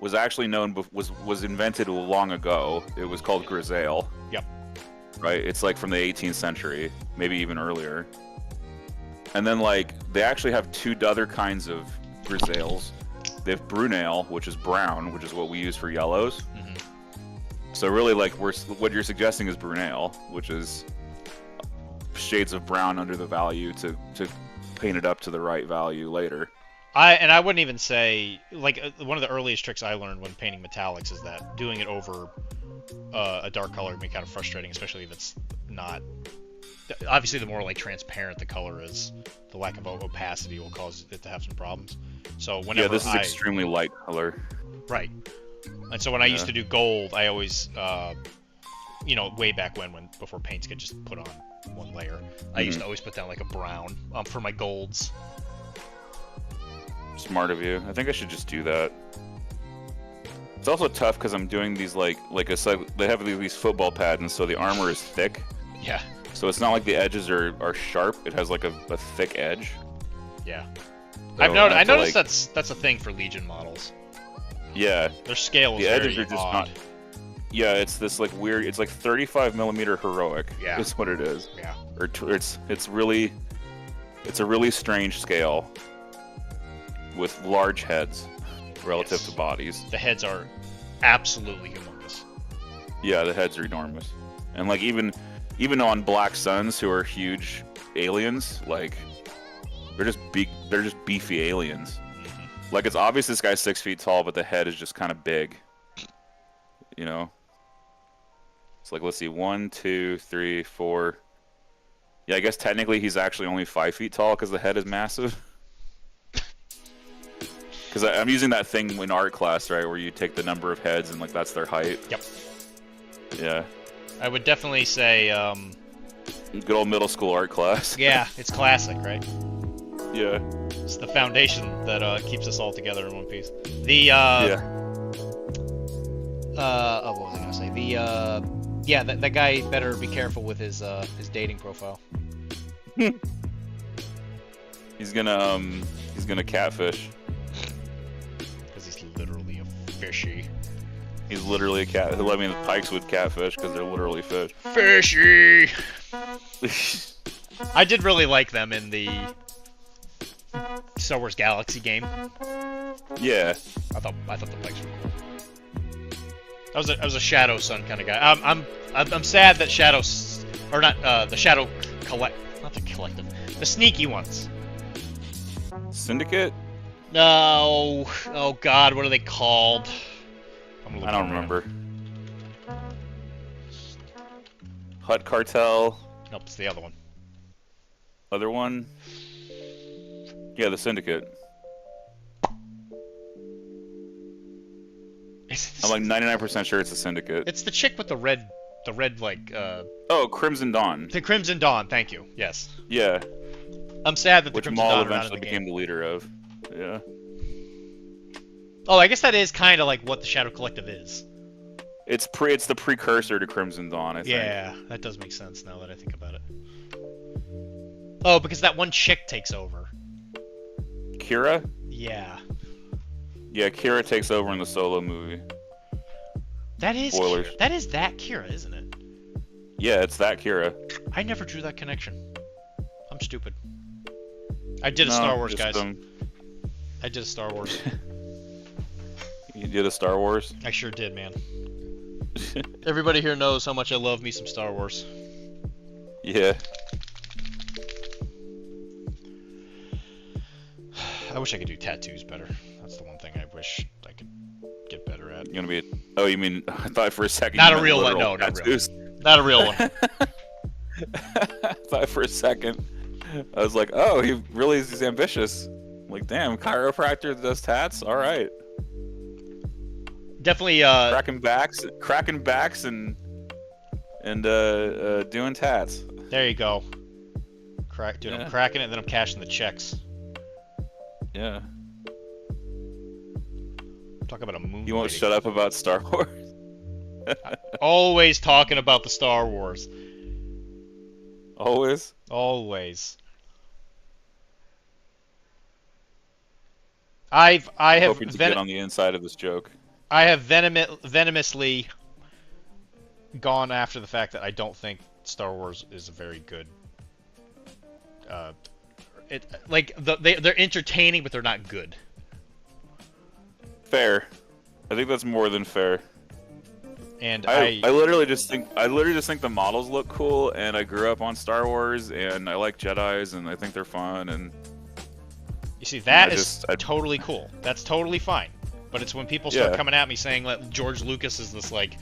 was actually was invented long ago. It was called grisaille. Yep. Right? It's like from the 18th century, maybe even earlier. And then like they actually have two other kinds of grisailles. They have brunaille, which is brown, which is what we use for yellows. Mm-hmm. So really, like what you're suggesting is brunaille, which is shades of brown under the value to paint it up to the right value later. I wouldn't even say, like, one of the earliest tricks I learned when painting metallics is that doing it over a dark color can be kind of frustrating, especially if it's not... Obviously, the more, like, transparent the color is, the lack of opacity will cause it to have some problems. So whenever Yeah, this is extremely light color. Right. And so when I used to do gold, I always, you know, way back before paints could just put on one layer, I used to always put down, like, a brown for my golds. Smart of you. I think I should just do that. It's also tough because I'm doing these they have these football pads, and so the armor is thick. Yeah. So it's not like the edges are sharp. It has like a thick edge. Yeah. So I noticed that's a thing for Legion models. Yeah. Their scale is the edges very are just odd. not. Yeah, it's this like weird. It's like 35mm heroic. Yeah. Is what it is. Yeah. Or it's a really strange scale with large heads relative to bodies. The heads are absolutely humongous. Yeah, the heads are enormous, and like even on Black Suns, who are huge aliens, like they're just beefy aliens. Mm-hmm. Like it's obvious this guy's 6 feet tall, but the head is just kind of big. You know. It's like, let's see, 1, 2, 3, 4. Yeah, I guess technically he's actually only 5 feet tall because the head is massive. Because I'm using that thing in art class, right, where you take the number of heads and like that's their height. Yep. Yeah. I would definitely say. Good old middle school art class. Yeah, it's classic, right? Yeah. It's the foundation that keeps us all together in one piece. The yeah. what was I gonna say? Yeah, that guy better be careful with his dating profile. He's gonna catfish. Because he's literally a fishy. He's literally a cat. I mean, the pikes would catfish because they're literally fish. Fishy. I did really like them in the Star Wars Galaxy game. Yeah. I thought the pikes were cool. I was a Shadow Sun kind of guy. I'm sad that the sneaky ones. Syndicate? No. Oh God, what are they called? I don't remember. Hut Cartel. Nope, it's the other one. Other one? Yeah, the Syndicate. I'm like 99% sure it's a Syndicate. It's the chick with the red like. Oh, Crimson Dawn. The Crimson Dawn. Thank you. Yes. Yeah. I'm sad that the Which Crimson Maul Dawn eventually became the leader of. Yeah. Oh, I guess that is kind of like what the Shadow Collective is. It's the precursor to Crimson Dawn, I think. Yeah, that does make sense now that I think about it. Oh, because that one chick takes over. Kira? Yeah. Yeah, Kira takes over in the Solo movie. That is Spoilers. Kira. That is that Kira, isn't it? Yeah, it's that Kira. I never drew that connection. I'm stupid. I did a Star Wars, guys. I did a Star Wars. You did a Star Wars? I sure did, man. Everybody here knows how much I love me some Star Wars. Yeah. I wish I could do tattoos better. That's the one thing I wish I could get better at. You're gonna be. Oh, you mean? I thought for a second. Not you a meant real one. literal No, tattoos. not a real one. I thought for a second. I was like, oh, he really is ambitious. I'm like, damn, chiropractor that does tats. All right. Definitely. Cracking backs, and doing tats. There you go. Dude, I'm cracking it, then I'm cashing the checks. Yeah. Talk about a moon. You won't shut up about Star Wars. Always talking about the Star Wars. Always. Always. I have hoping to get on the inside of this joke. I have venomously gone after the fact that I don't think Star Wars is a very good. They're entertaining, but they're not good. Fair. I think that's more than fair. And I literally just think the models look cool, and I grew up on Star Wars, and I like Jedis, and I think they're fun, and you see that is totally cool. That's totally fine. But it's when people start coming at me saying that George Lucas is this like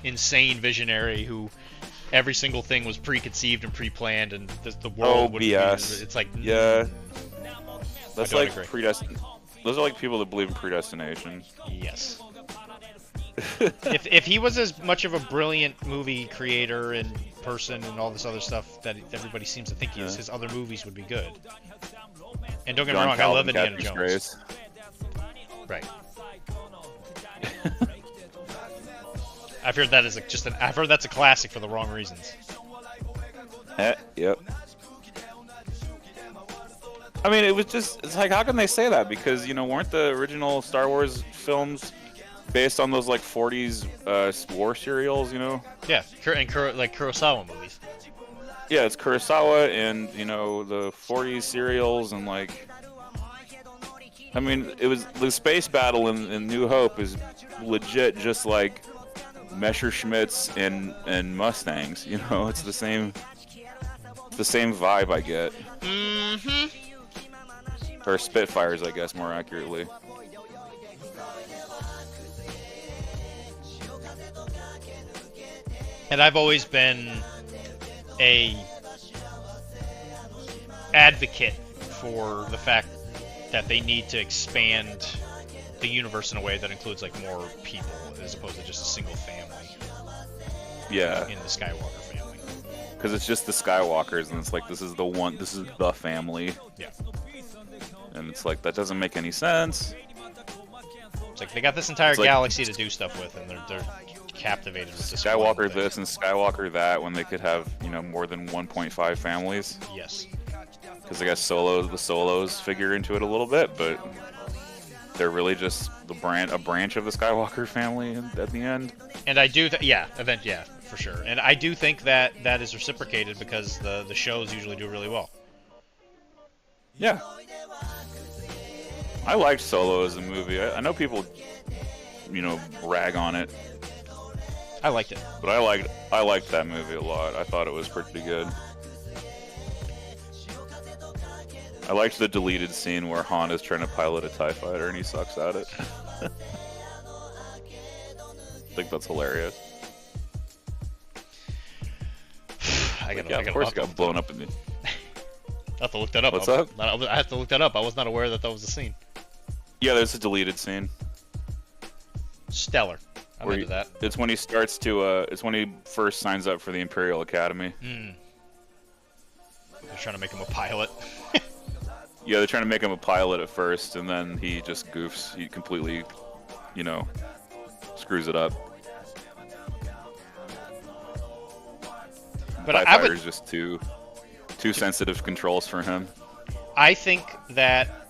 insane visionary who every single thing was preconceived and pre-planned, and the world would BS. Be. It's like that's like predestined. Those are like people that believe in predestination. Yes. if he was as much of a brilliant movie creator and person and all this other stuff that everybody seems to think he is, his other movies would be good. And don't get me wrong, I love Indiana Jones. Right. I've heard that is I've heard that's a classic for the wrong reasons. Yep. I mean, it's like, how can they say that? Because, weren't the original Star Wars films based on those, like, 40s war serials, Yeah, like Kurosawa movies. Yeah, it's Kurosawa and, the 40s serials and, like... I mean, it was... The space battle in New Hope is legit just like Messerschmitts and Mustangs, It's the same vibe I get. Mm-hmm. Or Spitfires, I guess, more accurately. And I've always been a advocate for the fact that they need to expand the universe in a way that includes like more people as opposed to just a single family. Yeah. In the Skywalker family. Because it's just the Skywalkers, and it's like this is the family. Yeah. And it's like that doesn't make any sense. It's like they got this entire galaxy to do stuff with, and they're captivated with this Skywalker this and Skywalker that when they could have more than 1.5 families. Yes. Because I guess the Solos figure into it a little bit, but they're really just a branch of the Skywalker family at the end. And I do, for sure. And I do think that is reciprocated because the shows usually do really well. Yeah. I liked Solo as a movie. I know people, rag on it. I liked it. But I liked that movie a lot. I thought it was pretty good. I liked the deleted scene where Han is trying to pilot a TIE fighter and he sucks at it. I think that's hilarious. Of course, it got blown up in the. I have to look that up. What's up? I have to look that up. I was not aware that was a scene. Yeah, there's a deleted scene. Stellar. I'm into that. It's when he starts to. It's when he first signs up for the Imperial Academy. They're trying to make him a pilot. Yeah, they're trying to make him a pilot at first, and then he just goofs. He completely, screws it up. But TIE fighter is just too sensitive controls for him. I think that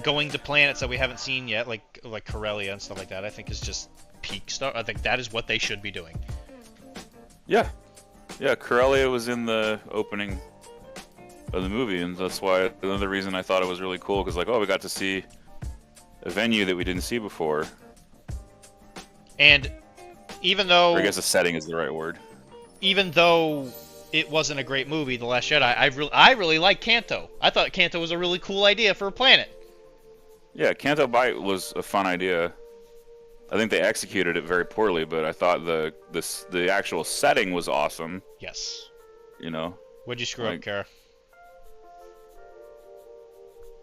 going to planets that we haven't seen yet, like Corellia and stuff like that, I think is just peak stuff. I think that is what they should be doing. Yeah. Yeah, Corellia was in the opening of the movie, and that's why another reason I thought it was really cool, because we got to see a venue that we didn't see before. And even though... Or I guess a setting is the right word. Even though it wasn't a great movie, The Last Jedi, I really liked Canto. I thought Canto was a really cool idea for a planet. Yeah, Canto Bight was a fun idea. I think they executed it very poorly, but I thought the actual setting was awesome. Yes. What'd you screw up, Kara?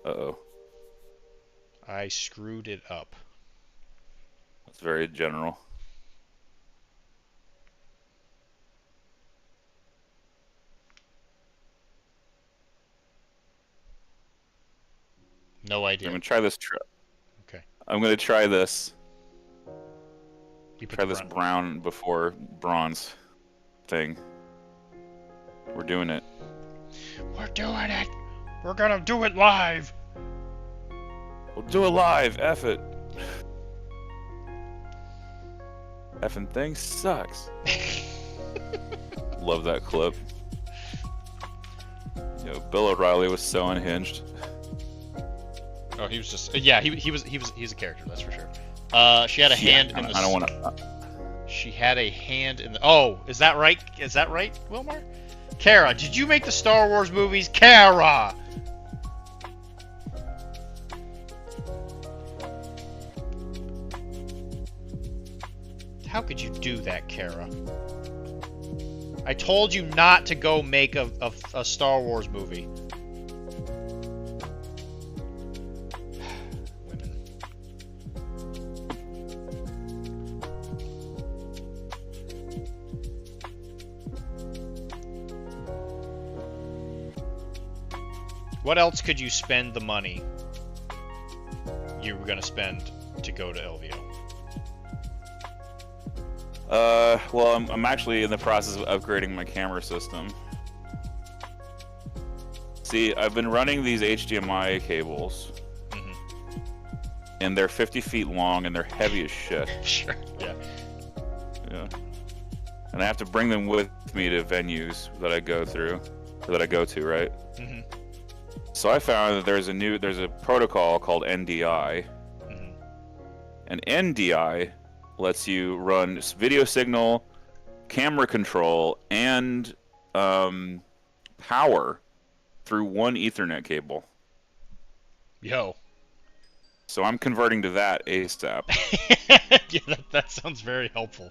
Uh-oh. I screwed it up. That's very general. No idea. I'm gonna try this. Okay. I'm gonna try this. Try this brown before bronze thing. We're doing it. We're doing it. We're gonna do it live. We'll do it live. F it. Effing thing sucks. Love that clip. Bill O'Reilly was so unhinged. Oh, he was just he was a character, that's for sure. She had a hand in the. I don't want to. She had a hand in the. Oh, is that right? Is that right, Wilmar? Kara, did you make the Star Wars movies, Kara? How could you do that, Kara? I told you not to go make a Star Wars movie. What else could you spend the money you were going to spend to go to LVO? Well, I'm actually in the process of upgrading my camera system. See, I've been running these HDMI cables, and they're 50 feet long, and they're heavy as shit. Sure. Yeah. Yeah. And I have to bring them with me to venues that I go to, right? Mm-hmm. So I found that there's a protocol called NDI, and NDI lets you run video signal, camera control, and power through one Ethernet cable. Yo. So I'm converting to that ASAP. Yeah, that sounds very helpful.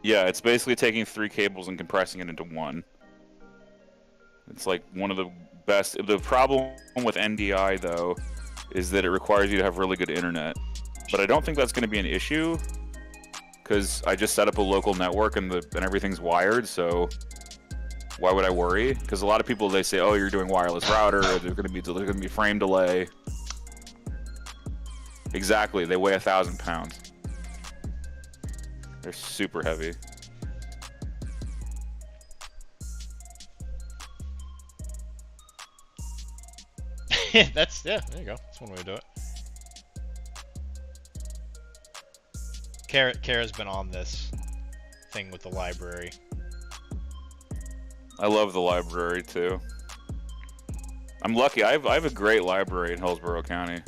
Yeah, it's basically taking 3 cables and compressing it into one. It's like one of the best. The problem with NDI, though, is that it requires you to have really good internet. But I don't think that's going to be an issue, because I just set up a local network and everything's wired, so why would I worry? Because a lot of people, they say, oh, you're doing wireless router, or there's going to be frame delay. Exactly, they weigh 1,000 pounds. They're super heavy. Yeah, there you go. That's one way to do it. Kara's been on this thing with the library. I love the library too. I'm lucky. I have a great library in Hillsborough County.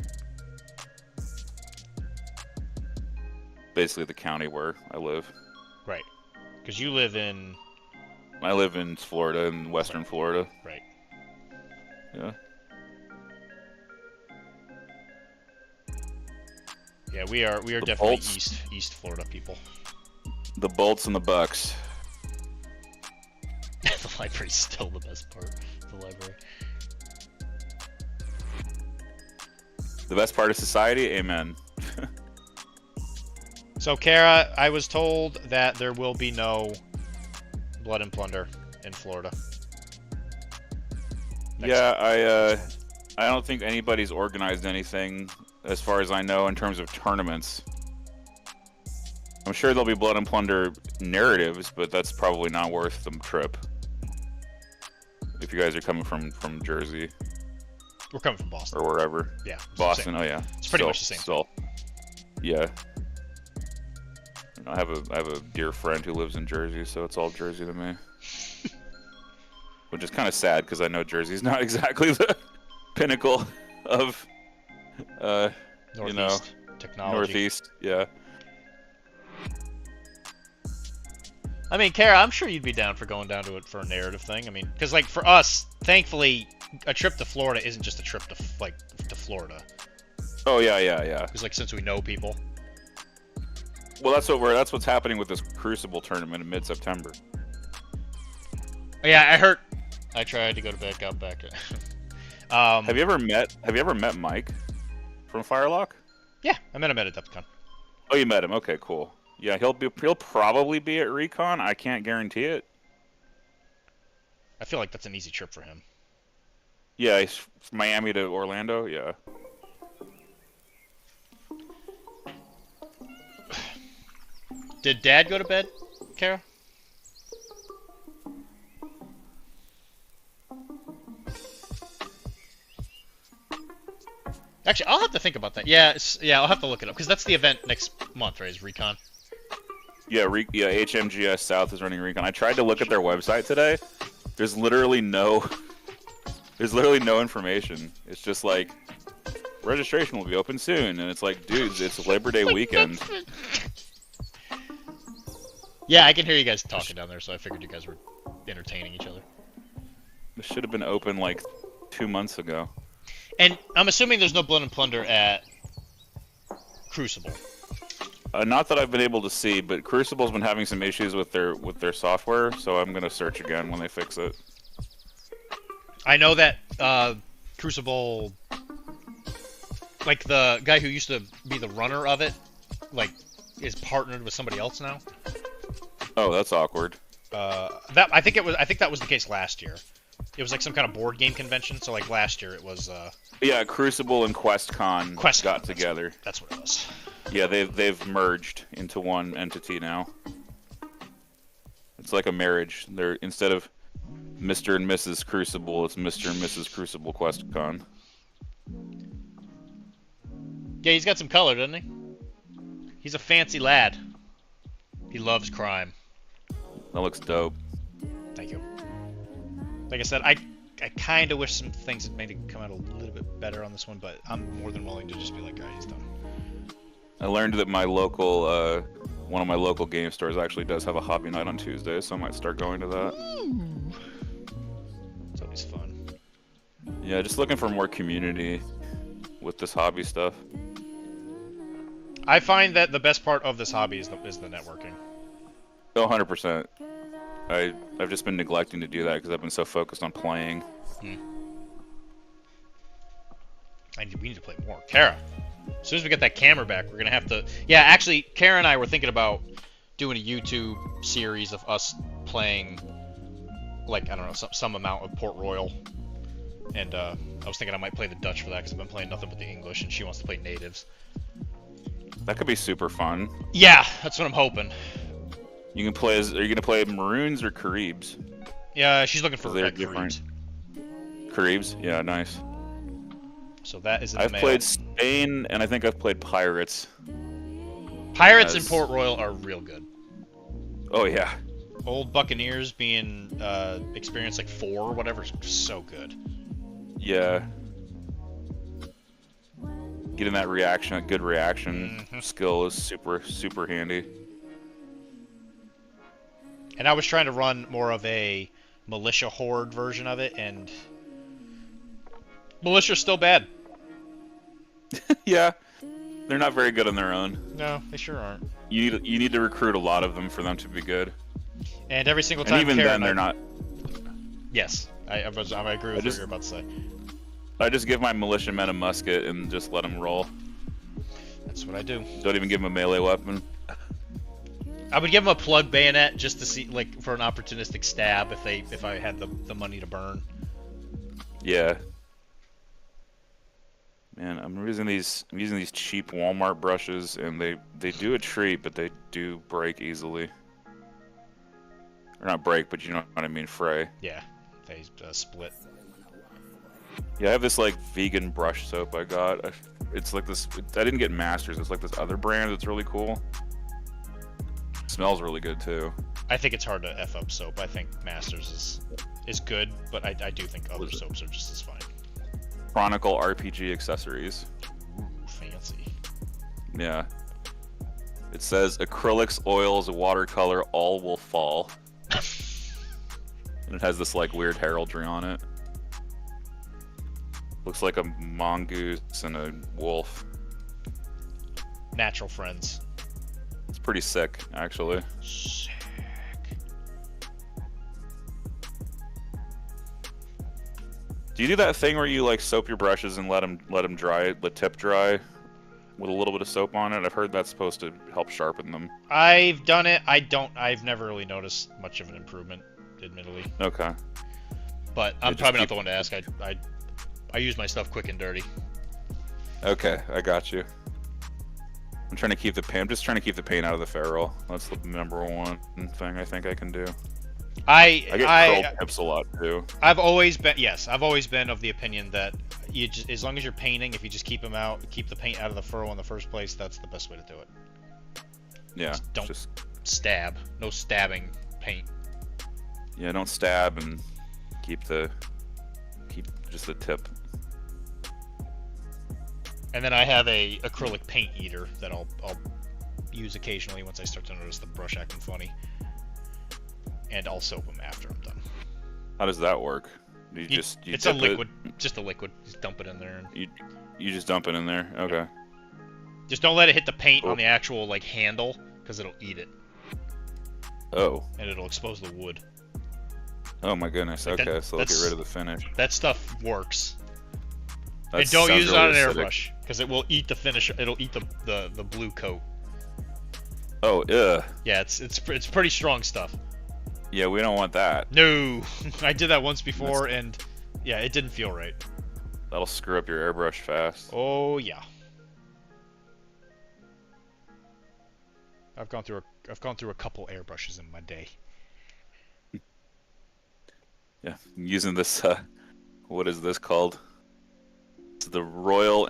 Basically the county where I live. Right. Because you live in... I live in Florida, in western Florida. Right. Yeah. Yeah, we are definitely East Florida people. The bolts and the bucks. The library's still the best part of the library. The best part of society? Amen. So, Kara, I was told that there will be no Blood and Plunder in Florida. Yeah, I don't think anybody's organized anything, as far as I know, in terms of tournaments. I'm sure there'll be Blood and Plunder narratives, but that's probably not worth the trip. If you guys are coming from Jersey. We're coming from Boston. Or wherever. Yeah. Boston, oh yeah. It's pretty much the same. Still. Yeah. I have a dear friend who lives in Jersey, so it's all Jersey to me. Which is kind of sad, because I know Jersey's not exactly the pinnacle of, Northeast technology. Northeast, yeah. I mean, Kara, I'm sure you'd be down for going down to it for a narrative thing. I mean, because like for us, thankfully, a trip to Florida isn't just a trip to to Florida. Oh yeah. Because like since we know people. Well, that's what's happening with this Crucible tournament in mid-September. Yeah, I heard. I tried to go to bed, got back. Have you ever met Mike from Firelock? Yeah, I met him at Adepticon. Oh, you met him. Okay, cool. Yeah, he'll probably be at Recon. I can't guarantee it. I feel like that's an easy trip for him. Yeah, he's from Miami to Orlando. Yeah. Did Dad go to bed, Kara? Actually, I'll have to think about that. Yeah, I'll have to look it up because that's the event next month, right? Is Recon? Yeah, HMGS South is running Recon. I tried to look at their website today. There's literally no information. It's just like registration will be open soon, and it's like, dudes, it's Labor Day weekend. Yeah, I can hear you guys talking down there, so I figured you guys were entertaining each other. This should have been open like 2 months ago. And I'm assuming there's no Blood and Plunder at Crucible. Not that I've been able to see, but Crucible's been having some issues with their software, so I'm gonna search again when they fix it. I know that Crucible, like the guy who used to be the runner of it, like is partnered with somebody else now. Oh, that's awkward. I think that was the case last year. It was like some kind of board game convention. So like last year it was. Yeah, Crucible and QuestCon got together. That's what it was. Yeah, they've merged into one entity now. It's like a marriage. They're instead of Mr. and Mrs. Crucible, it's Mr. and Mrs. Crucible QuestCon. Yeah, he's got some color, doesn't he? He's a fancy lad. He loves crime. That looks dope. Thank you. Like I said, I kind of wish some things had maybe come out a little bit better on this one, but I'm more than willing to just be like, guys, he's done. I learned that my local, one of my local game stores actually does have a hobby night on Tuesday, so I might start going to that. It's always fun. Yeah, just looking for more community with this hobby stuff. I find that the best part of this hobby is the networking. Oh, 100%. I've just been neglecting to do that because I've been so focused on playing. We need to play more. Kara, as soon as we get that camera back, we're gonna have to. Yeah, actually, Kara and I were thinking about doing a YouTube series of us playing, like, I don't know, some amount of Port Royal. And I was thinking I might play the Dutch for that because I've been playing nothing but the English, and she wants to play natives. That could be super fun. Yeah, that's what I'm hoping. You can play as. Are you gonna play Maroons or Caribs? Yeah, she's looking for They're red different. Caribs. Caribs? Yeah, nice. So that is. I've played Spain, and I think I've played Pirates. Pirates in Port Royal are real good. Oh yeah. Old Buccaneers being experienced like 4 or whatever is so good. Yeah. Getting that reaction, that good reaction skill is super handy. And I was trying to run more of a militia horde version of it, and militia's still bad. Yeah, they're not very good on their own. No, they sure aren't. You need to recruit a lot of them for them to be good. And every single time, and even then, they're not. Yes, I agree with what you're about to say. I just give my militiamen a musket and just let them roll. That's what I do. Don't even give them a melee weapon. I would give them a plug bayonet just to see, like, for an opportunistic stab if I had the money to burn. Yeah. Man, I'm using these cheap Walmart brushes, and they do a treat, but they do break easily. Or not break, but you know what I mean, fray. Yeah, they split. Yeah, I have this like vegan brush soap I got. It's like this. I didn't get Masters. It's like this other brand that's really cool. It smells really good too. I think it's hard to f up soap. I think Masters is good, but I do think other soaps are just as fine. Chronicle RPG accessories. Ooh, fancy. Yeah. It says acrylics, oils, watercolor, all will fall. And it has this like weird heraldry on it. Looks like a mongoose and a wolf. Natural friends. It's pretty sick, actually. Sick. Do you do that thing where you like soap your brushes and let them dry, let tip dry, with a little bit of soap on it? I've heard that's supposed to help sharpen them. I've done it. I've never really noticed much of an improvement, admittedly. Okay. But I'm probably not the one to ask. I use my stuff quick and dirty. Okay, I got you. I'm trying to keep the paint. I'm just trying to keep the paint out of the ferrule. That's the #1 thing I think I can do. I get curled tips a lot too. I've always been of the opinion that as long as you're painting, if you just keep the paint out of the furrow in the first place, that's the best way to do it. Yeah. Just don't stab. No stabbing paint. Yeah, don't stab and keep just the tip. And then I have a acrylic paint eater that I'll use occasionally once I start to notice the brush acting funny. And I'll soap them after I'm done. How does that work? It's a liquid, just a liquid. Just dump it in there. And... You just dump it in there. Okay. Just don't let it hit the paint on the actual like handle, because it'll eat it. Oh. And it'll expose the wood. Oh my goodness. Like okay, so I'll get rid of the finish. That stuff works. And don't use it on an airbrush, because it will eat the finish. It'll eat the blue coat. Oh, yeah. Yeah, it's pretty strong stuff. Yeah, we don't want that. No, I did that once before, and yeah, it didn't feel right. That'll screw up your airbrush fast. Oh yeah. I've gone through a couple airbrushes in my day. Yeah, I'm using this. What is this called? It's the Royal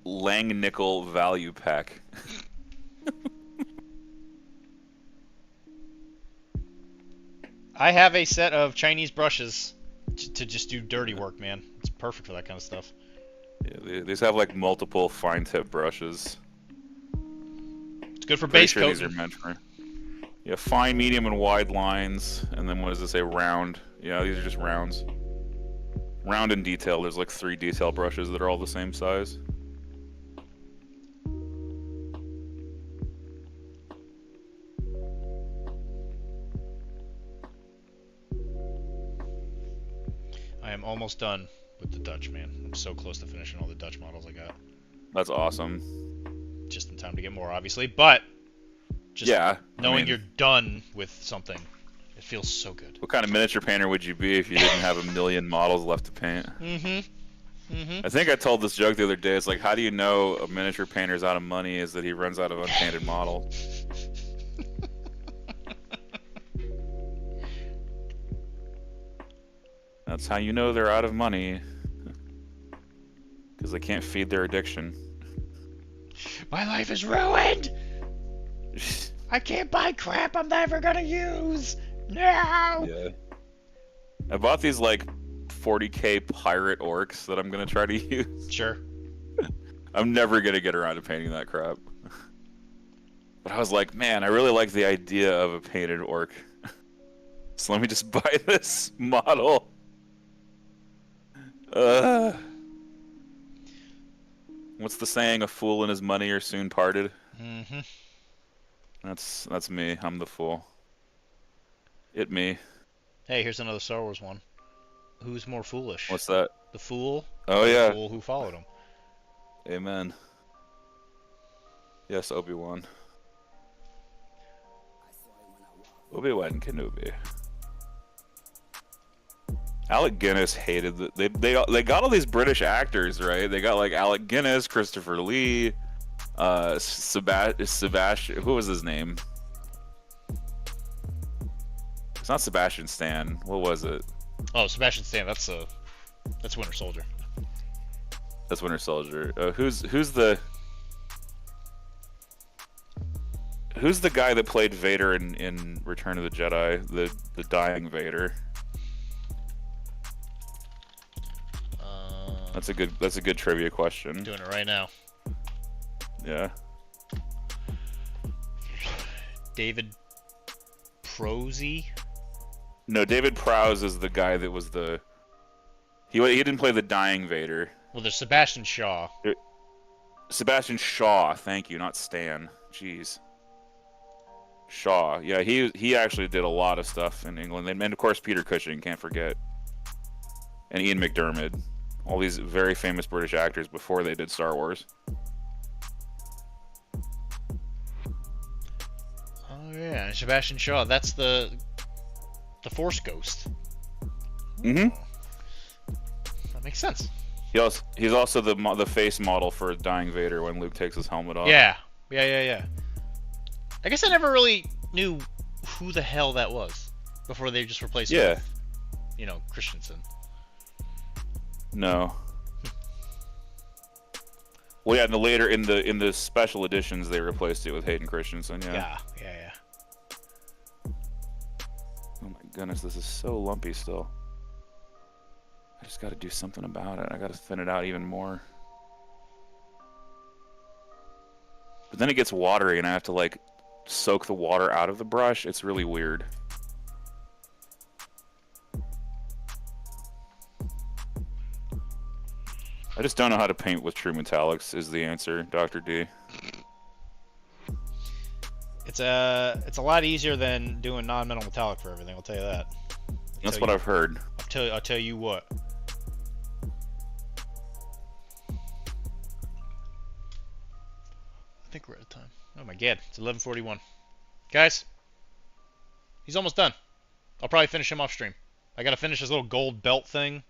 Langnickel Value Pack. I have a set of Chinese brushes to just do dirty work, man. It's perfect for that kind of stuff. Yeah, these have like multiple fine tip brushes. It's good for Pretty base sure coating. these are meant for. Yeah, fine, medium, and wide lines, and then what does it say? Round. Yeah, these are just rounds. Round and detail. There's like 3 detail brushes that are all the same size. I am almost done with the Dutch, man. I'm so close to finishing all the Dutch models I got. That's awesome. Just in time to get more, obviously, but just Yeah, knowing you're done with something, it feels so good. What kind of miniature painter would you be if you didn't have a million models left to paint? I think I told this joke the other day. It's like, how do you know a miniature painter's out of money? Is that he runs out of unpainted models. That's how you know they're out of money. Because they can't feed their addiction. My life is ruined! I can't buy crap I'm never gonna use! No! Yeah. I bought these like 40k pirate orcs that I'm gonna try to use. Sure. I'm never gonna get around to painting that crap. But I was like, man, I really like the idea of a painted orc. So let me just buy this model. What's the saying? A fool and his money are soon parted. That's me. I'm the fool. It me. Hey, here's another Star Wars one. Who's more foolish? What's that? The fool? Oh or yeah. The fool who followed him. Amen. Yes, Obi-Wan. Obi-Wan Kenobi. Alec Guinness hated they got all these British actors, right? They got like Alec Guinness, Christopher Lee, Sebastian. Who was his name? It's not Sebastian Stan. What was it? Oh, Sebastian Stan. That's Winter Soldier. That's Winter Soldier. Who's the guy that played Vader in Return of the Jedi? The dying Vader. That's a good trivia question. Doing it right now. Yeah. David Prosy? No, David Prowse is the guy that was the. He didn't play the dying Vader. Well, there's Sebastian Shaw. Sebastian Shaw, thank you, not Stan. Jeez. Shaw, yeah, he actually did a lot of stuff in England, and of course Peter Cushing, can't forget, and Ian McDiarmid, all these very famous British actors before they did Star Wars. Oh yeah, Sebastian Shaw. That's the Force Ghost. Mm-hmm. That makes sense. He's also the face model for dying Vader when Luke takes his helmet off. Yeah. I guess I never really knew who the hell that was before they just replaced him with, Christensen. No. Well, yeah, in the special editions they replaced it with Hayden Christensen. Yeah. Yeah. Oh my goodness, this is so lumpy still. I just got to do something about it. I got to thin it out even more. But then it gets watery, and I have to like soak the water out of the brush. It's really weird. I just don't know how to paint with true metallics is the answer, Dr. D. It's a lot easier than doing non-metal metallic for everything, I'll tell you that. That's what I've heard. I'll tell you what. I think we're out of time. Oh my god, it's 11:41. Guys, he's almost done. I'll probably finish him off stream. I gotta finish his little gold belt thing.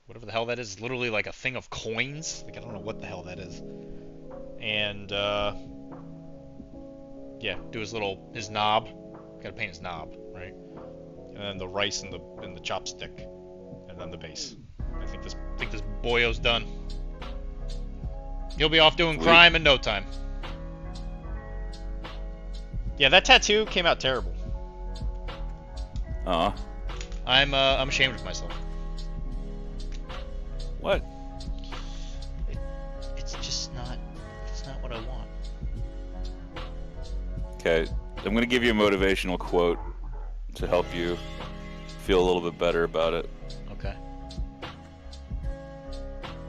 Whatever the hell that is. It's literally like a thing of coins. Like, I don't know what the hell that is. And, yeah, do his knob. Gotta paint his knob, right? And then the rice and the chopstick, and then the base. I think this boyo's done. He'll be off doing crime in no time. Yeah, that tattoo came out terrible. I'm ashamed of myself. What? It's just not. It's not what I want. Okay, I'm gonna give you a motivational quote to help you feel a little bit better about it. Okay.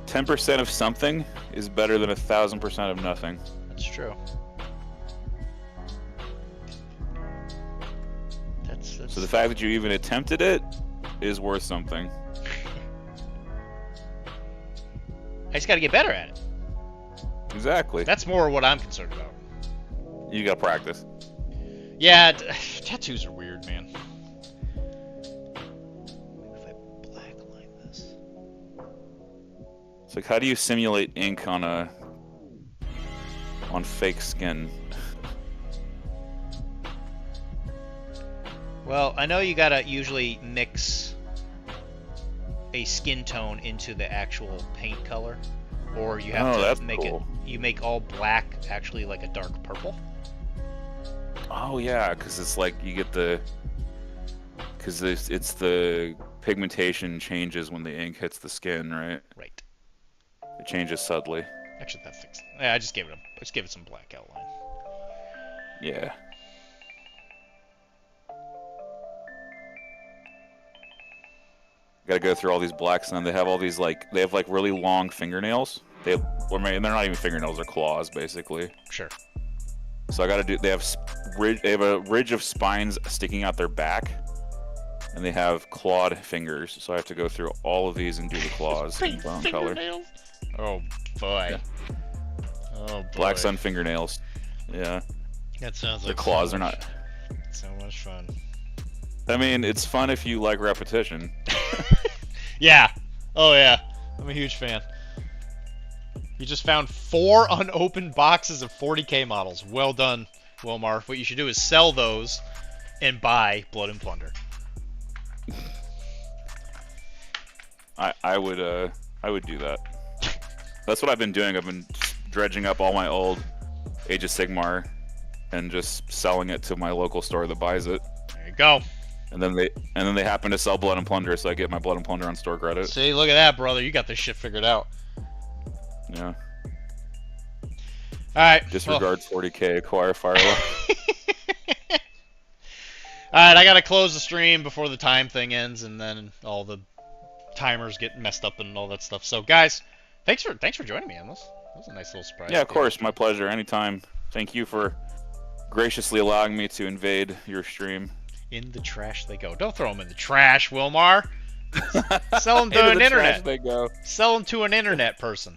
10% of something is better than 1,000% of nothing. That's true. That's So the fact that you even attempted it is worth something. I just gotta get better at it. Exactly. That's more what I'm concerned about. You gotta practice. Yeah, tattoos are weird, man. If I blackline this. It's like, how do you simulate ink on fake skin? Well, I know you gotta usually mix a skin tone into the actual paint color, or you have to make cool. You make all black actually like a dark purple. Oh yeah, because it's like you get because it's the pigmentation changes when the ink hits the skin, right? Right. It changes subtly. Actually, that fixed. Yeah, I just gave it some black outline. Yeah. Got to go through all these blacks, and then they have all these they have really long fingernails. They're not even fingernails; they're claws, basically. Sure. So I got to do. They have a ridge of spines sticking out their back, and they have clawed fingers. So I have to go through all of these and do the claws in brown color. Oh boy. Yeah. Oh boy. Black sun fingernails. Yeah. That sounds like the claws are not. So much fun. I mean, it's fun if you like repetition. Yeah. Oh yeah. I'm a huge fan. You just found 4 unopened boxes of 40K models. Well done, Wilmar. What you should do is sell those and buy Blood and Plunder. I would do that. That's what I've been doing. I've been dredging up all my old Age of Sigmar and just selling it to my local store that buys it. There you go. And then they happen to sell Blood and Plunder, so I get my Blood and Plunder on store credit. See, look at that, brother. You got this shit figured out. Yeah. Alright. Disregard 40K, acquire Firewall. Alright, I gotta close the stream before the time thing ends, and then all the timers get messed up and all that stuff. So, guys, thanks for joining me on this. That was a nice little surprise. Yeah, of course. My pleasure. Anytime. Thank you for graciously allowing me to invade your stream. In the trash they go. Don't throw them in the trash, Wilmar. Sell them to an internet. They go. Sell them to an internet person.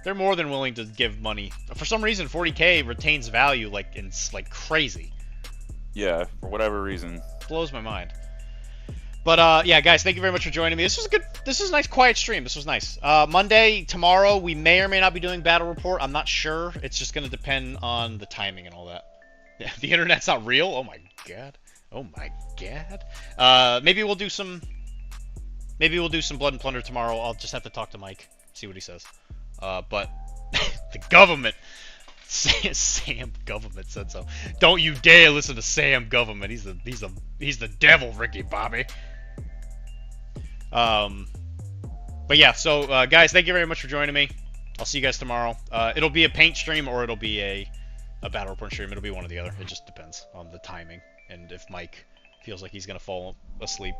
They're more than willing to give money. For some reason, 40K retains value like crazy. Yeah, for whatever reason. Blows my mind. But yeah, guys, thank you very much for joining me. This was a nice quiet stream. This was nice. Monday, tomorrow, we may or may not be doing Battle Report. I'm not sure. It's just gonna depend on the timing and all that. Yeah, the internet's not real. Oh my god. Oh my god. Maybe we'll do some Blood and Plunder tomorrow. I'll just have to talk to Mike, see what he says. But the government, Sam Government said so. Don't you dare listen to Sam Government. He's the devil, Ricky Bobby. But yeah, so guys, thank you very much for joining me. I'll see you guys tomorrow. It'll be a paint stream or it'll be a Battle Report stream. It'll be one or the other. It just depends on the timing and if Mike feels like he's gonna fall asleep.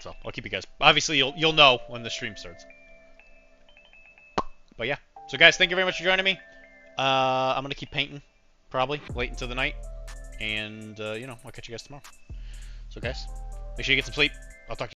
So I'll keep you guys. Obviously, you'll know when the stream starts. But yeah. So guys, thank you very much for joining me. I'm gonna keep painting, probably late into the night, and I'll catch you guys tomorrow. So guys, make sure you get some sleep. I'll talk to you.